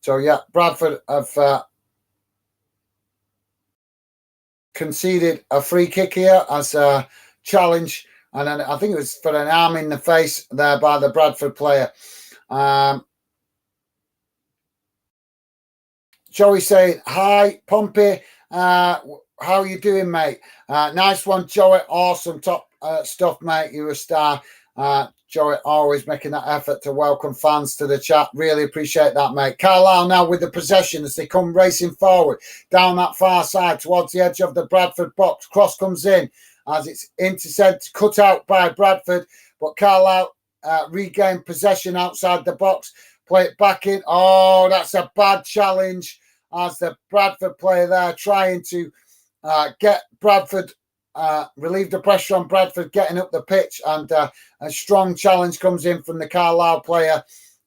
So, yeah, Bradford have conceded a free kick here as a challenge. And then I think it was for an arm in the face there by the Bradford player. Joey saying, hi, Pompey. How are you doing, mate? Nice one, Joey. Awesome top stuff, mate. You're a star. Joey always making that effort to welcome fans to the chat. Really appreciate that, mate. Carlisle now with the possession as they come racing forward down that far side towards the edge of the Bradford box. Cross comes in as it's intercepted, cut out by Bradford, but Carlisle regain possession outside the box. Play it back in. Oh, that's a bad challenge as the Bradford player there trying to get Bradford, relieve the pressure on Bradford getting up the pitch, and a strong challenge comes in from the Carlisle player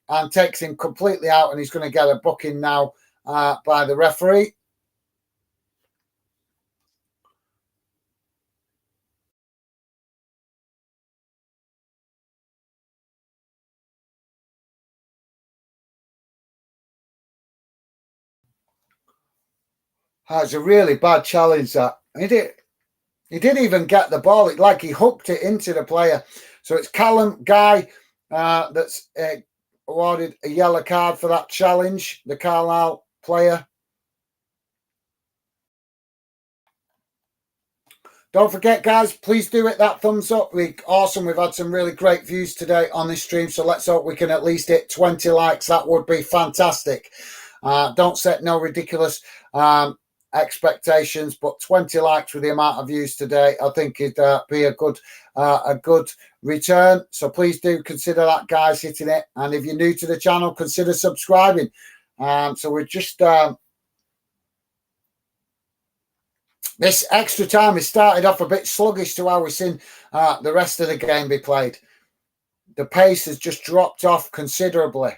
and takes him completely out, and he's going to get a booking now by the referee. That's a really bad challenge, that. He didn't even get the ball. Like he hooked it into the player. So it's Callum Guy that's awarded a yellow card for that challenge, the Carlisle player. Don't forget, guys, please do hit that thumbs up. Awesome. We've had some really great views today on this stream, so let's hope we can at least hit 20 likes. That would be fantastic. Don't set no ridiculous expectations, but 20 likes with the amount of views today, I think it'd be a good return. So please do consider that, guys, hitting it. And if you're new to the channel, consider subscribing. So we're just this extra time has started off a bit sluggish to how we've seen the rest of the game be played. The pace has just dropped off considerably.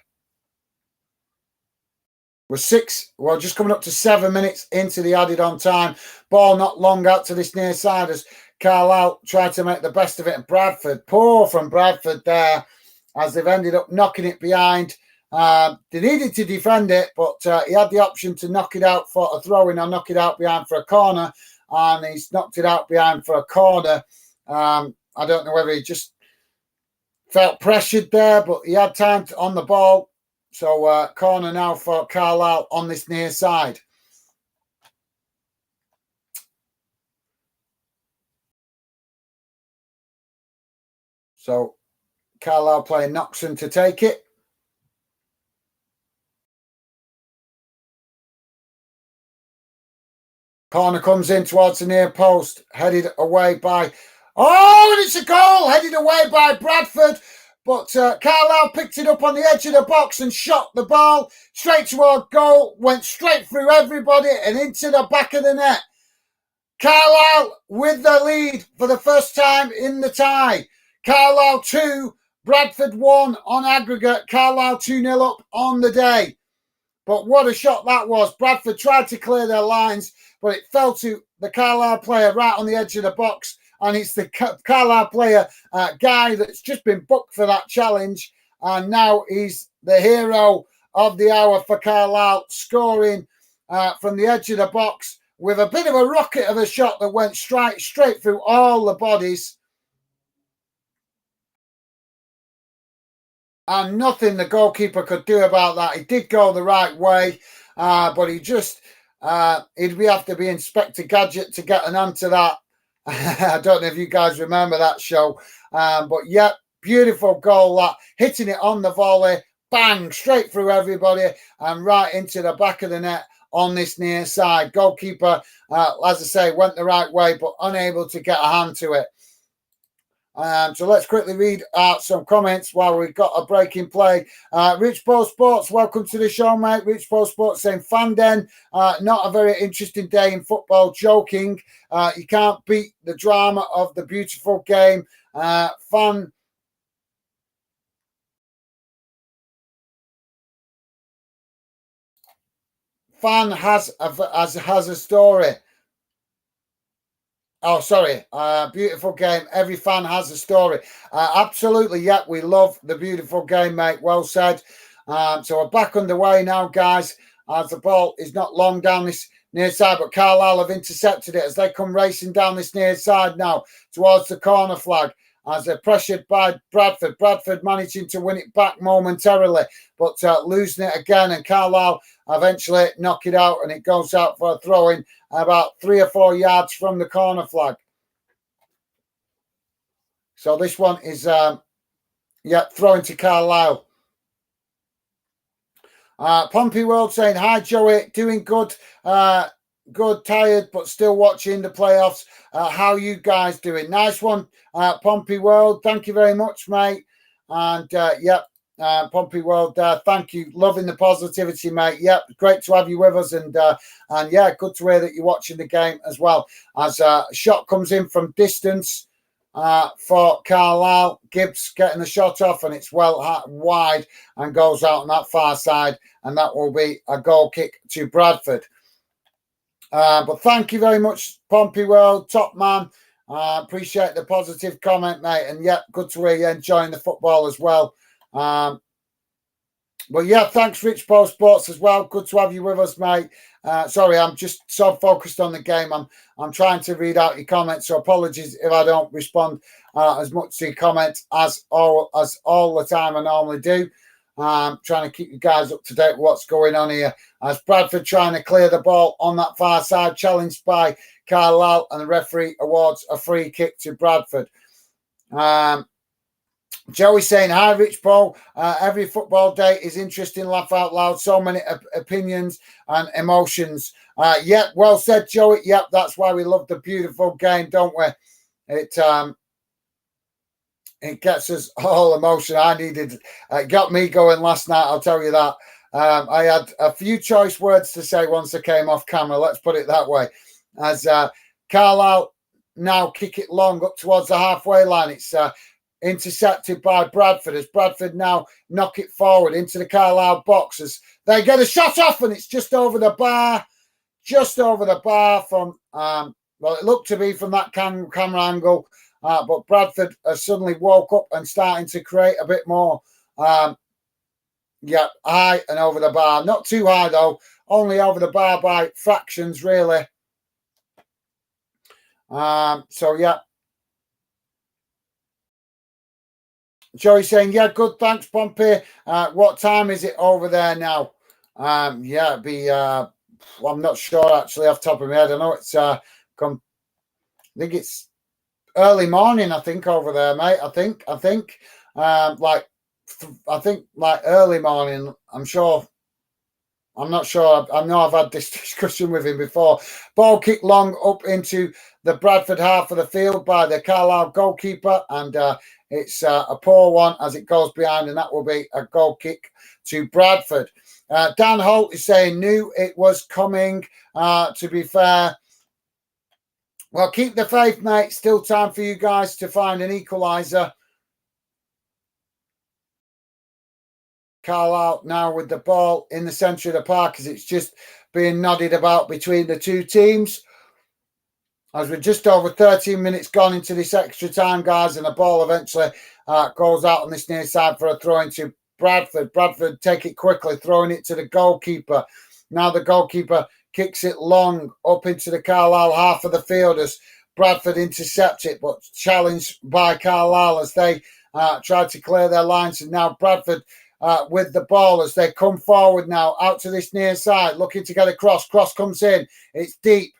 We're just coming up to 7 minutes into the added on time. Ball not long out to this near side as Carlisle tried to make the best of it. And Bradford, poor from Bradford there, as they've ended up knocking it behind. They needed to defend it, but he had the option to knock it out for a throw-in or knock it out behind for a corner, and he's knocked it out behind for a corner. I don't know whether he just felt pressured there, but he had time on the ball. So corner now for Carlisle on this near side. So Carlisle playing Noxon to take it. Corner comes in towards the near post, headed away by... Oh, and it's a goal! Headed away by Bradford. But Carlisle picked it up on the edge of the box and shot the ball straight toward goal, went straight through everybody and into the back of the net. Carlisle with the lead for the first time in the tie. Carlisle 2, Bradford 1 on aggregate. Carlisle 2-0 up on the day. But what a shot that was. Bradford tried to clear their lines, but it fell to the Carlisle player right on the edge of the box. And it's the Carlisle player, Guy, that's just been booked for that challenge. And now he's the hero of the hour for Carlisle, scoring from the edge of the box with a bit of a rocket of a shot that went straight through all the bodies. And nothing the goalkeeper could do about that. He did go the right way, but he just, he'd have to be Inspector Gadget to get an answer to that. I don't know if you guys remember that show, but yeah, beautiful goal, that hitting it on the volley, bang, straight through everybody and right into the back of the net on this near side. Goalkeeper, as I say, went the right way, but unable to get a hand to it. So let's quickly read out some comments while we've got a break in play. Rich Bo Sports, welcome to the show, mate. Rich Bo Sports saying, Fanden, not a very interesting day in football, joking. You can't beat the drama of the beautiful game. Fan has a story. Oh, sorry. Beautiful game. Every fan has a story. Absolutely. Yeah, we love the beautiful game, mate. Well said. So we're back underway now, guys, as the ball is not long down this near side, but Carlisle have intercepted it as they come racing down this near side now towards the corner flag as they're pressured by Bradford. Bradford managing to win it back momentarily, but losing it again, and Carlisle eventually knock it out, and it goes out for a throw-in about 3 or 4 yards from the corner flag. So this one is, thrown to Carlisle. Pompey World saying, hi, Joey, doing good. Good, tired, but still watching the playoffs. How you guys doing? Nice one, Pompey World. Thank you very much, mate. And, Pompey World, thank you. Loving the positivity, mate. Yep, great to have you with us. And yeah, good to hear that you're watching the game as well. As a shot comes in from distance for Carlisle. Gibbs getting the shot off, and it's well wide and goes out on that far side. And that will be a goal kick to Bradford. But thank you very much, Pompey World, top man. Appreciate the positive comment, mate. And yeah, good to hear you enjoying the football as well. But yeah, thanks, Rich Paul Sports as well. Good to have you with us, mate. Sorry, I'm just so focused on the game. I'm trying to read out your comments, so apologies if I don't respond as much to your comments as all the time I normally do. Trying to keep you guys up to date with what's going on here. As Bradford trying to clear the ball on that far side, challenged by Carlisle, and the referee awards a free kick to Bradford. Joey saying, hi, Rich Paul. Every football day is interesting, laugh out loud. So many opinions and emotions. Yeah, well said, Joey. Yep, that's why we love the beautiful game, don't we? It gets us all emotional. It got me going last night, I'll tell you that. I had a few choice words to say once I came off camera, let's put it that way. As Carlisle now kick it long up towards the halfway line. It's intercepted by Bradford, as Bradford now knock it forward into the Carlisle box as they get a shot off, and it's just over the bar from, well, it looked to be from that camera angle. But Bradford has suddenly woke up and starting to create a bit more, high and over the bar. Not too high, though. Only over the bar by fractions, really. So, yeah. Joey saying, yeah, good, thanks, Pompey. What time is it over there now? It'd be, I'm not sure, actually, off the top of my head. I know it's, I think it's early morning, I think, over there, mate. I think like early morning. I'm sure. I'm not sure. I know I've had this discussion with him before. Ball kick long up into the Bradford half of the field by the Carlisle goalkeeper, and it's a poor one as it goes behind, and that will be a goal kick to Bradford. Dan Holt is saying, knew it was coming. To be fair. Well, keep the faith, mate. Still time for you guys to find an equaliser. Carlisle now with the ball in the centre of the park as it's just being nodded about between the two teams. As we're just over 13 minutes gone into this extra time, guys, and the ball eventually goes out on this near side for a throw into Bradford. Bradford take it quickly, throwing it to the goalkeeper. Now the goalkeeper kicks it long up into the Carlisle half of the field as Bradford intercept it, but challenged by Carlisle as they try to clear their lines. And now Bradford with the ball as they come forward now out to this near side, looking to get a cross. Cross comes in. It's deep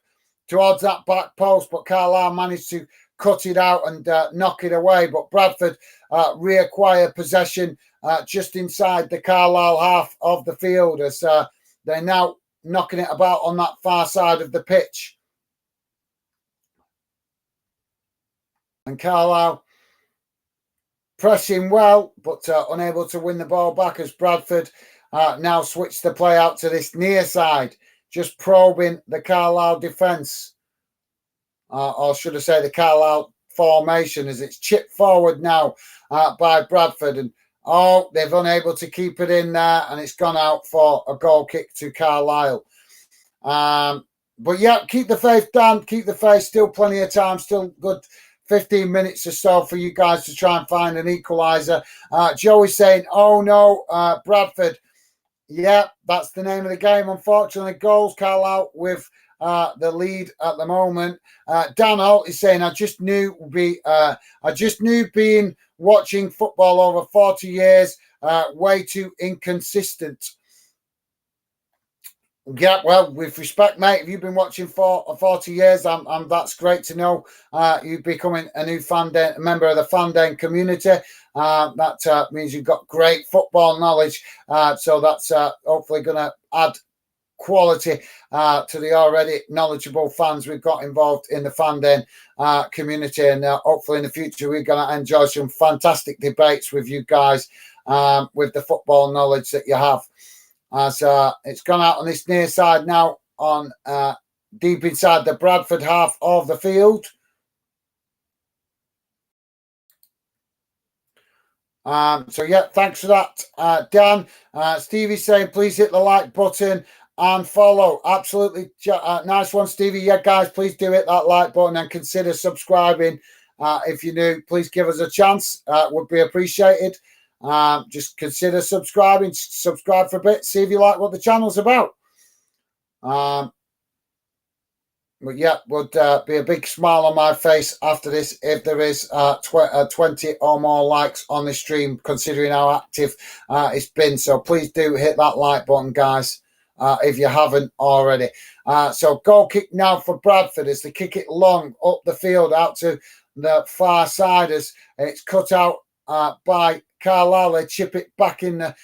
towards that back post, but Carlisle managed to cut it out and knock it away. But Bradford reacquire possession just inside the Carlisle half of the field as they're now knocking it about on that far side of the pitch. And Carlisle pressing well, but unable to win the ball back as Bradford now switch the play out to this near side, just probing the Carlisle defence. Or should I say the Carlisle formation, as it's chipped forward now by Bradford. And they've unable to keep it in there, and it's gone out for a goal kick to Carlisle. But yeah, keep the faith, Dan. Keep the faith. Still plenty of time. Still good 15 minutes or so for you guys to try and find an equaliser. Joey's saying, oh no, Bradford. Yeah, that's the name of the game. Unfortunately, goals Carlisle with the lead at the moment. Dan Holt is saying, I just knew being watching football over 40 years, way too inconsistent. Yeah, well, with respect, mate, if you've been watching for 40 years, that's great to know. You're becoming a new a member of the Fandom community. That means you've got great football knowledge. So that's hopefully going to add quality to the already knowledgeable fans we've got involved in the Fandom community. And hopefully in the future, we're going to enjoy some fantastic debates with you guys with the football knowledge that you have. As it's gone out on this near side now on deep inside the Bradford half of the field. So yeah, thanks for that, Dan. Stevie's saying please hit the like button and follow. Absolutely nice one, Stevie. Yeah, guys, please do hit that like button and consider subscribing. If you're new, please give us a chance. Would be appreciated. Just consider subscribing. Subscribe for a bit. See if you like what the channel's about. But yeah, would be a big smile on my face after this if there is 20 or more likes on the stream, considering how active it's been. So please do hit that like button, guys, if you haven't already. So goal kick now for Bradford as they kick it long up the field out to the far side as it's cut out by Carlisle. They chip it back in the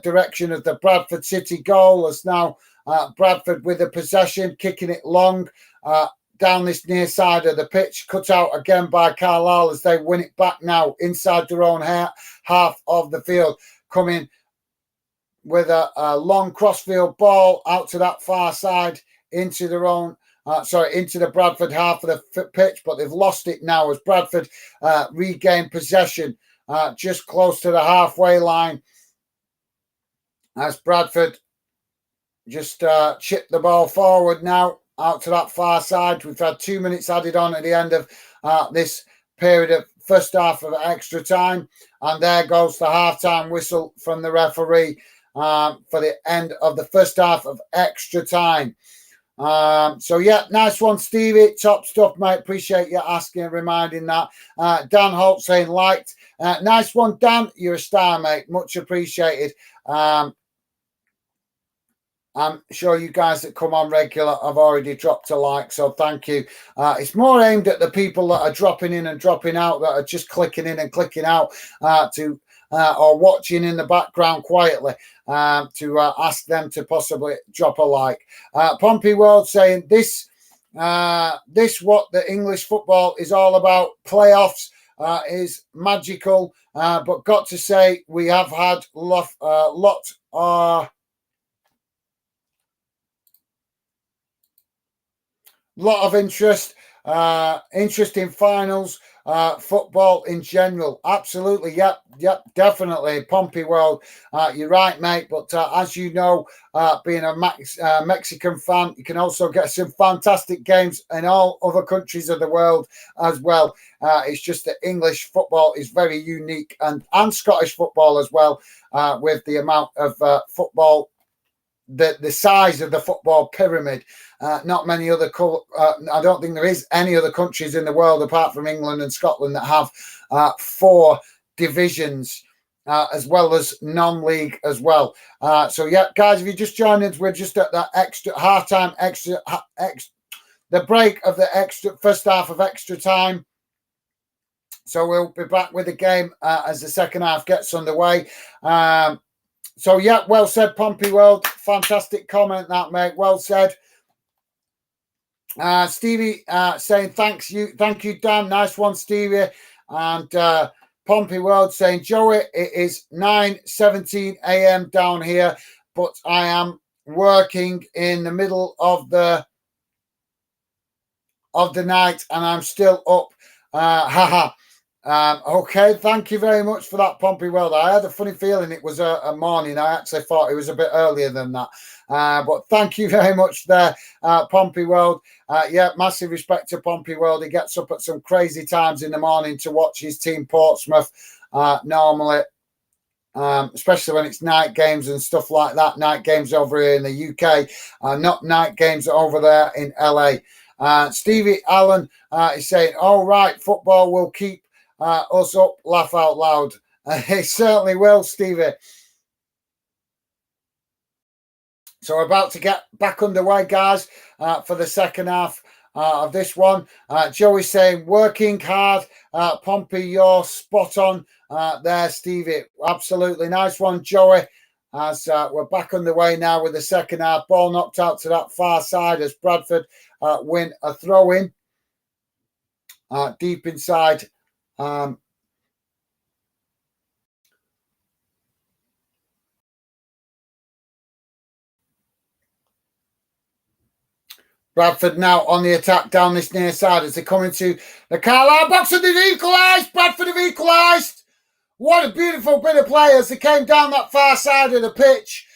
direction of the Bradford City goal as now Bradford with the possession, kicking it long down this near side of the pitch, cut out again by Carlisle as they win it back now inside their own half of the field, coming with a long crossfield ball out to that far side into their own into the Bradford half of the pitch, but they've lost it now as Bradford regain possession just close to the halfway line as Bradford just chip the ball forward now out to that far side. We've had 2 minutes added on at the end of this period of first half of extra time. And there goes the half-time whistle from the referee for the end of the first half of extra time. So, yeah, nice one, Stevie. Top stuff, mate. Appreciate you asking and reminding that. Dan Holt saying liked. Nice one, Dan. You're a star, mate. Much appreciated. I'm sure you guys that come on regular have already dropped a like, so thank you. It's more aimed at the people that are dropping in and dropping out, that are just clicking in and clicking out or watching in the background quietly to ask them to possibly drop a like. Pompey World saying this what the English football is all about. Playoffs is magical, but got to say we have had lot of interest, interesting finals, football in general. Absolutely, yep, definitely. Pompey World, you're right, mate. But as you know, being a Mexican fan, you can also get some fantastic games in all other countries of the world as well. It's just that English football is very unique, and Scottish football as well, with the amount of football. The size of the football pyramid. Not many other I don't think there is any other countries in the world apart from England and Scotland that have 4 divisions as well as non-league as well. So yeah, guys, if you just joined us, we're just at that extra half-time the break of the extra first half of extra time. So we'll be back with the game as the second half gets underway. So, yeah, well said, Pompey World. Fantastic comment, that, mate. Well said. Stevie saying thank you, Dan. Nice one, Stevie. And Pompey World saying, Joey, it is 9:17 a.m. down here, but I am working in the middle of the night and I'm still up. Haha. Okay, thank you very much for that, Pompey World. I had a funny feeling it was a morning. I actually thought it was a bit earlier than that. But thank you very much there, Pompey World. Yeah, massive respect to Pompey World. He gets up at some crazy times in the morning to watch his team Portsmouth normally, especially when it's night games and stuff like that. Night games over here in the UK, not night games over there in LA. Stevie Allen is saying, all right, football will keep us up, laugh out loud. It certainly will, Stevie. So we're about to get back underway, guys, for the second half of this one. Joey saying, working hard. Pompey, you're spot on there, Stevie. Absolutely nice one, Joey. As we're back underway now with the second half. Ball knocked out to that far side as Bradford win a throw-in deep inside. Bradford now on the attack down this near side as they come into the Carlisle box and they've equalised. Bradford have equalised. What a beautiful bit of play as they came down that far side of the pitch.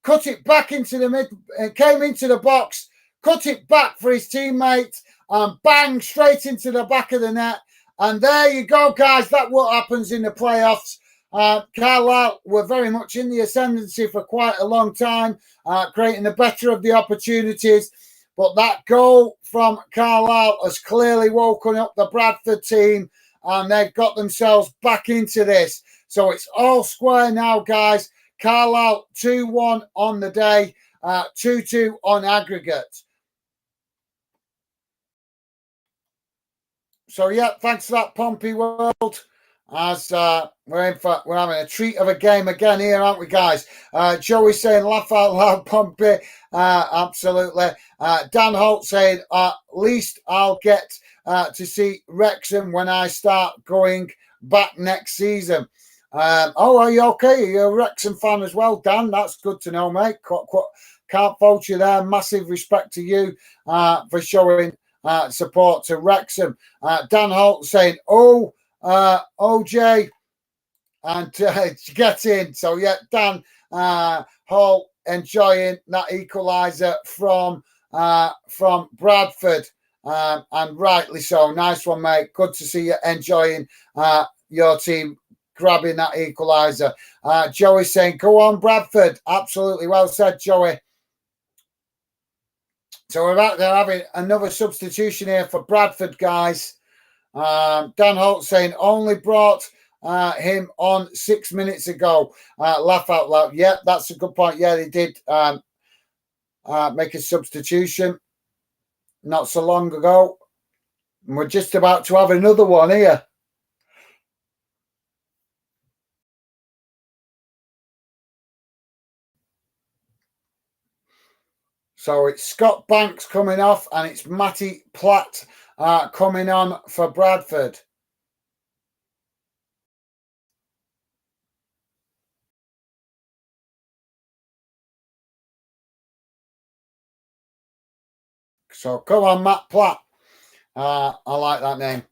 Cut it back into the mid, came into the box, cut it back for his teammate, and bang, straight into the back of the net. And there you go, guys. That's what happens in the playoffs. Carlisle were very much in the ascendancy for quite a long time, creating the better of the opportunities. But that goal from Carlisle has clearly woken up the Bradford team, and they've got themselves back into this. So it's all square now, guys. Carlisle 2-1 on the day, 2-2 on aggregate. So, yeah, thanks for that, Pompey World. As we're having a treat of a game again here, aren't we, guys? Joey saying, laugh out loud, Pompey. Absolutely. Dan Holt saying, at least I'll get to see Wrexham when I start going back next season. Are you okay? You're a Wrexham fan as well, Dan. That's good to know, mate. Can't fault you there. Massive respect to you for showing support to Wrexham. Dan Holt saying, OJ, and get in. So, yeah, Dan Holt enjoying that equaliser from Bradford, and rightly so. Nice one, mate. Good to see you enjoying your team grabbing that equaliser. Joey saying, go on, Bradford. Absolutely well said, Joey. So we're out there having another substitution here for Bradford, guys. Dan Holt saying, only brought him on 6 minutes ago. Laugh out loud. Yeah, that's a good point. Yeah, they did make a substitution not so long ago. And we're just about to have another one here. So it's Scott Banks coming off, and it's Matty Platt coming on for Bradford. So come on, Matt Platt. I like that name.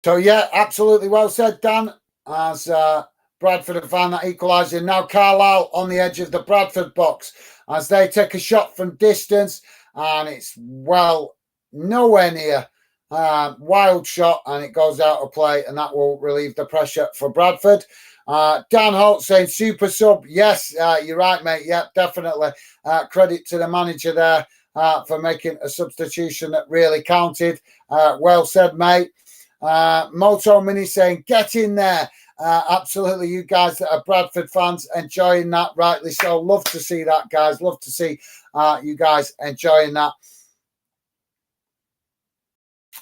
So, yeah, absolutely well said, Dan, as Bradford have found that equaliser. Now Carlisle on the edge of the Bradford box as they take a shot from distance, and it's, well, nowhere near. Wild shot, and it goes out of play, and that will relieve the pressure for Bradford. Dan Holt saying, super sub. Yes, you're right, mate. Yeah, definitely. Credit to the manager there for making a substitution that really counted. Well said, mate. Moto Mini saying, get in there. Absolutely, you guys that are Bradford fans enjoying that, rightly so. Love to see that, guys. Love to see you guys enjoying that.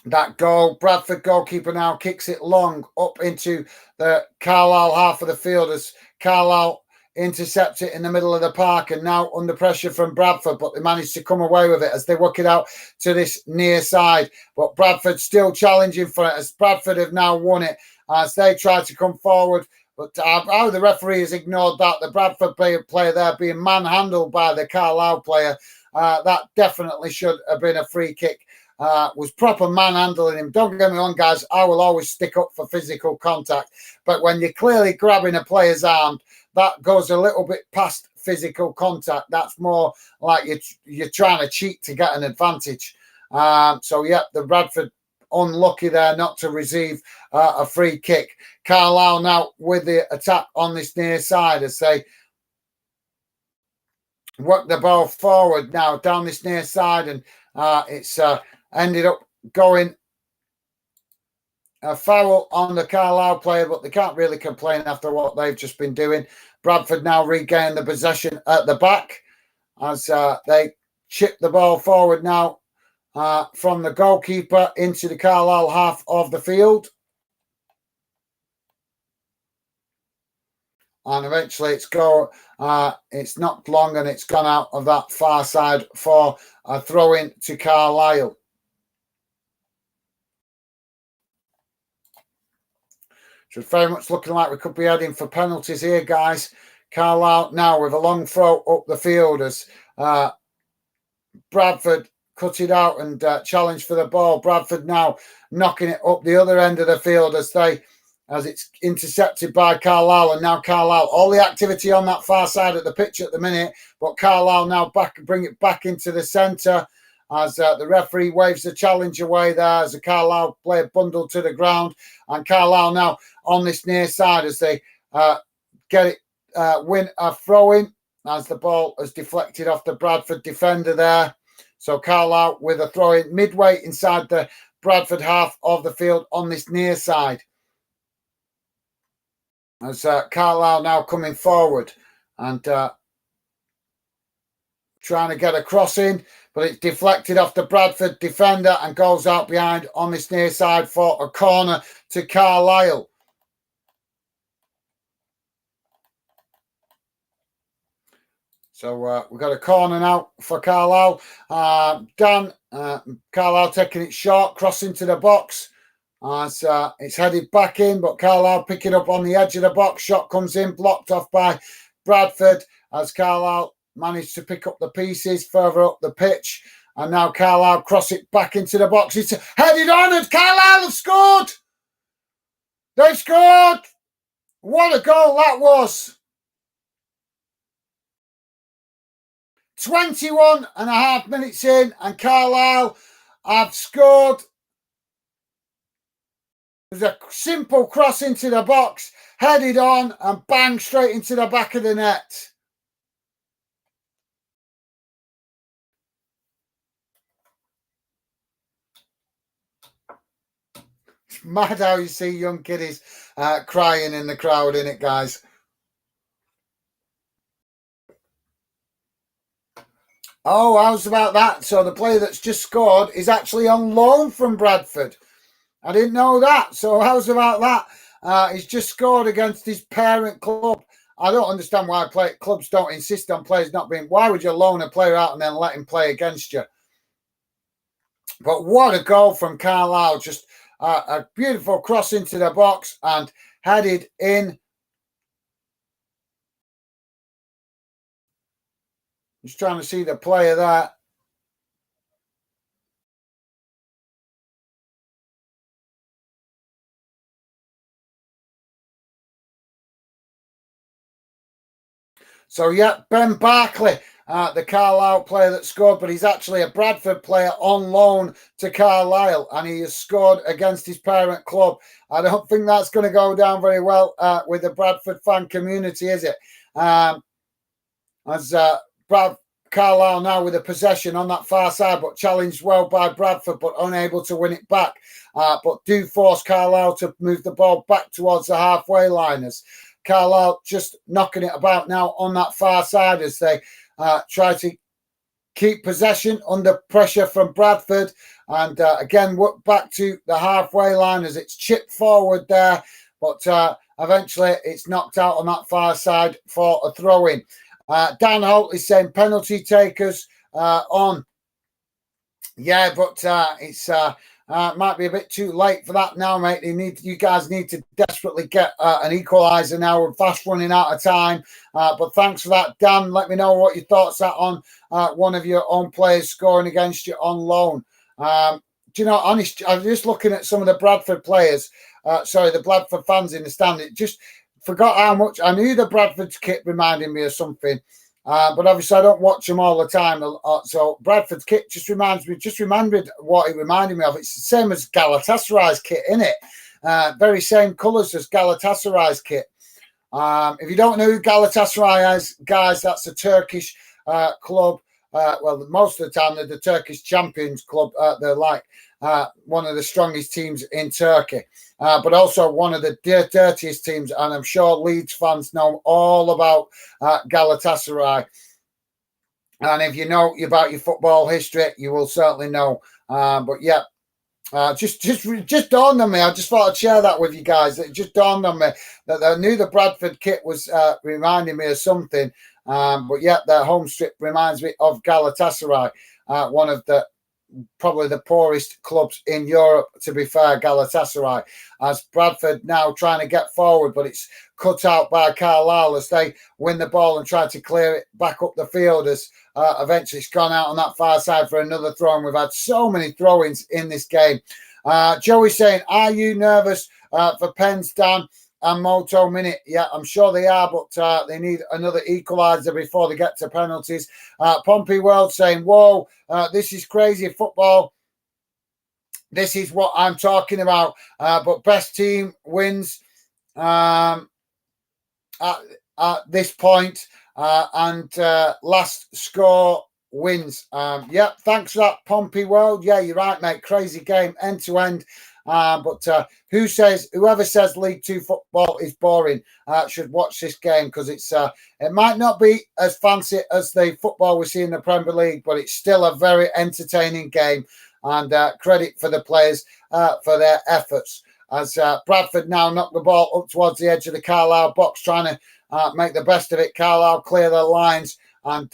That goal. Bradford goalkeeper now kicks it long up into the Carlisle half of the field as Carlisle intercept it in the middle of the park, and now under pressure from Bradford, but they managed to come away with it as they work it out to this near side. But Bradford still challenging for it as Bradford have now won it as they try to come forward. But how the referee has ignored that, the Bradford player there being manhandled by the Carlisle player, that definitely should have been a free kick. Was proper manhandling him. Don't get me wrong, guys, I will always stick up for physical contact. But when you're clearly grabbing a player's arm, that goes a little bit past physical contact. That's more like you're trying to cheat to get an advantage. So, yeah, the Bradford unlucky there not to receive a free kick. Carlisle now with the attack on this near side as they work the ball forward now down this near side, and it's ended up going a foul on the Carlisle player, but they can't really complain after what they've just been doing. Bradford now regain the possession at the back as they chip the ball forward now from the goalkeeper into the Carlisle half of the field. And eventually it's knocked long and it's gone out of that far side for a throw-in to Carlisle. So it's very much looking like we could be heading for penalties here, guys. Carlisle now with a long throw up the field as Bradford cut it out and challenged for the ball. Bradford now knocking it up the other end of the field as it's intercepted by Carlisle. And now Carlisle, all the activity on that far side of the pitch at the minute, but Carlisle now bring it back into the centre as the referee waves the challenge away there as the Carlisle player bundled to the ground. And Carlisle now on this near side as they get it, win a throw-in as the ball has deflected off the Bradford defender there. So Carlisle with a throw-in midway inside the Bradford half of the field on this near side. As Carlisle now coming forward and trying to get a cross in, but it's deflected off the Bradford defender and goes out behind on this near side for a corner to Carlisle. So we've got a corner now for Carlisle. Carlisle taking it short, crossing to the box. As it's headed back in, but Carlisle picking up on the edge of the box. Shot comes in, blocked off by Bradford as Carlisle managed to pick up the pieces further up the pitch. And now Carlisle cross it back into the box. It's headed on and Carlisle have scored. They've scored. What a goal that was. 21 and a half minutes in and Carlisle have scored. There's a simple cross into the box, headed on and bang straight into the back of the net. It's mad how you see young kiddies crying in the crowd, innit, guys? Oh, how's about that? So the player that's just scored is actually on loan from Bradford. I didn't know that. So how's about that? He's just scored against his parent club. I don't understand why clubs don't insist on players not being... Why would you loan a player out and then let him play against you? But what a goal from Carlisle. Just a beautiful cross into the box and headed in. Just trying to see the player there. So, yeah, Ben Barkley, the Carlisle player that scored, but he's actually a Bradford player on loan to Carlisle, and he has scored against his parent club. I don't think that's going to go down very well with the Bradford fan community, is it? Carlisle now with a possession on that far side, but challenged well by Bradford, but unable to win it back. But do force Carlisle to move the ball back towards the halfway liners. Carlisle just knocking it about now on that far side as they try to keep possession under pressure from Bradford. And again, back to the halfway line as it's chipped forward there. But eventually it's knocked out on that far side for a throw-in. Dan Holt is saying penalty takers on. Yeah, but it's... might be a bit too late for that now, mate. You guys need to desperately get an equaliser now. We're fast running out of time. But thanks for that, Dan. Let me know what your thoughts are on one of your own players scoring against you on loan. Do you know, honest, I was just looking at some of the Bradford players, the Bradford fans in the stand. It just forgot how much I knew the Bradford's kit reminded me of something. But obviously I don't watch them all the time. So Bradford's kit just reminded what it reminded me of. It's the same as Galatasaray's kit, isn't it? Very same colours as Galatasaray's kit. If you don't know who Galatasaray is, guys, that's a Turkish club well, most of the time they're the Turkish Champions Club. They're like one of the strongest teams in Turkey, but also one of the dirtiest teams. And I'm sure Leeds fans know all about Galatasaray. And if you know about your football history, you will certainly know. But yeah, just dawned on me. I just thought I'd share that with you guys. It just dawned on me that I knew the Bradford kit was reminding me of something. But yeah, their home strip reminds me of Galatasaray, one of the probably the poorest clubs in Europe, to be fair, Galatasaray, as Bradford now trying to get forward, but it's cut out by Carlisle as they win the ball and try to clear it back up the field as eventually it's gone out on that far side for another throw. And we've had so many throw-ins in this game. Joey saying, are you nervous for Pens, Dan and Moto Minute? Yeah, I'm sure they are, but they need another equaliser before they get to penalties. Pompey World saying, whoa, this is crazy football. This is what I'm talking about. But best team wins at this point, and last score wins. Yeah, thanks for that, Pompey World. Yeah, you're right, mate. Crazy game, end to end. But whoever says League Two football is boring should watch this game, because it might not be as fancy as the football we see in the Premier League, but it's still a very entertaining game, and credit for the players for their efforts. As Bradford now knock the ball up towards the edge of the Carlisle box, trying to make the best of it. Carlisle clear their lines, and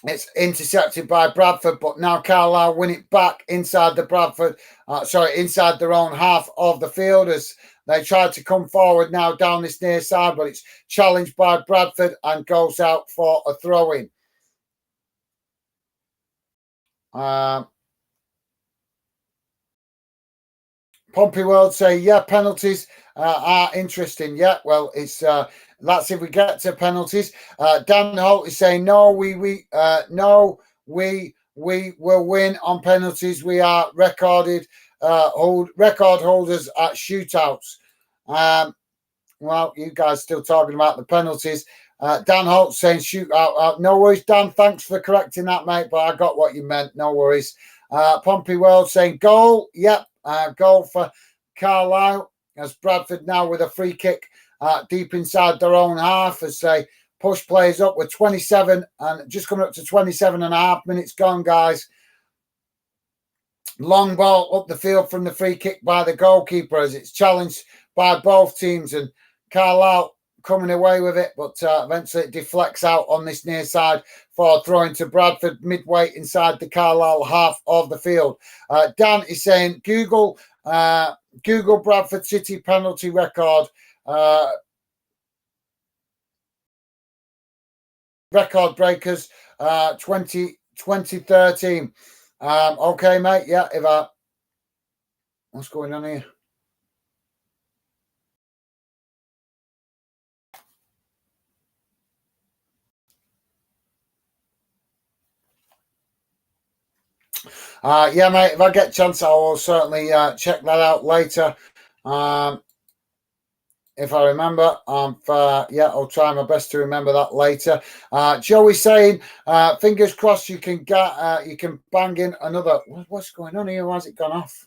it's intercepted by Bradford, but now Carlisle win it back inside inside their own half of the field as they try to come forward now down this near side, but it's challenged by Bradford and goes out for a throw-in. Pompey World say, yeah, penalties are interesting. Yeah, well, it's that's if we get to penalties. Dan Holt is saying, no, we will win on penalties. We are record holders at shootouts. Well, you guys still talking about the penalties. Dan Holt saying shootout. No worries, Dan. Thanks for correcting that, mate. But I got what you meant. No worries. Pompey World saying goal. Yep. Goal for Carlisle, as Bradford now with a free kick deep inside their own half as they push players up with 27 and just coming up to 27 and a half minutes gone, guys. Long ball up the field from the free kick by the goalkeeper as it's challenged by both teams, and Carlisle coming away with it, but eventually it deflects out on this near side for throwing to Bradford midway inside the Carlisle half of the field. Dan is saying Google Bradford City penalty record breakers 2013. Okay, mate. Yeah, what's going on here? Yeah, mate, if I get a chance, I will certainly check that out later. If I remember, I'll try my best to remember that later. Joey saying, fingers crossed you can bang in another. What's going on here? Why has it gone off?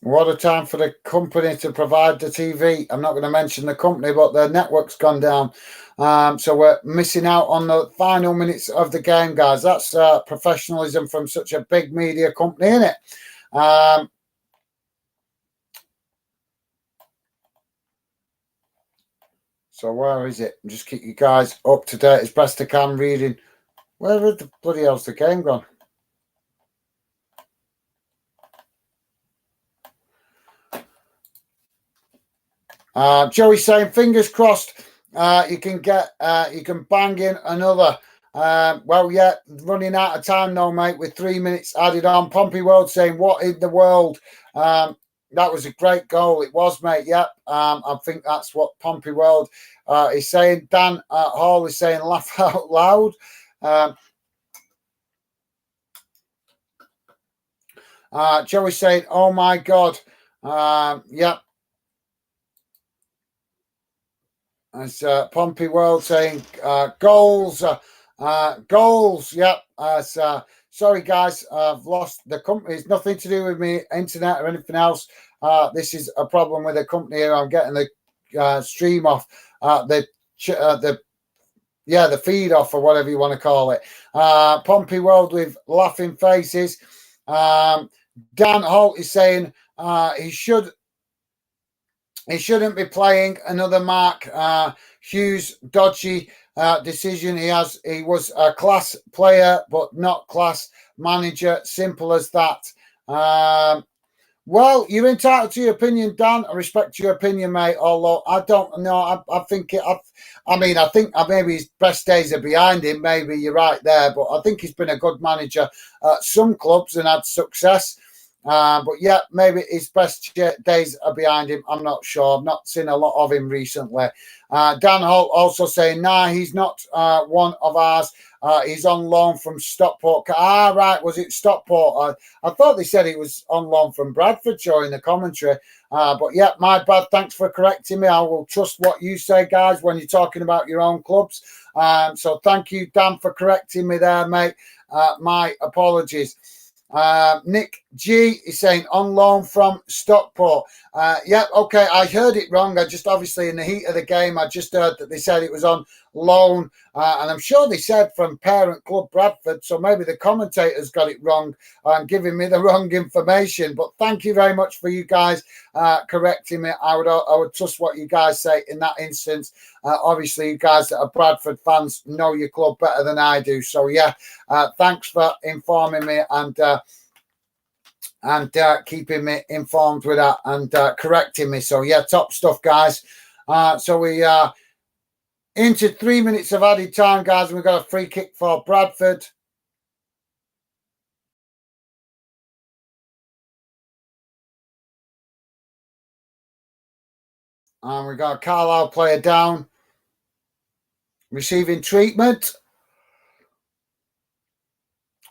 What a time for the company to provide the TV. I'm not going to mention the company, but their network's gone down. So we're missing out on the final minutes of the game, guys. That's professionalism from such a big media company, isn't it? So where is it? Just keep you guys up to date as best I can reading. Where the bloody hell's the game gone? Joey saying, fingers crossed, you can bang in another. Well, yeah, running out of time now, mate, with 3 minutes added on. Pompey World saying, what in the world? That was a great goal. It was, mate. Yep. I think that's what Pompey World is saying. Dan Hall is saying, laugh out loud. Joey saying, oh my God. Yep. As Pompey World saying, goals. Goals. Yep. Sorry, guys. I've lost the company. It's nothing to do with me, internet or anything else. This is a problem with the company here. I'm getting the stream off. The feed off or whatever you want to call it. Pompey World with laughing faces. Dan Holt is saying he shouldn't be playing another Mark Hughes dodgy decision. He was a class player, but not class manager. Simple as that. Well, you're entitled to your opinion, Dan. I respect your opinion, mate. Although I don't know, I think I think maybe his best days are behind him. Maybe you're right there, but I think he's been a good manager at some clubs and had success. But yeah, maybe his best days are behind him. I'm not sure. I've not seen a lot of him recently. Dan Holt also saying, nah, he's not one of ours. He's on loan from Stockport. Right. Was it Stockport? I thought they said he was on loan from Bradford during the commentary. But yeah, my bad. Thanks for correcting me. I will trust what you say, guys, when you're talking about your own clubs. So thank you, Dan, for correcting me there, mate. My apologies. Nick G is saying on loan from Stockport. Yeah, okay, I heard it wrong. I just obviously in the heat of the game, I just heard that they said it was on loan, and I'm sure they said from parent club Bradford. So maybe the commentators got it wrong and giving me the wrong information. But thank you very much for you guys correcting me. I would trust what you guys say in that instance. Obviously, you guys that are Bradford fans know your club better than I do. So yeah, thanks for informing me and keeping me informed with that and correcting me. So yeah, top stuff, guys. So we are into 3 minutes of added time, guys. We've got a free kick for Bradford. And we've got a Carlisle player down, receiving treatment.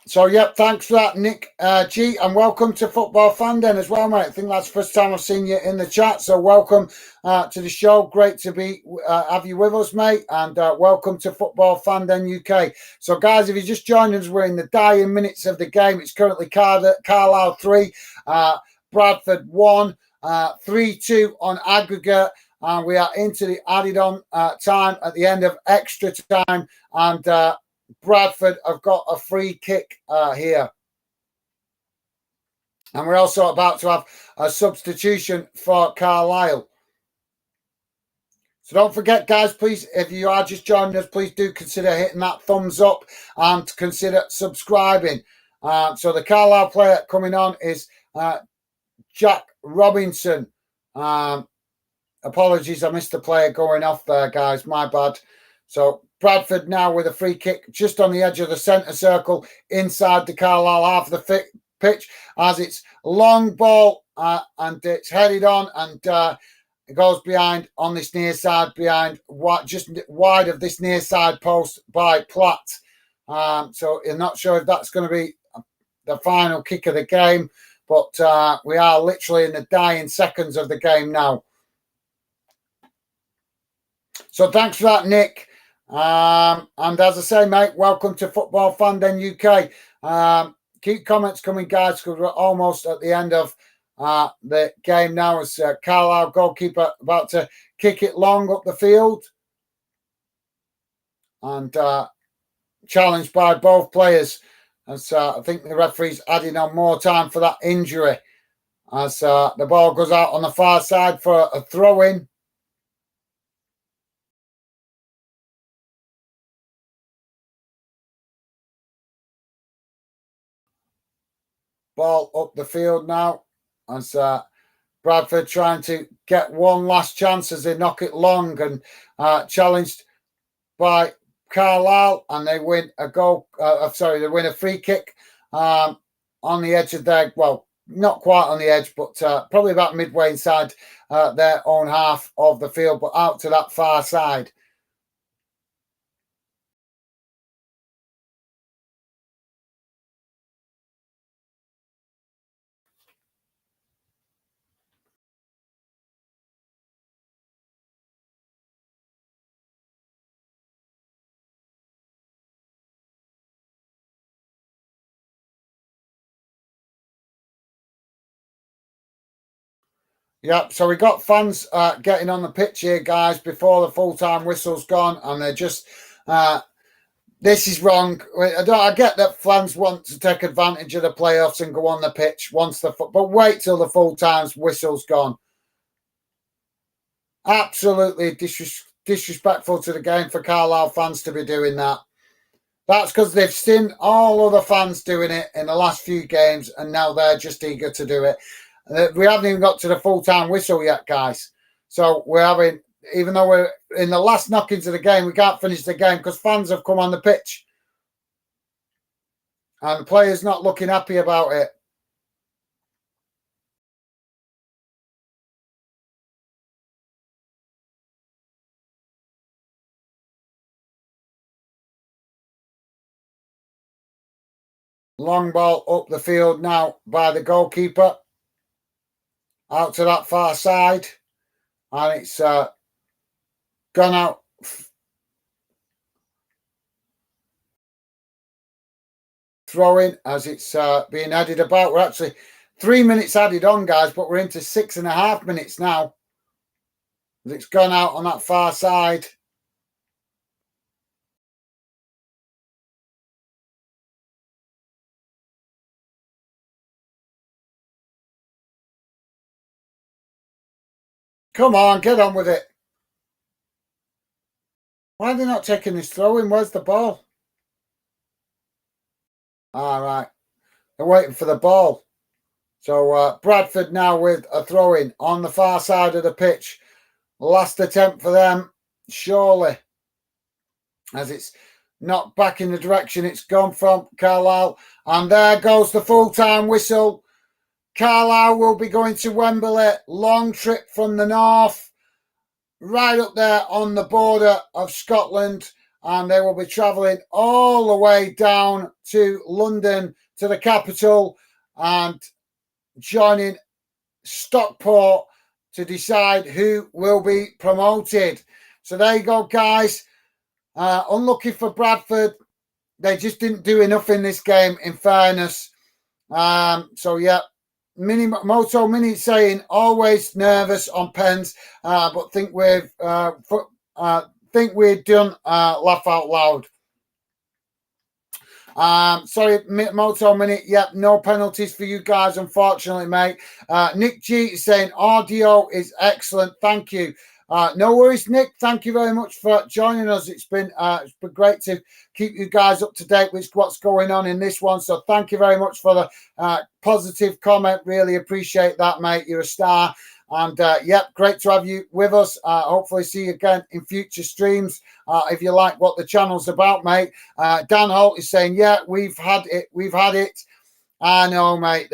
So, yep, thanks for that, Nick G, and welcome to Football Fan Den as well, mate. I think that's the first time I've seen you in the chat, so welcome to the show. Great to be have you with us, mate, and welcome to Football Fan Den UK. So, guys, if you just joined us, we're in the dying minutes of the game. It's currently Carlisle 3, Bradford 1, 3-2 on aggregate, and we are into the added-on time at the end of extra time, and Bradford have got a free kick here. And we're also about to have a substitution for Carlisle. So don't forget, guys, please, if you are just joining us, please do consider hitting that thumbs up and consider subscribing. So the Carlisle player coming on is Jack Robinson. Apologies, I missed the player going off there, guys. My bad. So Bradford now with a free kick just on the edge of the centre circle inside the Carlisle half of the pitch as it's long ball and it's headed on and it goes behind on this near side, behind just wide of this near side post by Platt. So you're not sure if that's going to be the final kick of the game, but we are literally in the dying seconds of the game now. So thanks for that, Nick. And as I say, mate, welcome to Football Fan Den UK. Keep comments coming, guys, because we're almost at the end of the game now. As Carlisle goalkeeper about to kick it long up the field. And challenged by both players. As I think the referee's adding on more time for that injury. As the ball goes out on the far side for a throw-in. Ball up the field now as Bradford trying to get one last chance as they knock it long and challenged by Carlisle, and they win a goal. They win a free kick on the edge of their, well, not quite on the edge, but probably about midway inside their own half of the field, but out to that far side. Yep, so we got fans getting on the pitch here, guys, before the full-time whistle's gone, and they're just, this is wrong. I get that fans want to take advantage of the playoffs and go on the pitch once but wait till the full-time whistle's gone. Absolutely disrespectful to the game for Carlisle fans to be doing that. That's because they've seen all other fans doing it in the last few games, and now they're just eager to do it. We haven't even got to the full-time whistle yet, guys. So we're having, even though we're in the last knockings of the game, we can't finish the game because fans have come on the pitch. And the players not looking happy about it. Long ball up the field now by the goalkeeper. Out to that far side. And it's gone out. Throwing as it's being added about. We're actually 3 minutes added on, guys, but we're into 6.5 minutes now. It's gone out on that far side. Come on, get on with it. Why are they not taking this throw-in? Where's the ball? All right. They're waiting for the ball. So Bradford now with a throw-in on the far side of the pitch. Last attempt for them, surely. As it's not back in the direction it's gone from Carlisle. And there goes the full-time whistle. Carlisle will be going to Wembley. Long trip from the north. Right up there on the border of Scotland. And they will be travelling all the way down to London, to the capital, and joining Stockport to decide who will be promoted. So there you go, guys. Unlucky for Bradford. They just didn't do enough in this game, in fairness. So, yeah. Moto Mini saying always nervous on pens, but think we're done. Laugh out loud. Sorry, Moto Mini. Yep, no penalties for you guys, unfortunately, mate. Nick G is saying audio is excellent. Thank you. No worries, Nick. Thank you very much for joining us. It's been great to keep you guys up to date with what's going on in this one. So thank you very much for the positive comment. Really appreciate that, mate. You're a star. And yep, great to have you with us. Hopefully see you again in future streams. If you like what the channel's about, mate. Dan Holt is saying, yeah, we've had it. We've had it. I know, mate.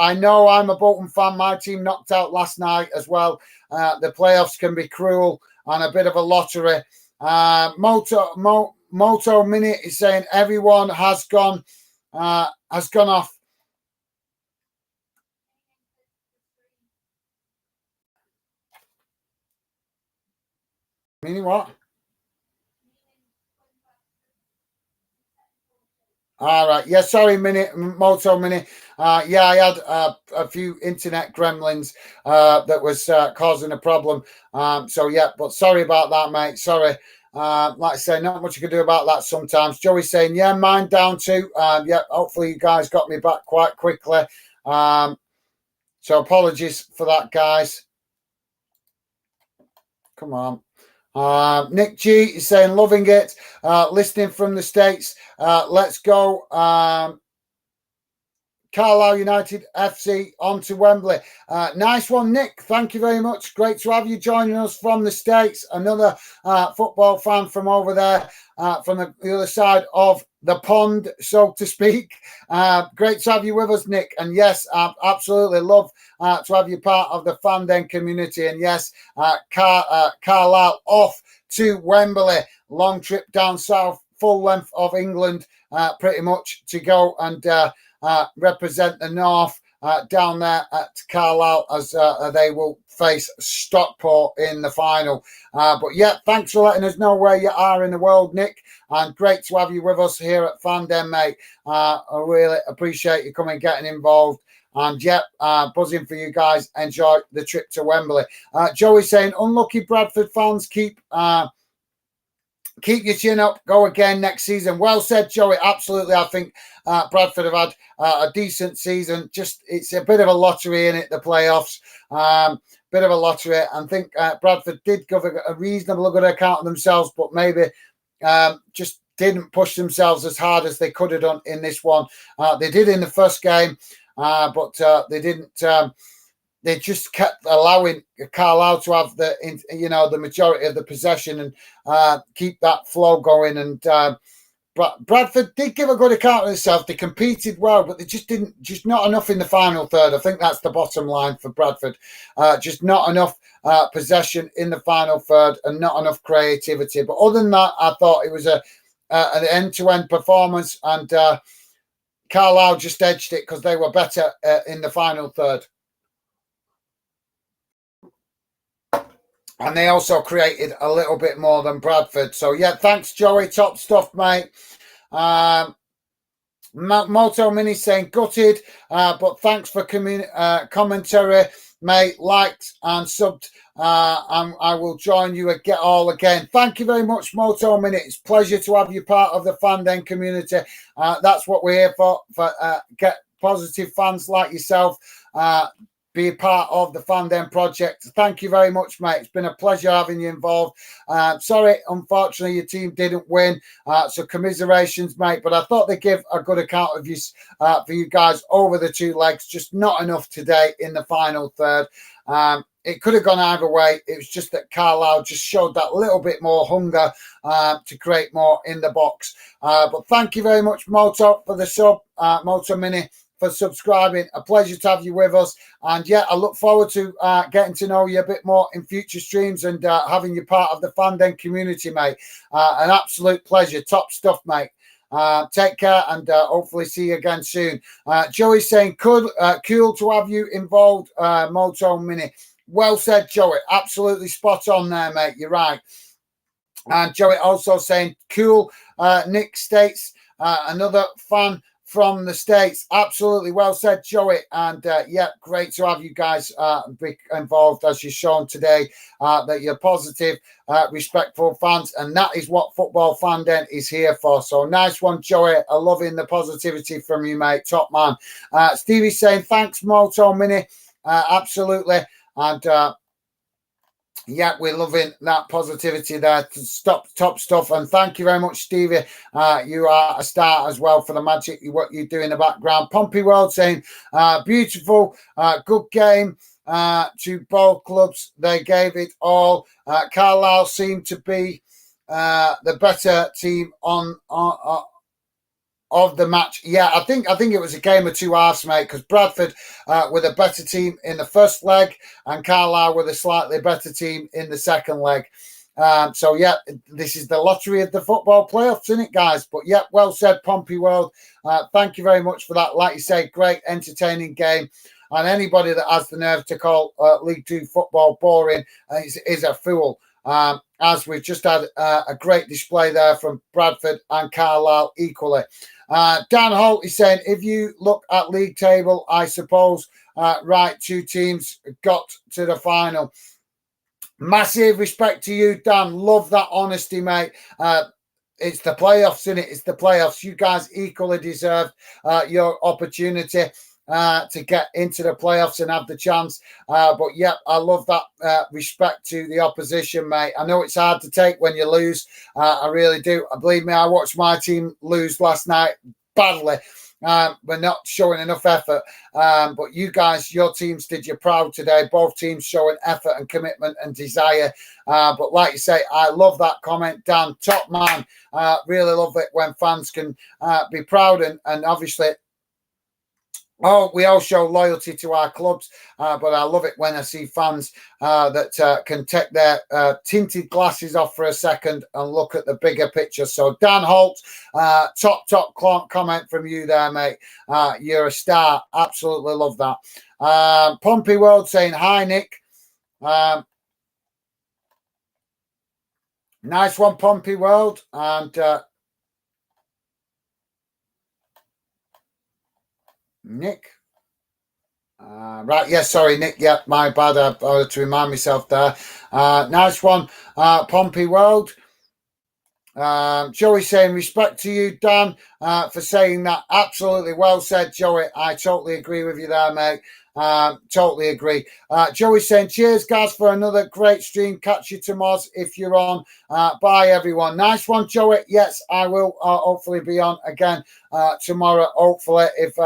I know I'm a Bolton fan. My team knocked out last night as well. The playoffs can be cruel and a bit of a lottery. Moto Minute is saying everyone has gone off. Meaning what? All right. Yeah, sorry, Moto Mini. Yeah, I had a few internet gremlins that was causing a problem. So, yeah, but sorry about that, mate. Sorry. Like I say, not much you can do about that sometimes. Joey's saying, yeah, mine down too. Yeah, hopefully you guys got me back quite quickly. So apologies for that, guys. Come on. Nick G is saying, loving it. Listening from the States. Let's go. Carlisle United FC on to Wembley. Nice one, Nick. Thank you very much. Great to have you joining us from the States. Another football fan from over there, from the other side of the pond, so to speak. Great to have you with us, Nick. And yes, absolutely love to have you part of the Fanden community. And yes, Carlisle off to Wembley. Long trip down south, full length of England, pretty much, to go and represent the north down there at Carlisle as they will face Stockport in the final. But yeah, thanks for letting us know where you are in the world, Nick, and great to have you with us here at Fandom, mate. I really appreciate you coming, getting involved. And yep, buzzing for you guys. Enjoy the trip to Wembley. Joey saying, unlucky Bradford fans, keep your chin up, go again next season. Well said, Joey. Absolutely. I think Bradford have had a decent season. Just it's a bit of a lottery in it, the playoffs. Bit of a lottery. I think Bradford did give a reasonable good account of themselves, but maybe just didn't push themselves as hard as they could have done in this one. They did in the first game, but they didn't. They just kept allowing Carlisle to have the majority of the possession and keep that flow going. And Bradford did give a good account of themselves. They competed well, but they just not enough in the final third. I think that's the bottom line for Bradford. Just not enough possession in the final third and not enough creativity. But other than that, I thought it was an end-to-end performance, and Carlisle just edged it because they were better in the final third. And they also created a little bit more than Bradford. So, yeah, thanks, Joey. Top stuff, mate. Moto Mini saying gutted, but thanks for commentary, mate. Liked and subbed. And I will join you again. Thank you very much, Moto Mini. It's a pleasure to have you part of the Fandom community. That's what we're here for get positive fans like yourself. Be a part of the Fandom project. Thank you very much, mate. It's been a pleasure having you involved. Sorry, unfortunately, your team didn't win. So commiserations, mate. But I thought they give a good account of you for you guys over the two legs. Just not enough today in the final third. It could have gone either way. It was just that Carlisle just showed that little bit more hunger to create more in the box. But thank you very much, Moto, for the sub, Moto Mini, for subscribing. A pleasure to have you with us. And yeah, I look forward to getting to know you a bit more in future streams and having you part of the Fandom community, mate. An absolute pleasure. Top stuff, mate. Take care and hopefully see you again soon. Joey's saying, cool to have you involved, Moto Mini. Well said, Joey. Absolutely spot on there, mate. You're right. And Joey also saying, cool. Nick states, another fan from the States. Absolutely well said, Joey. And yeah, great to have you guys be involved, as you've shown today, that you're positive, respectful fans. And that is what Football Fandom is here for. So nice one, Joey. I loving the positivity from you, mate. Top man. Stevie's saying, thanks, Moto Mini. Absolutely. And yeah, we're loving that positivity there. Top stuff. And thank you very much, Stevie. You are a star as well for the magic, what you do in the background. Pompey World saying, beautiful, good game to both clubs. They gave it all. Carlisle seemed to be the better team of the match. Yeah, I think it was a game of two halves, mate, because Bradford were the better team in the first leg and Carlisle were the slightly better team in the second leg. So, yeah, this is the lottery of the football playoffs, isn't it, guys? But, yeah, well said, Pompey World. Thank you very much for that. Like you say, great, entertaining game. And anybody that has the nerve to call League Two football boring is a fool. As we've just had a great display there from Bradford and Carlisle equally. Dan Holt is saying, if you look at league table, I suppose, right, two teams got to the final. Massive respect to you, Dan. Love that honesty, mate. It's the playoffs, isn't it? It's the playoffs. You guys equally deserve your opportunity to get into the playoffs and have the chance. But yeah, I love that respect to the opposition, mate. I know it's hard to take when you lose. I really do. Believe me, I watched my team lose last night badly. We're not showing enough effort. But you guys, your teams did you proud today. Both teams showing effort and commitment and desire. But like you say, I love that comment, Dan. Top man. Really love it when fans can be proud and obviously we all show loyalty to our clubs, but I love it when I see fans that can take their tinted glasses off for a second and look at the bigger picture. So, Dan Holt, top comment from you there, mate. You're a star. Absolutely love that. Pompey World saying, hi, Nick. Nice one, Pompey World. And Nick. Right, yes, sorry, Nick. Yeah, my bad. I had to remind myself there. Nice one, Pompey World. Joey saying respect to you, Dan, for saying that. Absolutely well said, Joey. I totally agree with you there, mate. Totally agree. Joey saying cheers, guys, for another great stream. Catch you tomorrow if you're on. Bye, everyone. Nice one, Joey. Yes, I will hopefully be on again tomorrow. Hopefully, if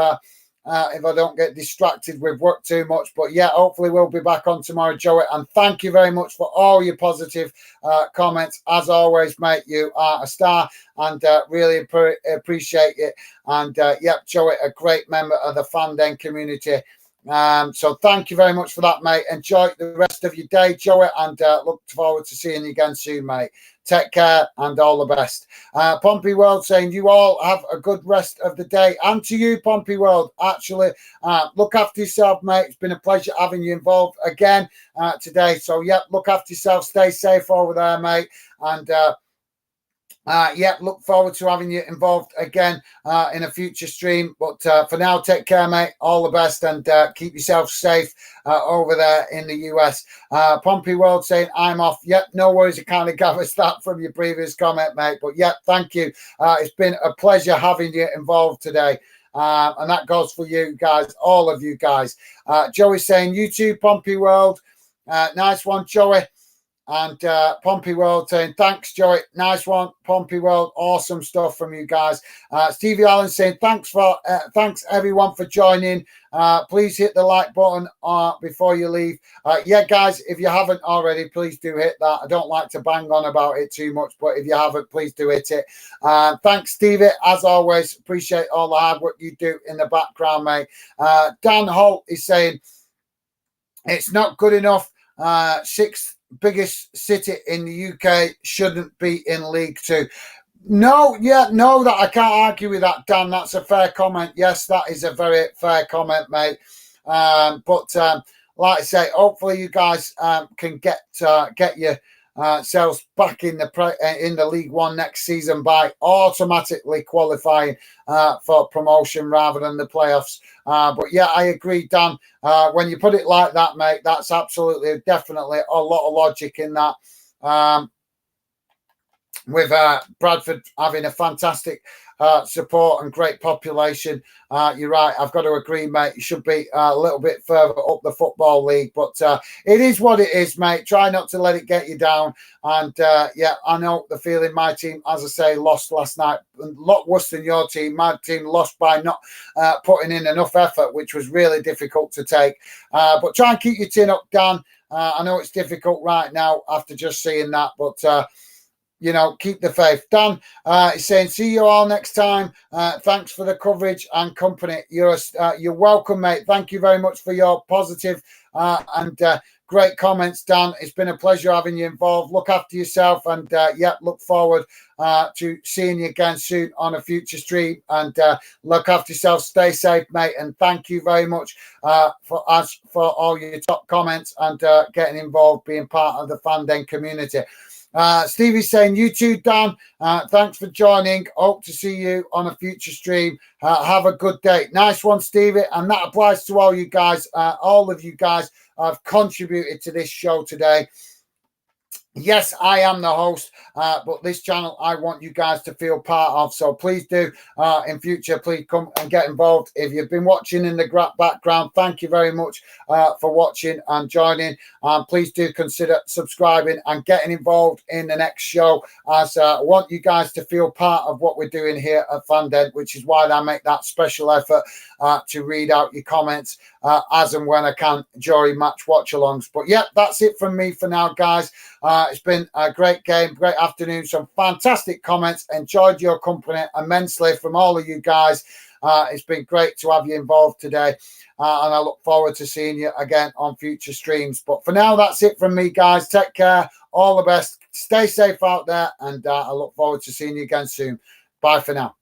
I don't get distracted with work too much. But yeah, hopefully we'll be back on tomorrow, Joey. And thank you very much for all your positive comments. As always, mate, you are a star and really appreciate it. And yep, Joey, a great member of the Fandom community. So thank you very much for that, mate. Enjoy the rest of your day, Joey, and look forward to seeing you again soon, mate. Take care and all the best. Pompey World saying you all have a good rest of the day. And to you, Pompey World, actually, look after yourself, mate. It's been a pleasure having you involved again today. So, yeah, look after yourself. Stay safe over there, mate. And yeah, look forward to having you involved again in a future stream. But for now, take care, mate. All the best and keep yourself safe over there in the US. Pompey World saying, I'm off. Yep, no worries. I kind of gathered that from your previous comment, mate. But yeah, thank you. It's been a pleasure having you involved today. And that goes for you guys, all of you guys. Joey saying, you too, Pompey World. Nice one, Joey. And Pompey World saying, thanks, Joey. Nice one, Pompey World. Awesome stuff from you guys. Stevie Allen saying, thanks everyone for joining. Please hit the like button before you leave. Yeah, guys, if you haven't already, please do hit that. I don't like to bang on about it too much, but if you haven't, please do hit it. Thanks, Stevie. As always, appreciate all the hard work you do in the background, mate. Dan Holt is saying, it's not good enough. Sixth biggest city in the UK shouldn't be in League Two. No, that I can't argue with that, Dan. That's a fair comment. Yes, that is a very fair comment, mate. But like I say, hopefully you guys can get your selves back in the League One next season by automatically qualifying for promotion rather than the playoffs. But yeah, I agree, Dan. When you put it like that, mate, that's absolutely, definitely a lot of logic in that. With Bradford having a fantastic support and great population, you're right. I've got to agree, mate. You should be a little bit further up the Football League, but it is what it is, mate. Try not to let it get you down. And yeah, I know the feeling. My team, as I say, lost last night. A lot worse than your team. My team lost by not putting in enough effort, which was really difficult to take. But try and keep your tin up, Dan. I know it's difficult right now after just seeing that, but you know, keep the faith. Dan is saying, see you all next time. Thanks for the coverage and company. You're welcome, mate. Thank you very much for your positive and great comments, Dan. It's been a pleasure having you involved. Look after yourself and yeah, look forward to seeing you again soon on a future stream. And look after yourself. Stay safe, mate. And thank you very much for all your top comments and getting involved, being part of the Fandom community. Stevie's saying, you too, Dan. Thanks for joining. Hope to see you on a future stream. Have a good day. Nice one, Stevie. And that applies to all you guys. All of you guys have contributed to this show today. Yes, I am the host, but this channel I want you guys to feel part of. So please do, in future, please come and get involved. If you've been watching in the background, thank you very much for watching and joining. Please do consider subscribing and getting involved in the next show, as I want you guys to feel part of what we're doing here at Fandom, which is why I make that special effort to read out your comments as and when I can during match watch-alongs. But yeah, that's it from me for now, guys. It's been a great game, great afternoon, some fantastic comments. Enjoyed your company immensely from all of you guys. It's been great to have you involved today. And I look forward to seeing you again on future streams. But for now, that's it from me, guys. Take care. All the best. Stay safe out there. And I look forward to seeing you again soon. Bye for now.